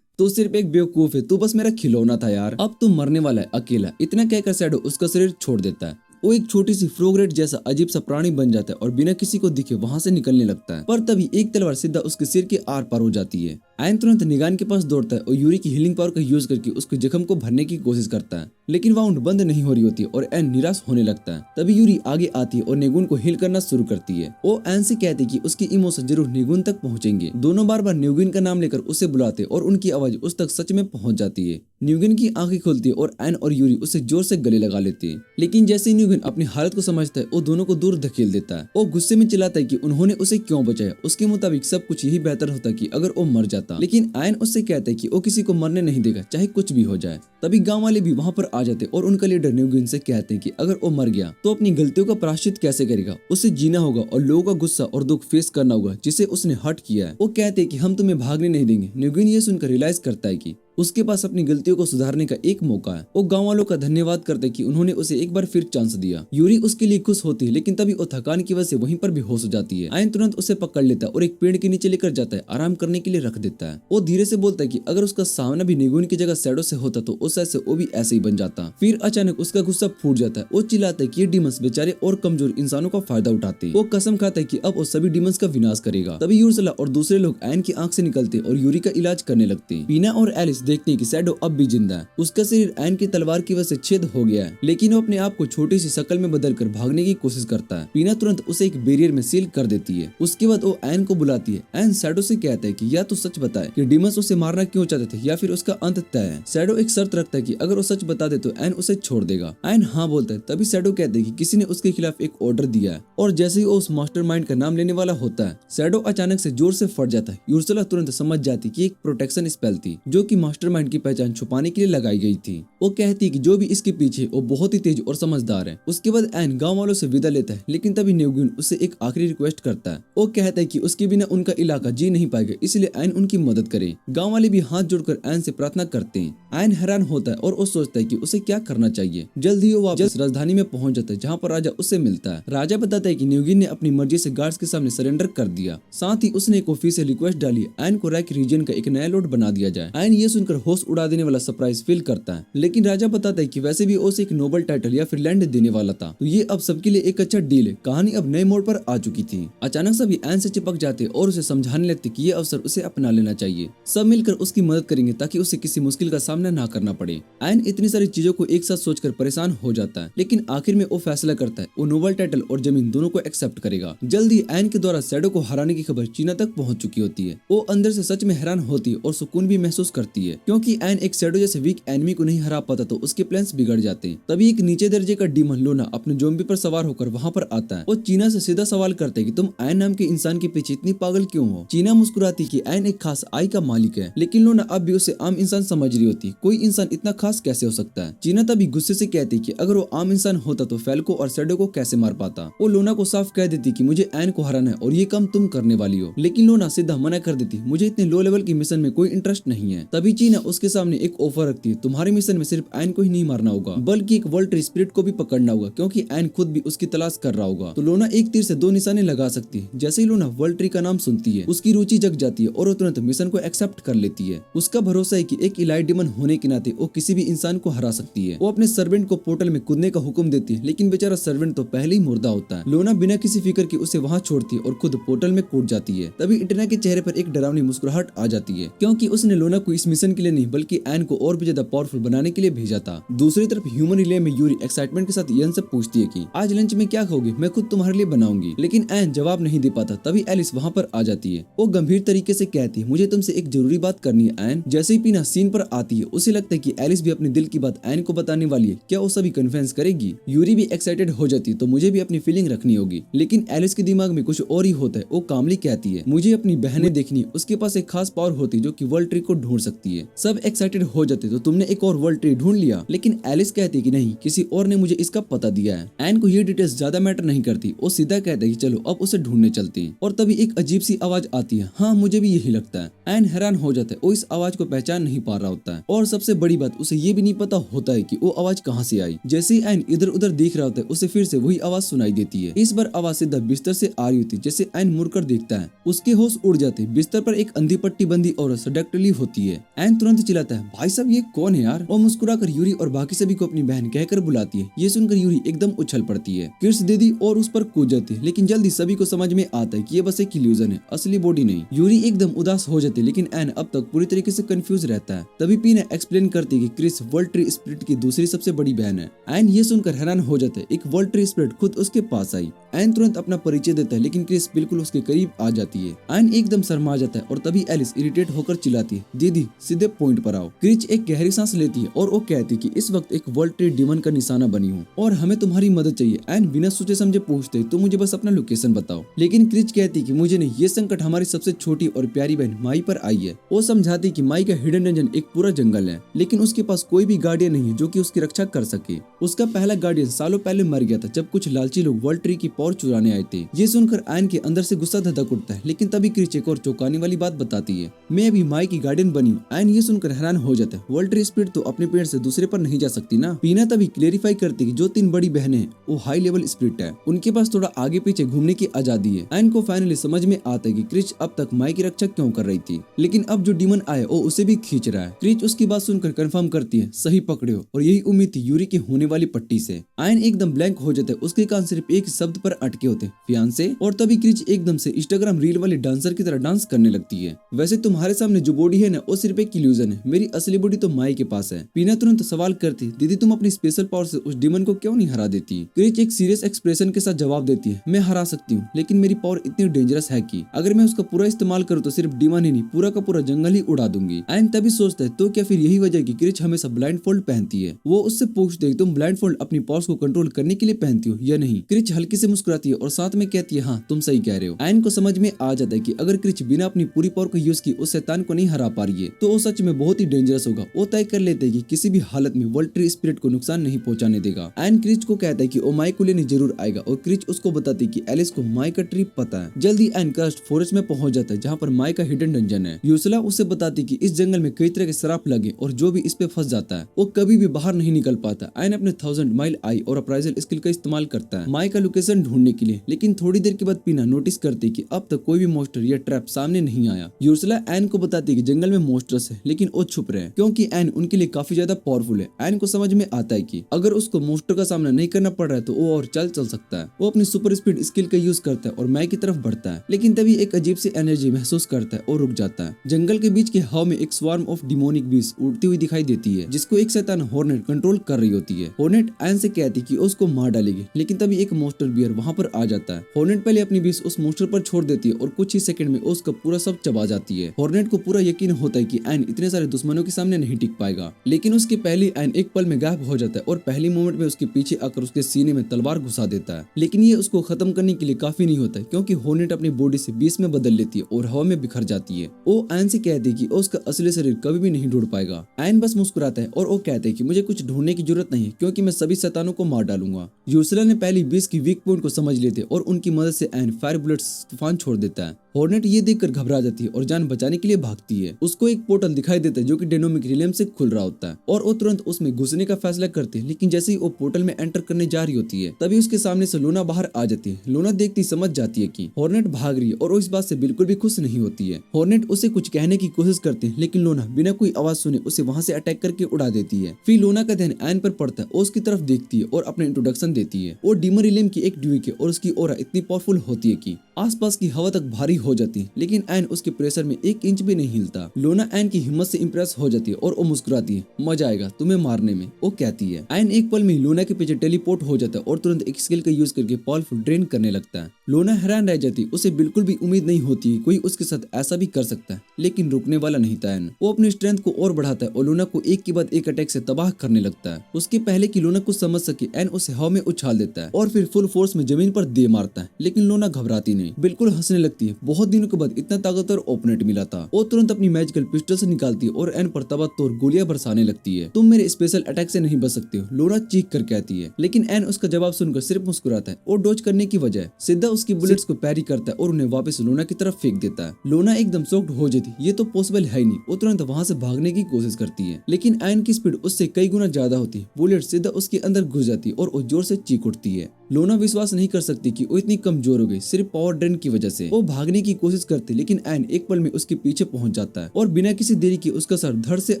तू सिर्फ एक बेवकूफ है, तू बस मेरा खिलौना था यार, अब तू मरने वाला है अकेला। इतना कहकर शैडो उसका शरीर छोड़ देता है। वो एक छोटी सी फ्रोगरेट जैसा अजीब सा प्राणी बन जाता है और बिना किसी को दिखे वहां से निकलने लगता है। पर तभी एक तलवार सीधा उसके सिर के आर पार हो जाती है। आयन तुरंत निगान के पास दौड़ता है और यूरी की हीलिंग पावर का यूज करके उसके जख्म को भरने की कोशिश करता है, लेकिन वाउंड बंद नहीं हो रही होती और एन निराश होने लगता है। तभी यूरी आगे आती है और निगुन को हील करना शुरू करती है। वो एन से कहती है कि उसके इमोशन जरूर निगुन तक पहुंचेंगे। दोनों बार बार निगुन का नाम लेकर उसे बुलाते और उनकी आवाज उस तक सच में पहुंच जाती है। निगुन की आंखें खुलती है और एन और यूरी उसे जोर से गले लगा लेते हैं, लेकिन जैसे ही निगुन अपनी हालत को समझता है वो दोनों को दूर धकेल देता है। वो गुस्से में चिल्लाता है कि उन्होंने उसे क्यों बचाया। उसके मुताबिक सब कुछ यही बेहतर होता कि अगर वो मर जाता, लेकिन आयन उससे कहते हैं कि वो किसी को मरने नहीं देगा चाहे कुछ भी हो जाए। तभी गांव वाले भी वहां पर आ जाते और उनका लीडर न्यूगिन से कहते हैं कि अगर वो मर गया तो अपनी गलतियों का प्रायश्चित कैसे करेगा। उसे जीना होगा और लोगों का गुस्सा और दुख फेस करना होगा जिसे उसने हर्ट किया है। वो कहते हैं कि हम तुम्हें भागने नहीं देंगे। न्यूगिन ये सुनकर रियलाइज करता है कि उसके पास अपनी गलतियों को सुधारने का एक मौका है। वो गांव वालों का धन्यवाद करते कि उन्होंने उसे एक बार फिर चांस दिया। यूरी उसके लिए खुश होती है, लेकिन तभी वो थकान की वजह से वहीं पर बेहोश हो जाती है। आयन तुरंत उसे पकड़ लेता है और एक पेड़ के नीचे लेकर जाता है, आराम करने के लिए रख देता है। वो धीरे से बोलता है कि अगर उसका सामना भी निगुन की जगह शैडो से होता तो उस से वो भी ऐसे ही बन जाता। फिर अचानक उसका गुस्सा फूट जाता है। वो चिल्लाता है कि ये डीमंस बेचारे और कमजोर इंसानों का फायदा उठाते हैं। वो कसम खाता है कि अब वो सभी डीमंस का विनाश करेगा। तभी यूर्सला और दूसरे लोग आयन की आंख से निकलते और यूरी का इलाज करने लगते हैं। पीना और एलिस देखते हैं कि शैडो अब भी जिंदा है। उसका शरीर आयन की तलवार की वजह से छेद हो गया है, लेकिन वो अपने आप को छोटी सी शक्ल में बदलकर भागने की कोशिश करता है। पीना तुरंत उसे एक बैरियर में सील कर देती है। उसके बाद वो आयन को बुलाती है। आयन शैडो से कहता है कि या तो सच बताए कि डीमंस उसे मारना क्यों चाहते थे या फिर उसका अंत तय है। शैडो एक शर्त रखता है कि अगर वो सच बता दे तो आयन उसे छोड़ देगा। आयन हाँ बोलता है। तभी शैडो कहते हैं कि किसी ने उसके खिलाफ एक ऑर्डर दिया है, और जैसे ही वो उस मास्टरमाइंड का नाम लेने वाला होता है, शैडो अचानक से जोर से फट जाता है। यूर्सला तुरंत समझ जाती कि एक प्रोटेक्शन स्पेल थी जो कि मास्टरमाइंड की पहचान छुपाने के लिए लगाई गई थी। वो कहती है कि जो भी इसके पीछे वो बहुत ही तेज और समझदार है। उसके बाद एन गांव वालों से विदा लेता है, लेकिन तभी न्यूगिन उससे एक आखिरी रिक्वेस्ट करता है। वो कहता है कि उसके बिना उनका इलाका जी नहीं पाएगा, इसलिए एन उनकी मदद करे। गाँव वाले भी हाथ जोड़कर एन से प्रार्थना करते हैं। एन हैरान होता है और वो सोचता है कि उसे क्या करना चाहिए। जल्द ही वो वापस राजधानी में पहुंच जाता है, जहाँ पर राजा उससे मिलता है। राजा बताता है कि न्यूगिन ने अपनी मर्जी से गार्ड्स के सामने सरेंडर कर दिया। साथ ही उसने एक ऑफिशियल रिक्वेस्ट डाली, एन को रैक रीजन का एक नया लॉर्ड बना दिया जाए। एन ये सुनकर होश उड़ा देने वाला सरप्राइज फील करता है, लेकिन राजा बताता है कि वैसे भी उसे एक नोबल टाइटल या फिर लैंड देने वाला था, तो ये अब सबके लिए एक अच्छा डील है। कहानी अब नए मोड़ पर आ चुकी थी। अचानक सभी एन से चिपक जाते और उसे समझाने लगते कि ये अवसर उसे अपना लेना चाहिए। सब मिलकर उसकी मदद करेंगे ताकि उसे किसी मुश्किल का सामना ना करना पड़े। एन इतनी सारी चीजों को एक साथ सोचकर परेशान हो जाता है, लेकिन आखिर में वो फैसला करता है वो नोबल टाइटल और जमीन दोनों को एक्सेप्ट करेगा। जल्द ही एन के द्वारा शैडो को हराने की खबर चीना तक पहुंच चुकी होती है। वो अंदर से सच में हैरान होती है और सुकून भी महसूस करती है, क्योंकि एन एक शैडो जैसे वीक एनिमी को नहीं हरा पाता तो उसके प्लान्स बिगड़ जाते हैं। तभी एक नीचे दर्जे का डीमन लोना अपने ज़ॉम्बी पर सवार होकर वहाँ पर आता है। वो चीना से सीधा सवाल करते है कि तुम एन नाम के इंसान के पीछे इतनी पागल क्यों हो। चीना मुस्कुराती कि एन एक खास आई का मालिक है, लेकिन लोना अब भी उसे आम इंसान समझ रही होती। कोई इंसान इतना खास कैसे हो सकता है। चीना तभी गुस्से से कहती कि अगर वो आम इंसान होता तो फैल्को और शैडो को कैसे मार पाता। वो लोना को साफ कह देती कि मुझे एन को हराना है और ये काम तुम करने वाली हो, लेकिन लोना सीधा मना कर देती, मुझे इतने लो लेवल की मिशन में कोई इंटरेस्ट नहीं है। तभी चीना उसके सामने एक ऑफर रखती है, तुम्हारे मिशन में सिर्फ एन को ही नहीं मारना होगा बल्कि एक वोल्ट्री स्पिरिट को भी पकड़ना होगा, क्योंकि एन खुद भी उसकी तलाश कर रहा होगा। तो लोना एक तीर से दो निशाने लगा सकती है। जैसे ही लोना वोल्ट्री का नाम सुनती है उसकी रुचि जग जाती है और वो तुरंत मिशन को एक्सेप्ट कर लेती है। उसका भरोसा है कि एक इलाइट डिमन होने के नाते वो किसी भी इंसान को हरा सकती है। वो अपने सर्वेंट को पोर्टल में कूदने का हुक्म देती है, लेकिन बेचारा सर्वेंट तो पहले ही मुर्दा होता है। लोना बिना किसी फिक्र के उसे वहाँ छोड़ती है और खुद पोर्टल में कूद जाती है। तभी इटना के चेहरे पर एक डरावनी मुस्कुराहट आ जाती है, क्योंकि उसने लोना को इस मिशन के लिए नहीं बल्कि एन को और भी ज्यादा पावरफुल बनाने के लिए भेजा था। दूसरी तरफ ह्यूमन रिले में यूरी एक्साइटमेंट के साथ यन से पूछती है कि आज लंच में क्या खाओगे, मैं खुद तुम्हारे लिए बनाऊंगी, लेकिन एन जवाब नहीं दे पाता। तभी एलिस वहाँ पर आ जाती है। वो गंभीर तरीके से कहती है, मुझे तुमसे एक जरूरी बात करनी है एन। जैसे ही पीना सीन पर आती है उसे लगता है कि एलिस भी अपने दिल की बात एन को बताने वाली है। क्या वो सभी कन्फेंस करेगी। यूरी भी एक्साइटेड हो जाती है, तो मुझे भी अपनी फीलिंग रखनी होगी, लेकिन एलिस के दिमाग में कुछ और ही होता है। वो कामली कहती है, मुझे अपनी बहनें देखनी, उसके पास एक खास पावर होती है जो कि वर्ल्ड ट्री को ढूंढ सकती है। सब एक्साइटेड हो जाते, तो तुमने एक और वर्ल्ड ट्री ढूंढ लिया, लेकिन एलिस कहती है कि नहीं, किसी और ने मुझे इसका पता दिया है। एन को ये डिटेल्स ज्यादा मैटर नहीं करती। वो सीधा कहता है कि चलो अब उसे ढूंढने चलते हैं। और तभी एक अजीब सी आवाज आती है। हाँ, मुझे भी यही लगता है। एन हैरान हो जाता है। वो इस आवाज को पहचान नहीं पा रहा होता है, और सबसे बड़ी बात उसे ये भी नहीं पता होता है कि वो आवाज कहाँ से आई। जैसे ही एन इधर उधर देख रहा होता है उसे फिर से वही आवाज सुनाई देती है। इस बार आवाज सीधा बिस्तर से आ रही होती है। जैसे एन मुड़कर देखता है उसके होश उड़ जाते। बिस्तर पर एक अंधी पट्टी बंदी औरत सडक्टली होती है। एन तुरंत चिल्लाता है, भाई साहब ये कौन है यार। वो मुस्कुराकर यूरी और बाकी सभी को अपनी बहन कहकर बुलाती है। ये सुनकर यूरी एकदम उछल पड़ती है, किर्स दे दी और उस पर कूद जाती है, लेकिन जल्दी सभी को समझ में आता है कि ये बस एक इल्यूजन है, असली बॉडी नहीं। यूरी एकदम उदास हो जाती है, लेकिन एन अब तक पूरी तरीके से कंफ्यूज रहता है। तभी पीना एक्सप्लेन करती है कि क्रिस वर्ल्ड ट्री स्पिरिट की दूसरी सबसे बड़ी बहन है। एन ये सुनकर हैरान हो जाता है, एक वर्ल्ड ट्री स्पिरिट खुद उसके पास आई। एन तुरंत अपना परिचय देता है, लेकिन क्रिस बिल्कुल उसके करीब आ जाती है। एन एकदम शर्मा जाता है और तभी एलिस इरिटेट होकर चिल्लाती है, दीदी सीधे पॉइंट पर आओ। क्रिच एक गहरी सांस लेती है और वो कहती है कि इस वक्त एक वर्ल्ड ट्री डिमन का निशाना बनी हूँ और हमें तुम्हारी मदद चाहिए। एन बिना सोचे समझे पूछते, तो मुझे बस अपना लोकेशन बताओ। लेकिन क्रिच कहती कि मुझे नहीं, ये संकट हमारी सबसे छोटी और प्यारी बहन माई पर आई है। वो समझाती कि माई का हिडन डंजन एक पूरा जंगल है, लेकिन उसके पास कोई भी गार्डियन नहीं है जो कि उसकी रक्षा कर सके। उसका पहला गार्डियन सालों पहले मर गया था जब कुछ लालची लोग वर्ल्ड ट्री की पावर चुराने आए थे। ये सुनकर एन के अंदर से गुस्सा धधक उठता है, लेकिन तभी क्रिच एक और चौंकाने वाली बात बताती है, मैं अभी माई की गार्डियन बनी हूँ। एन ये सुनकर हैरान हो जाता है, वर्ल्ड ट्री स्पिरिट तो अपने पेड़ से दूसरे पर नहीं जा सकती ना। पीना तभी क्लेरिफाई करती है कि जो 3 बड़ी बहनें हैं वो हाई लेवल स्पिरिट है, उनके पास थोड़ा आगे पीछे घूमने की आजादी है। एन को फाइनली समझ में आता है कि क्रिच अब तक माई की रक्षा क्यों कर रही थी, लेकिन अब जो डीमन आए वो उसे भी खींच रहा है। क्रिच उसकी बात सुनकर कंफर्म करती है, सही पकड़े हो, और यही उम्मीद थी यूरी की होने वाली पट्टी से। एन एकदम ब्लैंक हो जाता है, उसके कान सिर्फ एक शब्द पर अटके होते, फियांसे। और तभी क्रिच एकदम से इंस्टाग्राम रील वाले डांसर की तरह डांस करने लगती है। वैसे तुम्हारे सामने जो बॉडी है ना वो सिर्फ एक इल्यूजन है, मेरी असली बॉडी तो माई के पास है। पीना तुरंत सवाल करती, दीदी तुम अपनी स्पेशल पावर से उस डीमन को क्यों नहीं हरा देती। क्रिच एक सीरियस एक्सप्रेशन के साथ जवाब देती है, मैं हरा सकती हूँ, लेकिन मेरी पावर इतनी डेंजरस है कि अगर मैं उसका पूरा इस्तेमाल करूँ तो सिर्फ डीमन ही नहीं पूरा का पूरा जंगल ही उड़ा दूंगी। एन तभी सोचता है, तो क्या फिर यही वजह की क्रिच हमेशा ब्लाइंड फोल्ड पहनती है। वो उससे पूछते है, तुम ब्लाइंड फोल्ड अपनी पावर्स को कंट्रोल करने के लिए पहनती हो या नहीं। क्रिच हल्की से मुस्कुराती है और साथ में कहती है, हाँ तुम सही कह रहे हो। एन को समझ में आ जाता है कि अगर क्रिच बिना अपनी पूरी पावर को यूज की उस शैतान को नहीं हरा पा रही है तो वो सच में बहुत ही डेंजरस होगा। वो तय कर लेते हैं कि किसी भी हालत में वर्ल्ड ट्री स्पिरिट को नुकसान नहीं पहुंचाने देगा। एन क्रिच को कहता है कि वो माइक को लेने जरूर आएगा और क्रिच उसको बताती है कि एलिस को माइक का ट्री पता है। जल्दी एन क्रस्ट फॉरेस्ट में पहुंच जाता है जहाँ पर माइक का हिडन डंजन है। यूसला उसे बताती कि इस जंगल में कई तरह के श्राप लगे और जो भी इस पे फंस जाता है वो कभी भी बाहर नहीं निकल पाता। एन अपने 1000 माइल आई और अप्राइजल स्किल का इस्तेमाल करता है माइक का लोकेशन ढूंढने के लिए, लेकिन थोड़ी देर के बाद पीना नोटिस करती कि अब तक कोई भी मॉन्स्टर या ट्रैप सामने नहीं आया। यूसला एन को बताती कि जंगल में मॉन्स्टर्स है लेकिन वो छुप रहे हैं क्योंकि एन उनके लिए काफी ज्यादा पावरफुल है। एन को समझ में आता है कि अगर उसको मॉन्स्टर का सामना नहीं करना पड़ रहा है तो वो और चल सकता है। वो अपनी सुपर स्पीड स्किल का यूज करता है और माइक की तरफ बढ़ता है, लेकिन तभी एक अजीब सी एनर्जी महसूस करता है और रुक जाता है। जंगल के बीच के हवा में एक स्वार्म ऑफ डिमोनिक बीस्ट उड़ती हुई दिखाई देती है जिसको एक शैतान हॉर्नेट कंट्रोल कर रही होती है। हॉर्नेट एन से कहती कि उसको मार डालेगी, लेकिन तभी एक मॉन्स्टर बियर वहां पर आ जाता है। हॉर्नेट पहले अपनी बीस उस मॉन्स्टर पर छोड़ देती है और कुछ ही सेकंड में उसका पूरा सब चबा जाती है। हॉर्नेट को पूरा यकीन होता है कि एन इतने सारे दुश्मनों के सामने नहीं टिक पाएगा, लेकिन उसके पहले एन एक पल में गायब हो जाता है और पहली मोमेंट में उसके पीछे आकर उसके सीने में तलवार घुसा देता है। लेकिन ये उसको खत्म करने के लिए काफी नहीं होता है क्योंकि हॉर्नेट अपनी बॉडी से 20 में बदल लेती है और हवा में बिखर जाती है। वो एन से कहती है कि उसका असली शरीर कभी भी नहीं ढूंढ पाएगा। एन बस मुस्कुराता है और वो कहते हैं कि मुझे कुछ ढूंढने की जरूरत नहीं है क्योंकि मैं सभी शैतानों को मार डालूंगा। यूसला ने पहली 20 की वीक पॉइंट को समझ लेते और उनकी मदद से एन फायर बुलेट्स तूफान छोड़ देता है। हॉर्नेट ये देखकर घबरा जाती है और जान बचाने के लिए भागती है। उसको एक पोर्टल दिखाई देता है जो कि डेनोमिक रिलेम से खुल रहा होता है और वो तुरंत उसमें घुसने का फैसला करती है, लेकिन जैसे ही वो पोर्टल में एंटर करने जा रही होती है तभी उसके सामने से लोना बाहर आ जाती है। लोना देखती समझ जाती है कि हॉर्नेट भाग रही है और वो इस बात से बिल्कुल भी खुश नहीं होती है। हॉर्नेट उसे कुछ कहने की कोशिश करते हैं लेकिन लोना बिना कोई आवाज सुने उसे वहां से अटैक करके उड़ा देती है। फिर लोना का ध्यान एन पर पड़ता है और उसकी तरफ देखती है और अपने इंट्रोडक्शन देती है। वो डीमन रिलेम की एक ड्यूक है और उसकी ऑरा इतनी पावरफुल होती है कि आसपास की हवा तक भारी हो जाती है, लेकिन एन उसके प्रेशर में 1 इंच भी नहीं हिलता। लोना एन की हिम्मत से इंप्रेस हो जाती है और वो मुस्कुराती है, मजा आएगा तुम्हें मारने में, वो कहती है। एन एक पल में लोना के पीछे टेलीपोर्ट हो जाता है और तुरंत एक स्किल का यूज करके पावरफुल ड्रेन करने लगता है। लोना हैरान रह जाती, उसे बिल्कुल भी उम्मीद नहीं होती कोई उसके साथ ऐसा भी कर सकता है, लेकिन रुकने वाला नहीं था एन। वो अपनी स्ट्रेंथ को और बढ़ाता है और लोना को एक के बाद एक अटैक से तबाह करने लगता है। उसके पहले कि लोना कुछ समझ सके एन उसे हवा में उछाल देता है और फिर फुल फोर्स में जमीन पर दे मारता है, लेकिन लोना घबराती नहीं, बिल्कुल हंसने लगती है। बहुत दिनों के बाद इतना ताकतवर ओपोनेंट मिला था। वो तुरंत अपनी मैजिकल पिस्टल से निकालती है और एन पर ताबड़तोड़ गोलियां बरसाने लगती है। तुम मेरे स्पेशल अटैक से नहीं बच सकते हो, लोना चीख कर कहती है, लेकिन एन उसका जवाब सुनकर सिर्फ मुस्कुराता है और डॉज करने की वजह सीधा उसकी बुलेट्स को पैरी करता है और उन्हें वापस लोना की तरफ फेंक देता है। लोना एकदम शॉक्ड हो जाती, ये तो पॉसिबल है ही नहीं। वो तुरंत वहां से भागने की कोशिश करती है, लेकिन एन की स्पीड उससे कई गुना ज्यादा होती है। बुलेट सीधा उसके अंदर घुस जाती है और वो जोर से चीख उठती है। लोना विश्वास नहीं कर सकती कि वो इतनी कमजोर हो गई सिर्फ पावर ड्रेन की वजह से। वो भागने की कोशिश करती, लेकिन एन एक पल में उसके पीछे पहुंच जाता है और बिना किसी देरी के उसका सर धड़ से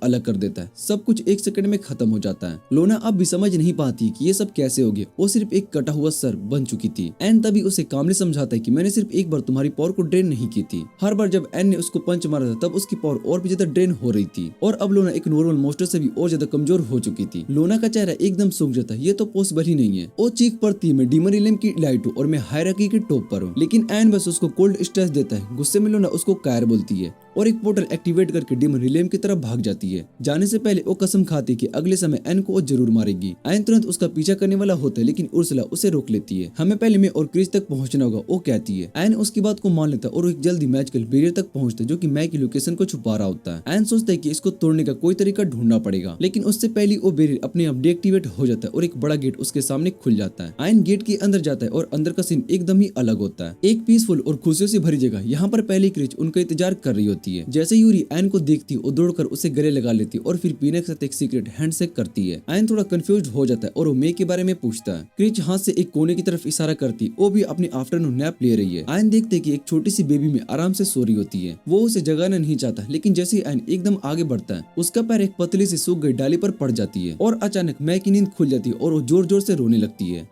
अलग कर देता है। सब कुछ 1 सेकंड में खत्म हो जाता है। लोना अब भी समझ नहीं पाती कि ये सब कैसे हो गया। वो सिर्फ एक कटा हुआ सर बन चुकी थी। एन तभी उसे कामली समझाता है कि मैंने सिर्फ एक बार तुम्हारी पावर को ड्रेन नहीं की थी। हर बार जब एन ने उसको पंच मारा था तब उसकी पावर और भी ज्यादा ड्रेन हो रही थी और अब लोना एक नॉर्मल मॉन्स्टर से भी और ज्यादा कमजोर हो चुकी थी। लोना का चेहरा एकदम सूख जाता है, ये तो पॉसिबल ही नहीं है। वो चीख पड़ती है, मैं डीमन रिलेम की लाइट हूँ और मैं हायरार्की के टॉप पर हूँ, लेकिन एन बस उसको कोल्ड स्ट्रेस देता है। गुस्से में लोना उसको कायर बोलती है और एक पोर्टल एक्टिवेट करके डीमन रिलेम की तरफ भाग जाती है। जाने से पहले वो कसम खाती कि अगले समय एन को वो जरूर मारेगी। एन तुरंत उसका पीछा करने वाला होता है, लेकिन उर्सुला उसे रोक लेती है। हमें पहले मैं और क्रिस तक पहुंचना होगा, वो कहती है। एन उसकी बात को मान लेता है और एक जल्दी मैजिकल बैरियर तक पहुंचता है जो कि मैक की लोकेशन को छुपा रहा होता है। एन सोचता है कि इसको तोड़ने का कोई तरीका ढूंढना पड़ेगा, लेकिन उससे पहले वो बैरियर अपने आप डीएक्टिवेट हो जाता है और एक बड़ा गेट उसके सामने खुल जाता है। एन गेट के अंदर जाता है और अंदर का सीन एकदम ही अलग होता है। एक पीसफुल और खुशियों से भरी जगह। यहाँ पर पहली क्रिच उनका इंतजार कर रही होती है। जैसे यूरी एन को देखती है, वो दौड़कर उसे गले लगा लेती है और फिर पीने के साथ एक सीक्रेट हैंडशेक करती है। एन थोड़ा कंफ्यूज हो जाता है और वो मे के बारे में पूछता है। क्रिच हाथ से एक कोने की तरफ इशारा करती, वो भी अपनी आफ्टरनून नैप ले रही है। एन देखते है कि एक छोटी सी बेबी में आराम से सो रही होती है। वो उसे जगाना नहीं चाहता, लेकिन जैसे ही एन एकदम आगे बढ़ता है उसका पैर एक पतली सी सूख गई डाली पर पड़ जाती है और अचानक मै की नींद खुल जाती है और वो जोर जोर से रोने लगती है।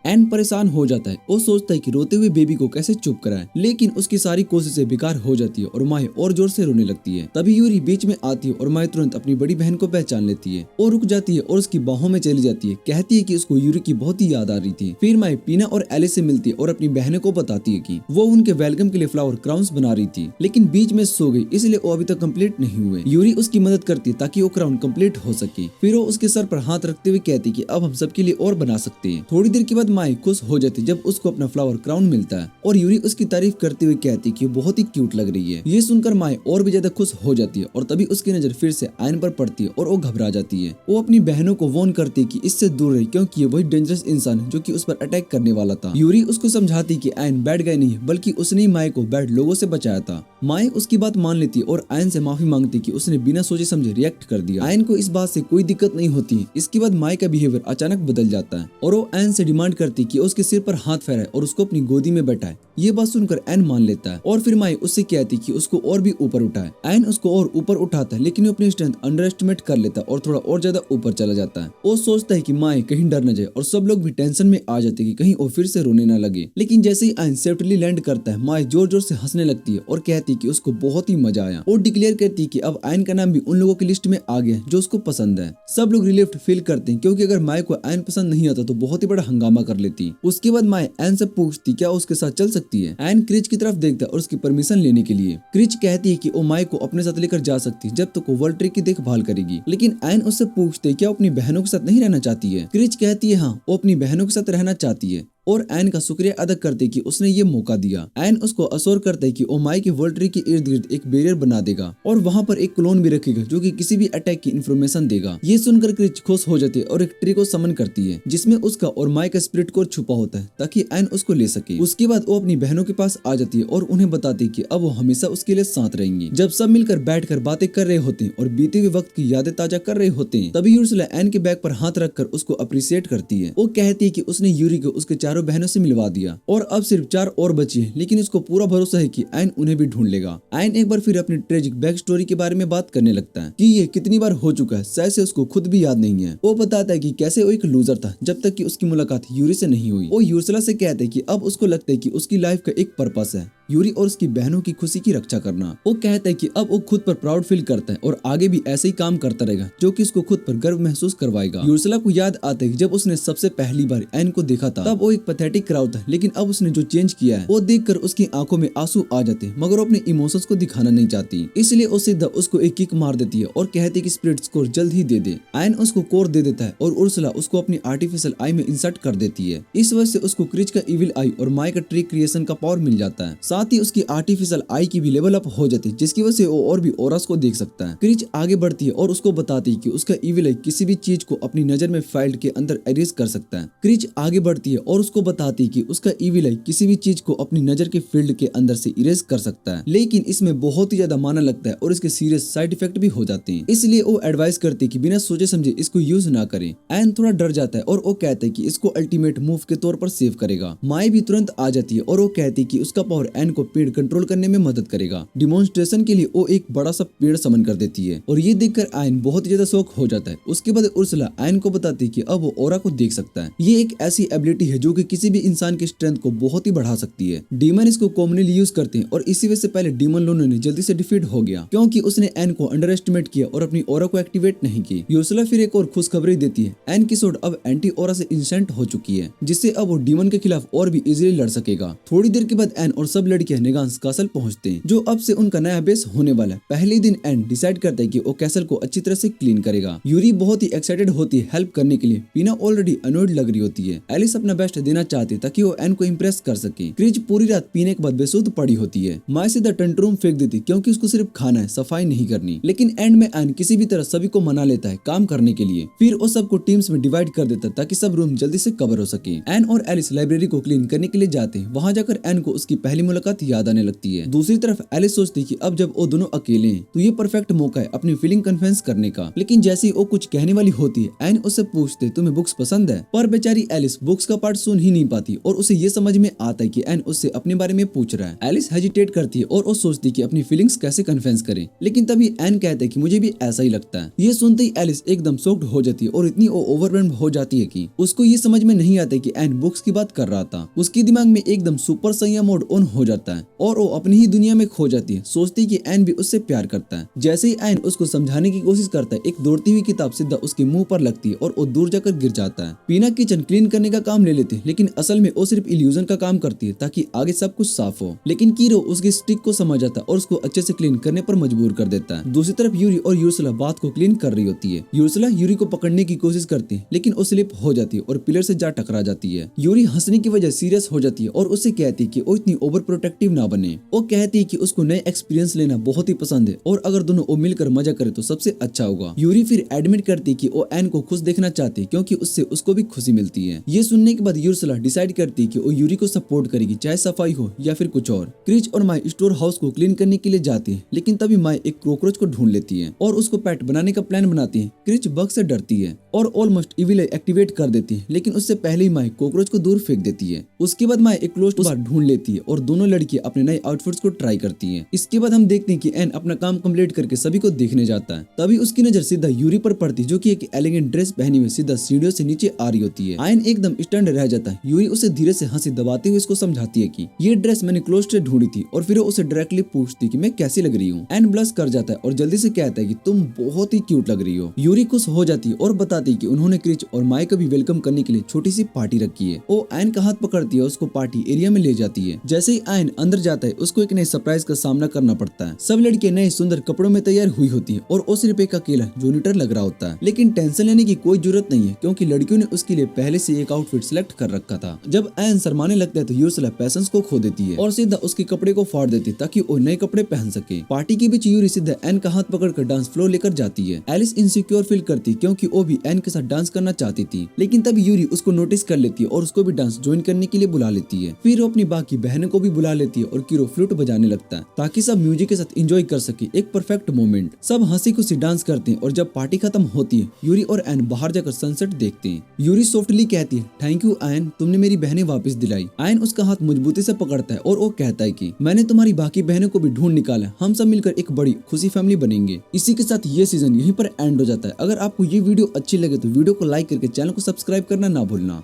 एन परेशान हो जाता है। वो सोचता है कि रोते हुए बेबी को कैसे चुप कराए, लेकिन उसकी सारी कोशिशें बेकार हो जाती है और माए और जोर से रोने लगती है। तभी यूरी बीच में आती है और माए तुरंत अपनी बड़ी बहन को पहचान लेती है। वो रुक जाती है और उसकी बाहों में चली जाती है। कहती है कि उसको यूरी की बहुत ही याद आ रही थी। फिर माए पीना और एलिस से मिलती है और अपनी बहनों को बताती है कि वो उनके वेलकम के लिए फ्लावर क्राउन्स बना रही थी, लेकिन बीच में सो गई, इसलिए वो अभी तक कम्प्लीट नहीं हुए। यूरी उसकी मदद करती है ताकि वो क्राउन कम्प्लीट हो सके। फिर वो उसके सर पर हाथ रखते हुए कहती कि अब हम सबके लिए और बना सकते हैं। थोड़ी देर के बाद बाद माई खुश हो जाती जब उसको अपना फ्लावर क्राउन मिलता है और यूरी उसकी तारीफ करते हुए कहती कि बहुत ही क्यूट लग रही है। ये सुनकर माई और भी ज्यादा खुश हो जाती है और तभी उसकी नजर फिर से आयन पर पड़ती है और वो घबरा जाती है। वो अपनी बहनों को वार्न करती है कि इससे दूर रहे क्योंकि ये वही डेंजरस इंसान है जो कि उस पर अटैक करने वाला था। यूरी उसको समझाती कि आयन बैड गाय नहीं है बल्कि उसने माई को बैड लोगों से बचाया था। माई उसकी बात मान लेती और आयन से माफी मांगती कि उसने बिना सोचे समझे रिएक्ट कर दिया। आयन को इस बात से कोई दिक्कत नहीं होती। इसके बाद माई का बिहेवियर अचानक बदल जाता है और वो आयन से डिमांड करती कि उसके सिर पर हाथ फहराए और उसको अपनी गोदी में बैठाए। ये बात सुनकर आयन मान लेता है और फिर माई उससे कहती कि उसको और भी ऊपर उठाए। आयन उसको और ऊपर उठाता है लेकिन वो अपनी स्ट्रेंथ अंडर एस्टिमेट कर लेता है और थोड़ा और ज्यादा ऊपर चला जाता है। वो सोचता है कि माई कहीं डर न जाए और सब लोग भी टेंशन में आ जाते कि कहीं वो फिर से रोने न लगे। लेकिन जैसे ही आयन सेफ्टली लैंड करता है माई जोर जोर से हंसने लगती है और कहती कि उसको बहुत ही मजा आया। वो डिक्लेयर करती कि अब आयन का नाम भी उन लोगों की लिस्ट में आ गया जो उसको पसंद है। सब लोग रिलीफ्ड फील करते हैं क्योंकि अगर माई को आयन पसंद नहीं आता तो बहुत ही बड़ा हंगामा कर लेती। उसके बाद माई आयन से पूछती क्या उसके साथ चल सकती है। आयन क्रिच की तरफ देखता है और उसकी परमिशन लेने के लिए। क्रिच कहती है कि वो माई को अपने साथ लेकर जा सकती है जब तक वो वर्ल्ड ट्री की देखभाल करेगी। लेकिन आयन उससे पूछते क्या अपनी बहनों के साथ नहीं रहना चाहती है। क्रिच कहती है हाँ, वो अपनी बहनों के साथ रहना चाहती है और आयन का शुक्रिया अदा करते कि उसने ये मौका दिया। आयन उसको अश्योर करते कि वो माई की वर्ल्ड ट्री के इर्द गिर्द एक बैरियर बना देगा और वहाँ पर एक क्लोन भी रखेगा जो कि किसी भी अटैक की इन्फॉर्मेशन देगा। ये सुनकर क्रिच खुश हो जाती है और एक ट्री को समन करती है जिसमें उसका और माई का स्पिरिट कोर छुपा होता है ताकि आयन उसको ले सके। उसके बाद वो अपनी बहनों के पास आ जाती है और उन्हें बताती कि अब वो हमेशा उसके लिए साथ रहेंगी। जब सब मिलकर बैठकर बातें कर रहे होते हैं और बीते हुए वक्त की यादें ताजा कर रहे होते हैं तभी यूर्सुला आयन के बैग पर हाथ रखकर उसको अप्रिशिएट करती है। वो कहती है कि उसने यूरी को उसके चारों बहनों से मिलवा दिया और अब सिर्फ 4 और बची है लेकिन इसको पूरा भरोसा है कि आयन उन्हें भी ढूंढ लेगा। आयन एक बार फिर अपनी ट्रेजिक बैक स्टोरी के बारे में बात करने लगता है कि ये कितनी बार हो चुका है, शायद से उसको खुद भी याद नहीं है। वो बताता है कि कैसे वो एक लूजर था जब तक कि उसकी मुलाकात यूरी से नहीं हुई। वो यूर्सुला से कहते हैं कि अब उसको लगता है कि उसकी लाइफ का एक पर्पस है यूरी और उसकी बहनों की खुशी की रक्षा करना। वो कहता है कि अब वो खुद पर प्राउड फील करता है और आगे भी ऐसे ही काम करता रहेगा जो कि उसको खुद पर गर्व महसूस करवाएगा। यूर्सुला को याद आता है कि जब उसने सबसे पहली बार आयन को देखा था तब वो एक पैथेटिक क्राउड था लेकिन अब उसने जो चेंज किया है वो देखकर उसकी आंखों में आंसू आ जाते हैं मगर वो अपने इमोशंस को दिखाना नहीं चाहती। इसलिए वो सीधा उसको एक किक मार देती है और कहती है कि स्पिरिट कोर जल्द ही दे दे। आयन उसको कोर दे देता है और उर्सुला उसको अपनी आर्टिफिशियल आई में इंसर्ट कर देती है। इस वजह से उसको क्रिच का इविल आई और माई का ट्री क्रिएशन का पावर मिल जाता है। साथ ही उसकी आर्टिफिशियल आई की भी लेवल अप हो जाती है जिसकी वजह से वो और भी ऑरास को देख सकता है। क्रिच आगे बढ़ती है और उसको बताती है कि उसका इविल आई किसी भी चीज को अपनी नजर में फाइल्ड के अंदर एरेज कर सकता है। क्रिच आगे बढ़ती है और उसको बताती है कि उसका इविल आई किसी भी चीज को अपनी नजर के फील्ड के अंदर से इरेज कर सकता है लेकिन इसमें बहुत ही ज्यादा माना लगता है और इसके सीरियस साइड इफेक्ट भी हो जाते हैं। इसलिए वो एडवाइस करती है कि बिना सोचे समझे इसको यूज ना करें। आयन थोड़ा डर जाता है और वो कहता है कि इसको अल्टीमेट मूव के तौर पर सेव करेगा। माई भी तुरंत आ जाती है और वो कहती है कि उसका पावर आयन को पेड़ कंट्रोल करने में मदद करेगा। डिमोन्स्ट्रेशन के लिए वो एक बड़ा सा पेड़ समन कर देती है और ये देखकर आयन बहुत ही ज्यादा शौक हो जाता है। उसके बाद उर्सुला आयन को बताती है कि अब वो ऑरा को देख सकता है। ये एक ऐसी एबिलिटी है जो कि किसी भी इंसान की स्ट्रेंथ को बहुत ही बढ़ा सकती है। डीमन इसको कॉमनली यूज करते हैं और इसी वजह से पहले डीमन लोनो ने जल्दी से डिफीट हो गया क्योंकि उसने आयन को अंडर एस्टिमेट किया और अपनी ऑरा को एक्टिवेट नहीं की। उर्सुला फिर एक और खुशखबरी देती है, आयन की सोड अब एंटी ऑरा से इंसेंट हो चुकी है जिससे अब वो डीमन के खिलाफ और भी इजीली लड़ सकेगा। थोड़ी देर के बाद आयन और सब लड़कियां नेगांस कासल पहुंचते हैं जो अब से उनका नया बेस होने वाला है। पहले दिन आयन डिसाइड करता है कि वो कैसल को अच्छी तरह से क्लीन करेगा। यूरी बहुत ही एक्साइटेड होती है हेल्प करने के लिए। पीना ऑलरेडी अनोयड लग रही होती है। एलिस अपना बेस्ट देना चाहती है ताकि वो आयन को इम्प्रेस कर सके। क्रिच पूरी रात पीने के बाद बेसुध पड़ी होती है। माई सीधा टंटरूम फेंक देती क्योंकि उसको सिर्फ खाना है, सफाई नहीं करनी। लेकिन एंड में आयन किसी भी तरह सभी को मना लेता है काम करने के लिए। फिर वो सबको टीम्स में डिवाइड कर देता है ताकि सब रूम जल्दी से कवर हो सके। एन और एलिस लाइब्रेरी को क्लीन करने के लिए जाते हैं। वहाँ जाकर एन को उसकी पहली मुलाकात याद आने लगती है। दूसरी तरफ एलिस सोचती कि अब जब वो दोनों अकेले हैं तो ये परफेक्ट मौका है अपनी फीलिंग कन्फेस करने का। लेकिन जैसे ही वो कुछ कहने वाली होती है एन उससे पूछते तुम्हें बुक्स पसंद है, पर बेचारी एलिस बुक्स का पार्ट सुन ही नहीं पाती और उसे ये समझ में आता है कि एन उससे अपने बारे में पूछ रहा है। एलिस हेजिटेट करती है और वो सोचती कि अपनी फीलिंग्स कैसे कन्फेस करे, लेकिन तभी एन कहता है कि मुझे भी ऐसा ही लगता है। ये सुनते ही एलिस एकदम शॉक्ड हो जाती है और इतनी ओवरवेल्म्ड हो जाती है कि उसको ये समझ में नहीं आता कि एन बुक्स की बात कर रहा था। उसके दिमाग में एकदम सुपर सैया मोड ऑन हो जाता है और वो अपनी ही दुनिया में खो जाती है, सोचती कि एन भी उससे प्यार करता है। जैसे ही एन उसको समझाने की कोशिश करता है, एक दौड़ती हुई किताब सीधा उसके मुंह पर लगती है और वो दूर जाकर गिर जाता है। पीना किचन क्लीन करने का काम ले लेती है, लेकिन असल में वो सिर्फ इल्यूजन का काम करती है ताकि आगे सब कुछ साफ हो। लेकिन कीरो उसकी स्टिक को समझ आता है और उसको अच्छे से क्लीन करने पर मजबूर कर देता है। दूसरी तरफ यूरी और यूर्सुला बात को क्लीन कर रही होती है। यूर्सुला यूरी को पकड़ने की कोशिश करती है, लेकिन वो स्लिप हो जाती है और पिलर से जा टकरा जाती है। यूरी हंसने की वजह सीरियस हो जाती है और उससे कहती है कि वो इतनी ओवर प्रोटेक्टिव ना बने। वो कहती है कि उसको नए एक्सपीरियंस लेना बहुत ही पसंद है और अगर दोनों वो मिलकर मजा करे तो सबसे अच्छा होगा। यूरी फिर एडमिट करती है कि वो एन को खुश देखना चाहती है क्योंकि उससे उसको भी खुशी मिलती है। ये सुनने के बाद यूर्सुला डिसाइड करती है कि वो यूरी को सपोर्ट करेगी, चाहे सफाई हो या फिर कुछ और। क्रिच और माई स्टोर हाउस को क्लीन करने के लिए जाती है, लेकिन तभी माई एक कॉकरोच को ढूंढ लेती है और उसको पेट बनाने का प्लान बनाती है। क्रिच बग से डरती है और ऑलमोस्ट इविल एक्टिवेट कर देती है, लेकिन उससे पहले ही माई कॉकरोच को दूर फेंक देती है। उसके बाद माई एक क्लोज्ड बार ढूंढ लेती है और दोनों लड़कियां अपने नए आउटफिट्स को ट्राई करती हैं। इसके बाद हम देखते हैं कि एन अपना काम कंप्लीट करके सभी को देखने जाता है। तभी उसकी नजर सीधा यूरी पर पड़ती है, जो कि एक एलिगेंट ड्रेस पहनी हुई सीधा सीढ़ियों से नीचे आ रही होती है। आयन एकदम स्टैंड रह जाता है। यूरी उसे धीरे से हंसी दबाते हुए इसको समझाती है कि ये ड्रेस मैंने क्लोज से ढूंढी थी और फिर वो उसे डायरेक्टली पूछती कि मैं कैसी लग रही हूँ। एन ब्लश कर जाता है और जल्दी से कहता है कि तुम बहुत ही क्यूट लग रही हो। यूरी खुश हो जाती है और बताती है कि उन्होंने क्रिच और माई को भी वेलकम करने के लिए छोटी सी पार्टी रखी है। वो आयन का हाथ पकड़ती है, उसको पार्टी एरिया में ले जाती है। जैसे ही आयन अंदर जाता है, उसको एक नए सरप्राइज का सामना करना पड़ता है। सब लड़कियां नए सुंदर कपड़ों में तैयार हुई होती है और वो सिर्फ एक अकेला जूनिटर लग रहा होता है। लेकिन टेंशन लेने की कोई जरूरत नहीं है क्योंकि लड़कियों ने उसके लिए पहले से एक आउटफिट सिलेक्ट कर रखा था। जब आयन शर्माने लगता है तो यूर्सुला पैशंस को खो देती है और सीधा उसके कपड़े को फाड़ देती है ताकि वो नए कपड़े पहन सके। पार्टी के बीच यूरी सीधा एन का हाथ पकड़कर डांस फ्लोर लेकर जाती है। एलिस इनसिक्योर फील करती क्योंकि वो भी एन के साथ डांस करना चाहती थी, लेकिन तब यूरी उसको नोटिस कर लेती है और उसको भी डांस ज्वाइन करने के लिए बुला लेती है। फिर वो अपनी बाकी बहनों को भी बुला लेती है और कीरो फ्लूट बजाने लगता है ताकि सब म्यूजिक के साथ एंजॉय कर सके। एक परफेक्ट मोमेंट। सब हंसी खुशी डांस करते हैं और जब पार्टी खत्म होती है, यूरी और एन बाहर जाकर सनसेट देखते हैं। यूरी सॉफ्टली कहती है, थैंक यू आयन, तुमने मेरी बहनें वापस दिलाई। आयन उसका हाथ मजबूती से पकड़ता है और वो कहता है कि मैंने तुम्हारी बाकी बहनों को भी ढूंढ निकाला, हम सब मिलकर एक बड़ी खुशी फैमिली बनेंगे। इसी के साथ ये सीजन यहीं पर एंड हो जाता है। अगर आपको ये वीडियो अच्छी लगे तो वीडियो को लाइक करके चैनल को सब्सक्राइब करना ना भूलना।